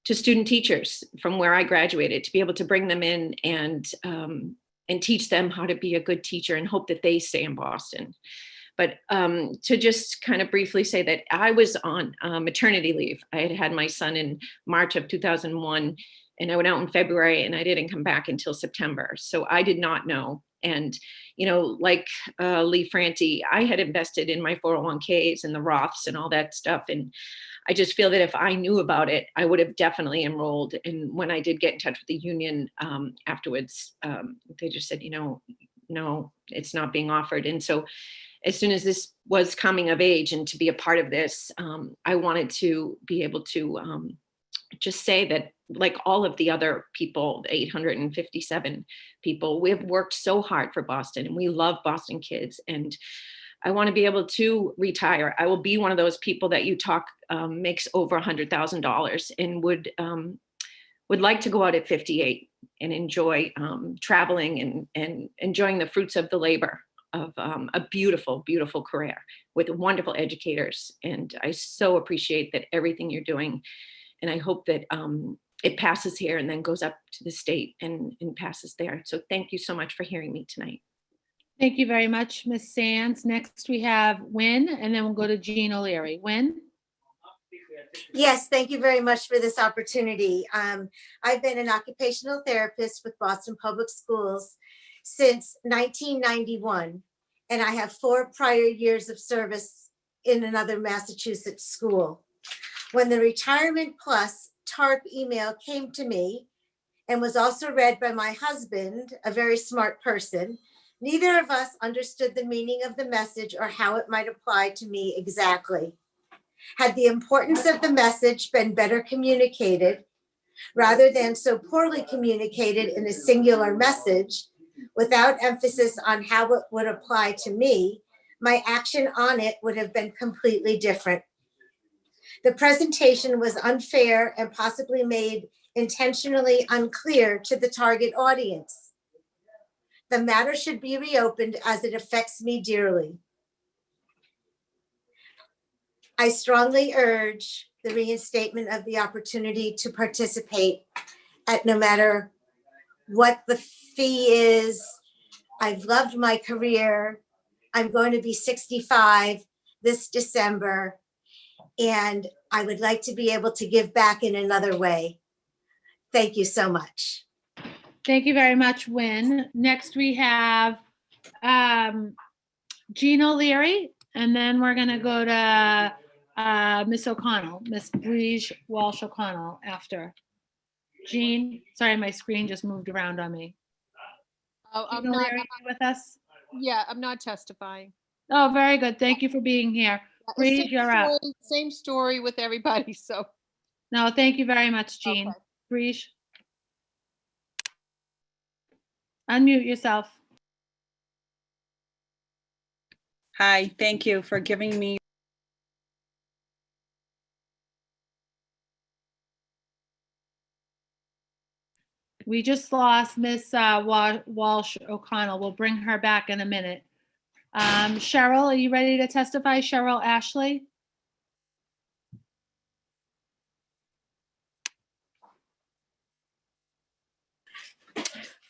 student teachers from where I graduated, to be able to bring them in and teach them how to be a good teacher and hope that they stay in Boston. But to just kind of briefly say that I was on maternity leave. I had had my son in March of 2001, and I went out in February, and I didn't come back until September. So I did not know. And, like Lee Franti, I had invested in my 401ks and the Roths and all that stuff. And I just feel that if I knew about it, I would have definitely enrolled. And when I did get in touch with the union afterwards, they just said, no, it's not being offered. And so as soon as this was coming of age and to be a part of this, I wanted to be able to just say that, like all of the other people, the 857 people, we have worked so hard for Boston, and we love Boston kids. And I want to be able to retire. I will be one of those people that you talk makes over $100,000 and would like to go out at 58 and enjoy traveling and enjoying the fruits of the labor of a beautiful, beautiful career with wonderful educators. And I so appreciate that everything you're doing. And I hope that it passes here and then goes up to the state and passes there. So thank you so much for hearing me tonight. Thank you very much, Ms. Sands. Next we have Wynn, and then we'll go to Jean O'Leary. Wynn? Yes, thank you very much for this opportunity. I've been an occupational therapist with Boston Public Schools since 1991, and I have 4 prior years of service in another Massachusetts school. When the Retirement Plus TARP email came to me and was also read by my husband, a very smart person, neither of us understood the meaning of the message or how it might apply to me exactly. Had the importance of the message been better communicated, rather than so poorly communicated in a singular message, without emphasis on how it would apply to me, my action on it would have been completely different. The presentation was unfair and possibly made intentionally unclear to the target audience. The matter should be reopened as it affects me dearly. I strongly urge the reinstatement of the opportunity to participate at no matter what the fee is. I've loved my career. I'm going to be 65 this December, and I would like to be able to give back in another way. Thank you so much. Thank you very much, Wynn. Next, we have Jean O'Leary, and then we're going to go to Miss O'Connell, Miss Breege Walsh O'Connell after. Jean, sorry, my screen just moved around on me. I'm Jean not, O'Leary, you with us? yeah, I'm not testifying. Oh, very good. Thank you for being here. Breege, you're up. Same story with everybody, so. No, thank you very much, Jean. Okay. Breege. Unmute yourself. Hi, thank you for giving me. We just lost Miss Walsh O'Connell. We'll bring her back in a minute. Cheryl, are you ready to testify? Cheryl Ashley?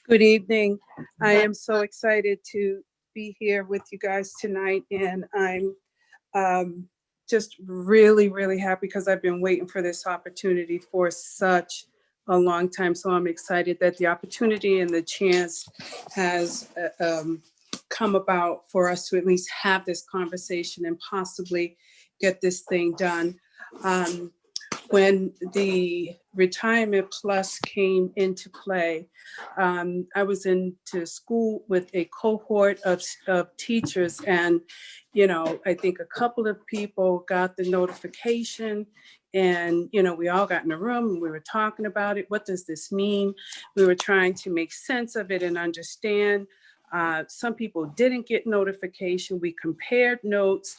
Good evening. I am so excited to be here with you guys tonight, and I'm just really, really happy because I've been waiting for this opportunity for such a long time. So I'm excited that the opportunity and the chance has come about for us to at least have this conversation and possibly get this thing done. When the Retirement Plus came into play, I was into school with a cohort of teachers, and I think a couple of people got the notification, and we all got in a room and we were talking about it. What does this mean? We were trying to make sense of it and understand. Some people didn't get notification. We compared notes.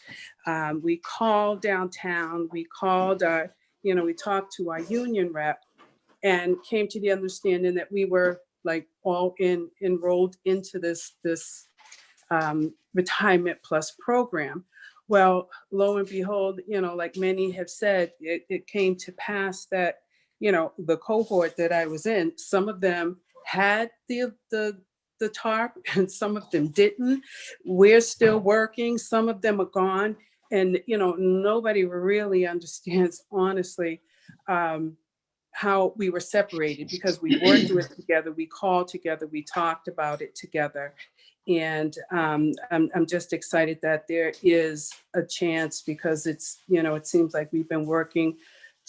We called downtown. We called our we talked to our union rep and came to the understanding that we were like all enrolled into this Retirement Plus program. Well, lo and behold, like many have said, it came to pass that, the cohort that I was in, some of them had the TARP and some of them didn't. We're still working. Some of them are gone. And, nobody really understands, honestly, how we were separated, because we worked through it together, we called together, we talked about it together. And I'm just excited that there is a chance, because it's, it seems like we've been working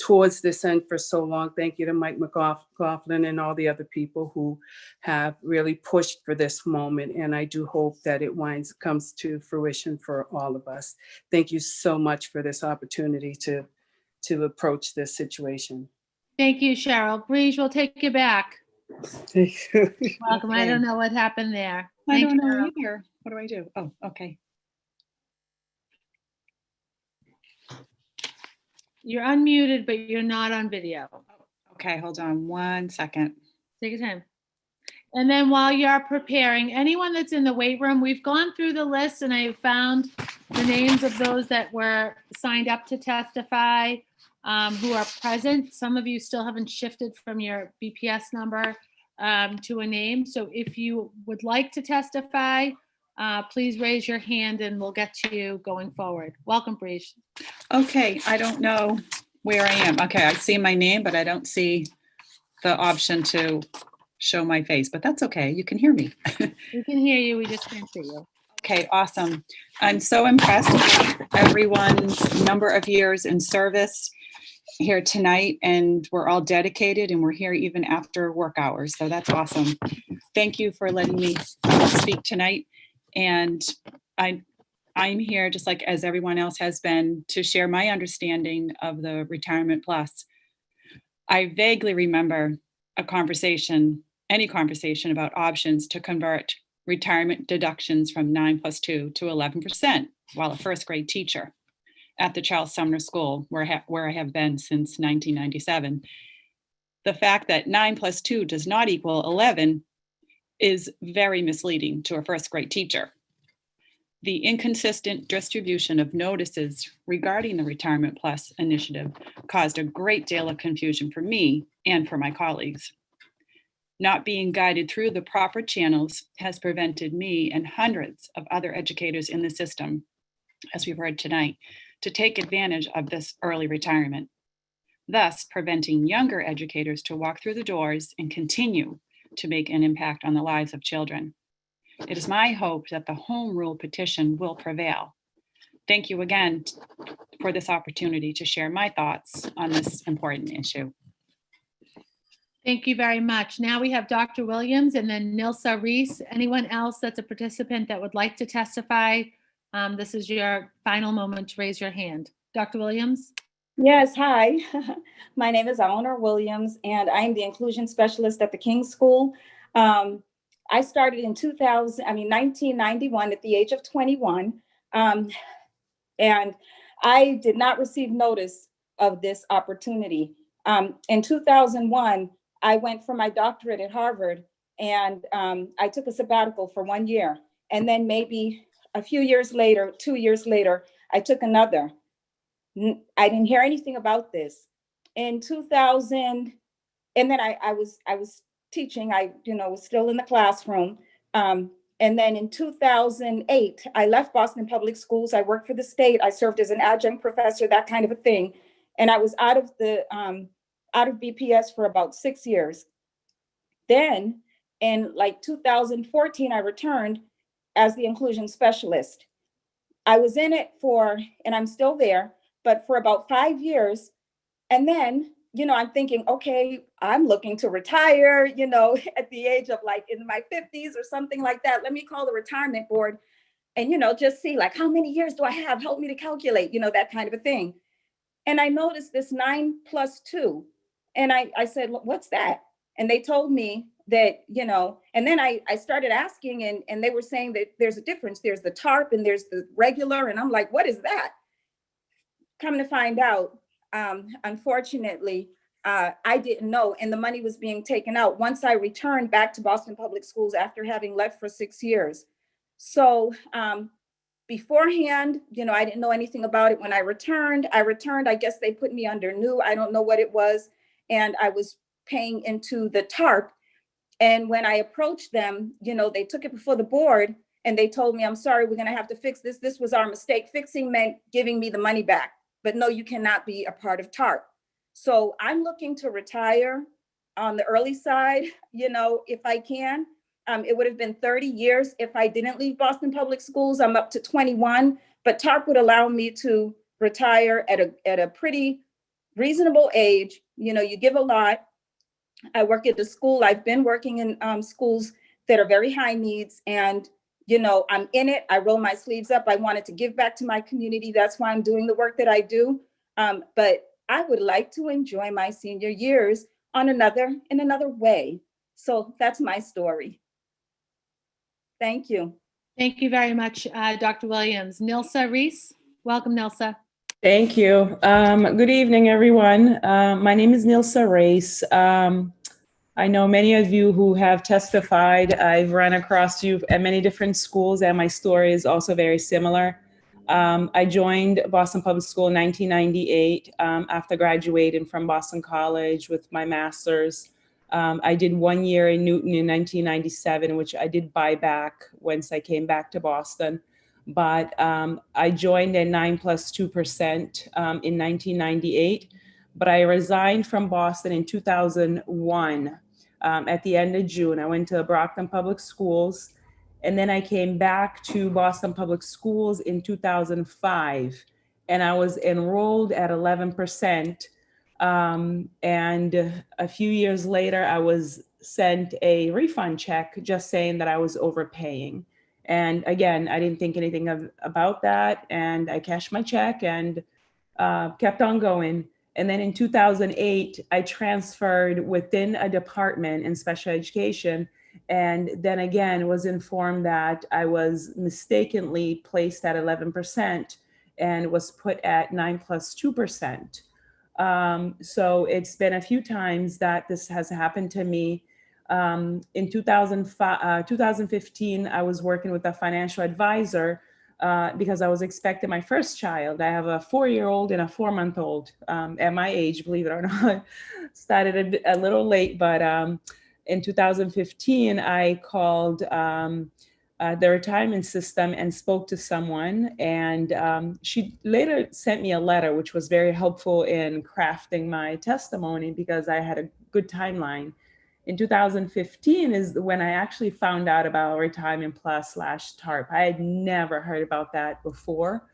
towards this end for so long. Thank you to Mike McLaughlin and all the other people who have really pushed for this moment. And I do hope that it comes to fruition for all of us. Thank you so much for this opportunity to approach this situation. Thank you, Cheryl. Breege, we'll take you back. Thank you. Welcome. I don't know what happened there. I don't know either. What do I do? Oh, okay. You're unmuted, but you're not on video. Okay, hold on 1 second. Take your time. And then while you're preparing, anyone that's in the wait room, we've gone through the list and I have found the names of those that were signed up to testify, who are present. Some of you still haven't shifted from your BPS number to a name. So if you would like to testify, please raise your hand and we'll get to you going forward. Welcome, Breege. Okay, I don't know where I am. Okay, I see my name, but I don't see the option to show my face, but that's okay. You can hear me. We can hear you. We just can't see you. Okay, awesome. I'm so impressed with everyone's number of years in service here tonight, and we're all dedicated and we're here even after work hours. So that's awesome. Thank you for letting me speak tonight. And I'm here, just like as everyone else has been, to share my understanding of the Retirement Plus. I vaguely remember any conversation about options to convert retirement deductions from 9+2 to 11% while a first grade teacher at the Charles Sumner School, where I have been since 1997. The fact that 9+2 does not equal 11 is very misleading to a first grade teacher. The inconsistent distribution of notices regarding the Retirement Plus initiative caused a great deal of confusion for me and for my colleagues. Not being guided through the proper channels has prevented me and hundreds of other educators in the system, as we've heard tonight, to take advantage of this early retirement, thus preventing younger educators to walk through the doors and continue to make an impact on the lives of children. It is my hope that the home rule petition will prevail. Thank you again for this opportunity to share my thoughts on this important issue. Thank you very much. Now we have Dr. Williams and then Nilsa Reese. Anyone else that's a participant that would like to testify? This is your final moment to raise your hand. Dr. Williams? Yes, hi. My name is Eleanor Williams, and I'm the inclusion specialist at the King School. I started in 1991 at the age of 21, and I did not receive notice of this opportunity. In 2001, I went for my doctorate at Harvard, and I took a sabbatical for 1 year. And then maybe a few years later, 2 years later, I took another. I didn't hear anything about this. In 2000, and then I was teaching, I was still in the classroom. And then in 2008, I left Boston Public Schools. I worked for the state. I served as an adjunct professor, that kind of a thing. And I was out of BPS for about 6 years. Then in like 2014, I returned as the inclusion specialist. I was in it and I'm still there, but for about 5 years. And then, I'm thinking, okay, I'm looking to retire, at the age of like in my 50s or something like that. Let me call the retirement board and, just see like, how many years do I have? Help me to calculate, that kind of a thing. And I noticed this 9+2. And I said, what's that? And they told me that, and then I started asking and they were saying that there's a difference. There's the TARP and there's the regular. And I'm like, what is that? Come to find out, unfortunately, I didn't know. And the money was being taken out once I returned back to Boston Public Schools after having left for 6 years. So beforehand, I didn't know anything about it. When I returned, I guess they put me under new, I don't know what it was. And I was paying into the TARP. And when I approached them, they took it before the board and they told me, I'm sorry, we're gonna have to fix this. This was our mistake. Fixing meant giving me the money back, but no, you cannot be a part of TARP. So I'm looking to retire on the early side, if I can. It would have been 30 years if I didn't leave Boston Public Schools. I'm up to 21, but TARP would allow me to retire at a pretty reasonable age. You give a lot. I work at the school. I've been working in schools that are very high needs, and I'm in it. I roll my sleeves up. I wanted to give back to my community. That's why I'm doing the work that I do. But I would like to enjoy my senior years in another way. So that's my story. Thank you. Thank you very much, Dr. Williams. Nilsa Reese, welcome, Nilsa. Thank you. Good evening, everyone. My name is Nilsa Reese. I know many of you who have testified. I've run across you at many different schools, and my story is also very similar. I joined Boston Public School in 1998 after graduating from Boston College with my master's. I did 1 year in Newton in 1997, which I did buy back once I came back to Boston. But I joined at 9+2% in 1998. But I resigned from Boston in 2001 at the end of June. I went to Brockton Public Schools. And then I came back to Boston Public Schools in 2005, and I was enrolled at 11%. And a few years later, I was sent a refund check just saying that I was overpaying. And again, I didn't think anything about that. And I cashed my check and kept on going. And then in 2008, I transferred within a department in special education. And then again, was informed that I was mistakenly placed at 11% and was put at 9+2%. So it's been a few times that this has happened to me. In 2015, I was working with a financial advisor because I was expecting my first child. I have a 4-year-old and a 4-month-old at my age, believe it or not. Started a little late, but in 2015, I called the retirement system and spoke to someone. And she later sent me a letter, which was very helpful in crafting my testimony because I had a good timeline. In 2015 is when I actually found out about Retirement Plus / Tarp. I had never heard about that before.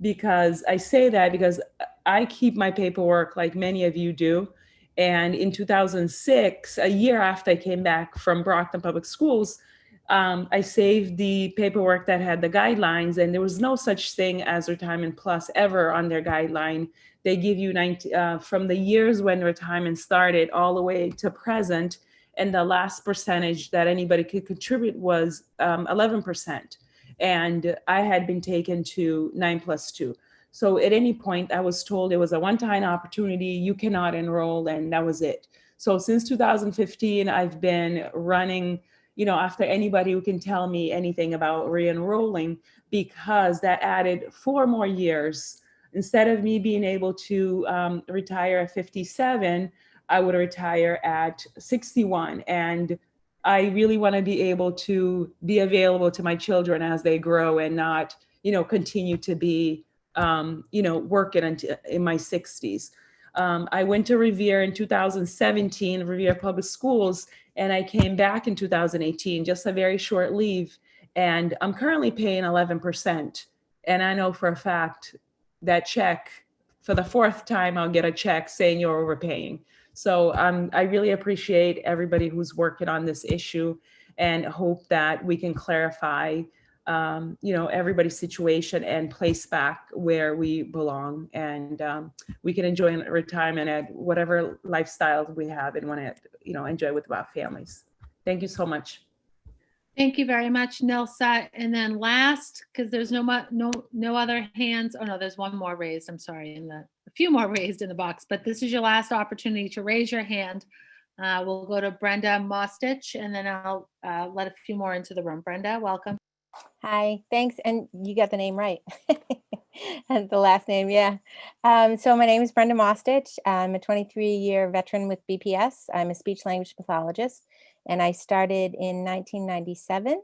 Because I say that because I keep my paperwork like many of you do. And in 2006, a year after I came back from Brockton Public Schools, I saved the paperwork that had the guidelines, and there was no such thing as Retirement Plus ever on their guideline. They give you from the years when retirement started all the way to present, and the last percentage that anybody could contribute was 11%. And I had been taken to 9+2. So at any point, I was told it was a one-time opportunity, you cannot enroll, and that was it. So since 2015, I've been running, after anybody who can tell me anything about re-enrolling, because that added 4 more years. Instead of me being able to retire at 57, I would retire at 61. And I really want to be able to be available to my children as they grow and not, continue to be, working until in my 60s. I went to Revere in 2017, Revere Public Schools, and I came back in 2018, just a very short leave. And I'm currently paying 11%. And I know for a fact that check, for the 4th time, I'll get a check saying you're overpaying. So I really appreciate everybody who's working on this issue and hope that we can clarify, everybody's situation and place back where we belong. And we can enjoy retirement at whatever lifestyles we have and want to, enjoy with our families. Thank you so much. Thank you very much, Nilsa. And then last, because there's no other hands. Oh no, there's one more raised. I'm sorry, a few more raised in the box. But this is your last opportunity to raise your hand. We'll go to Brenda Mostich, and then I'll let a few more into the room. Brenda, welcome. Hi, thanks. And you got the name right. And the last name, yeah. So my name is Brenda Mostich. I'm a 23-year veteran with BPS. I'm a speech language pathologist, and I started in 1997.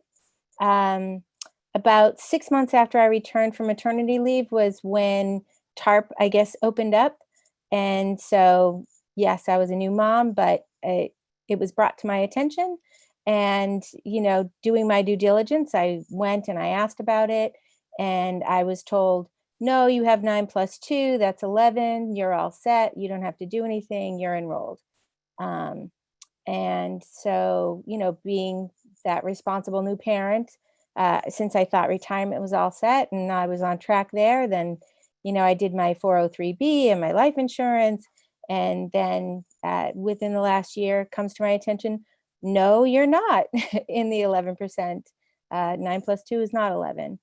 About 6 months after I returned from maternity leave was when Tarp, I guess, opened up. And so, yes, I was a new mom, but it was brought to my attention. And, doing my due diligence, I went and I asked about it, and I was told, no, you have 9+2, that's 11, you're all set, you don't have to do anything, you're enrolled. And so, being that responsible new parent, since I thought retirement was all set and I was on track there, then, I did my 403B and my life insurance. And then within the last year comes to my attention, no, you're not in the 11%. 9+2 is not 11.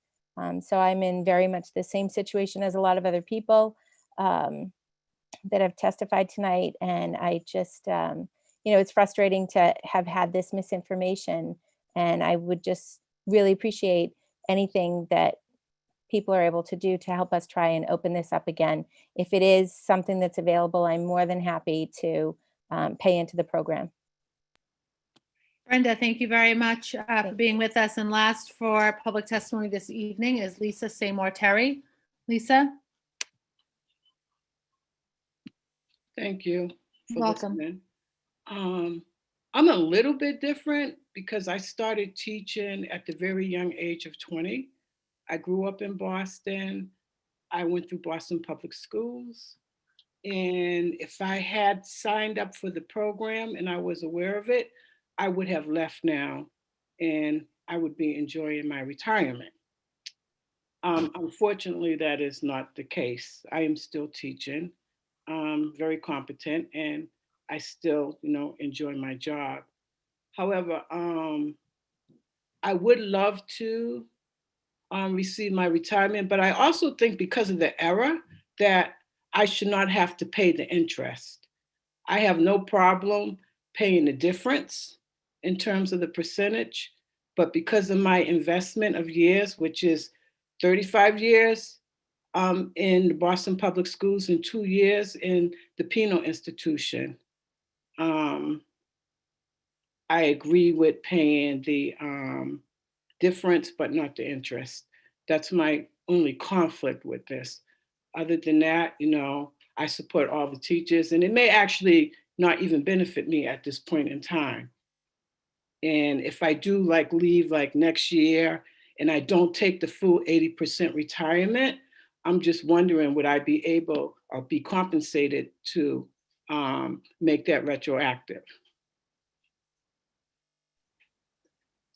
So I'm in very much the same situation as a lot of other people that have testified tonight. And I just, it's frustrating to have had this misinformation. And I would just really appreciate anything that people are able to do to help us try and open this up again. If it is something that's available, I'm more than happy to pay into the program. Brenda, thank you very much for being with us. And last for public testimony this evening is Lisa Seymour Terry. Lisa? Thank you for Welcome. listening. I'm a little bit different because I started teaching at the very young age of 20. I grew up in Boston. I went through Boston Public Schools. And if I had signed up for the program and I was aware of it, I would have left now and I would be enjoying my retirement. Unfortunately, that is not the case. I am still teaching, very competent, and I still, enjoy my job. However, I would love to receive my retirement, but I also think because of the era that I should not have to pay the interest. I have no problem paying the difference in terms of the percentage. But because of my investment of years, which is 35 years in the Boston Public Schools and 2 years in the penal institution, I agree with paying the difference, but not the interest. That's my only conflict with this. Other than that, I support all the teachers, and it may actually not even benefit me at this point in time. And if I do leave next year and I don't take the full 80% retirement, I'm just wondering, would I be able or be compensated to make that retroactive?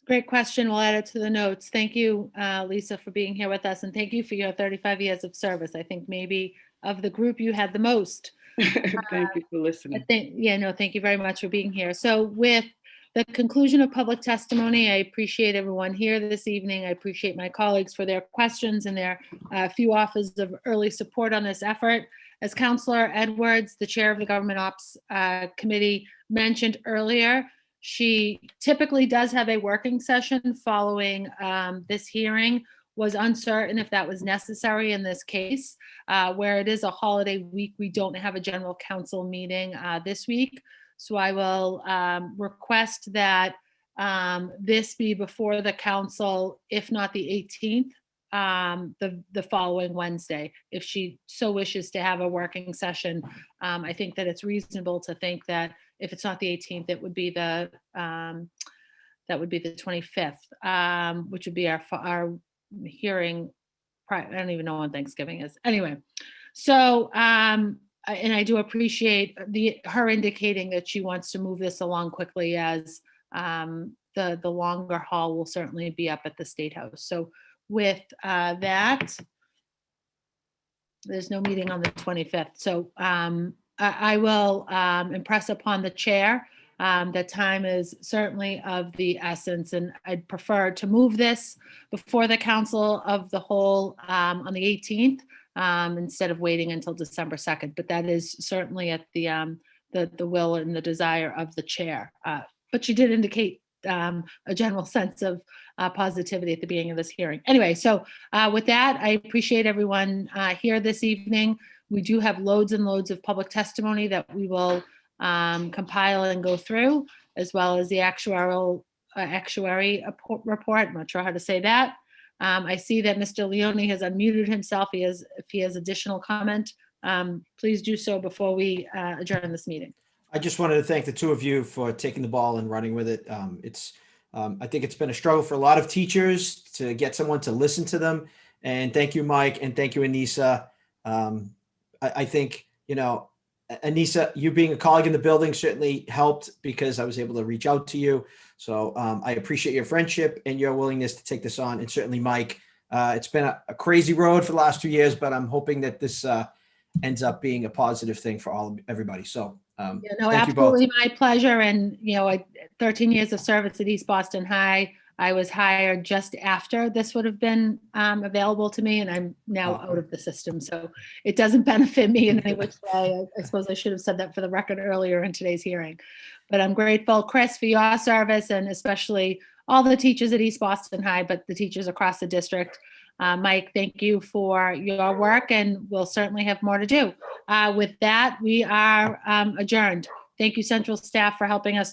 Great question. We'll add it to the notes. Thank you, Lisa, for being here with us. And thank you for your 35 years of service. I think maybe of the group you had the most. Thank you for listening. Thank you very much for being here. So with the conclusion of public testimony, I appreciate everyone here this evening. I appreciate my colleagues for their questions and their few offers of early support on this effort. As Councillor Edwards, the chair of the Government Ops Committee, mentioned earlier, she typically does have a working session following this hearing. Was uncertain if that was necessary in this case. Where it is a holiday week, we don't have a general council meeting this week. So I will request that this be before the council, if not the 18th, the following Wednesday, if she so wishes to have a working session. I think that it's reasonable to think that if it's not the 18th, it would be the 25th, which would be our hearing. I don't even know when Thanksgiving is. Anyway, so and I do appreciate her indicating that she wants to move this along quickly, as the longer haul will certainly be up at the State House. So with that, there's no meeting on the 25th. So I will impress upon the chair that time is certainly of the essence, and I'd prefer to move this before the council of the whole on the 18th instead of waiting until December 2nd. But that is certainly at the will and the desire of the chair. But she did indicate a general sense of positivity at the beginning of this hearing. Anyway, so with that, I appreciate everyone here this evening. We do have loads and loads of public testimony that we will compile and go through, as well as the actuary report. I'm not sure how to say that. I see that Mr. Leone has unmuted himself. If he has additional comment, please do so before we adjourn this meeting. I just wanted to thank the two of you for taking the ball and running with it. I think it's been a struggle for a lot of teachers to get someone to listen to them. And thank you, Mike, and thank you, Anissa. I think, Anissa, you being a colleague in the building certainly helped, because I was able to reach out to you. So I appreciate your friendship and your willingness to take this on. And certainly, Mike, it's been a crazy road for the last 2 years, but I'm hoping that this ends up being a positive thing for everybody. So thank you both. Absolutely my pleasure. And, 13 years of service at East Boston High. I was hired just after this would have been available to me, and I'm now out of the system. So it doesn't benefit me in any which way. I suppose I should have said that for the record earlier in today's hearing. But I'm grateful, Chris, for your service, and especially all the teachers at East Boston High, but the teachers across the district. Mike, thank you for your work, and we'll certainly have more to do. With that, we are adjourned. Thank you, Central staff, for helping us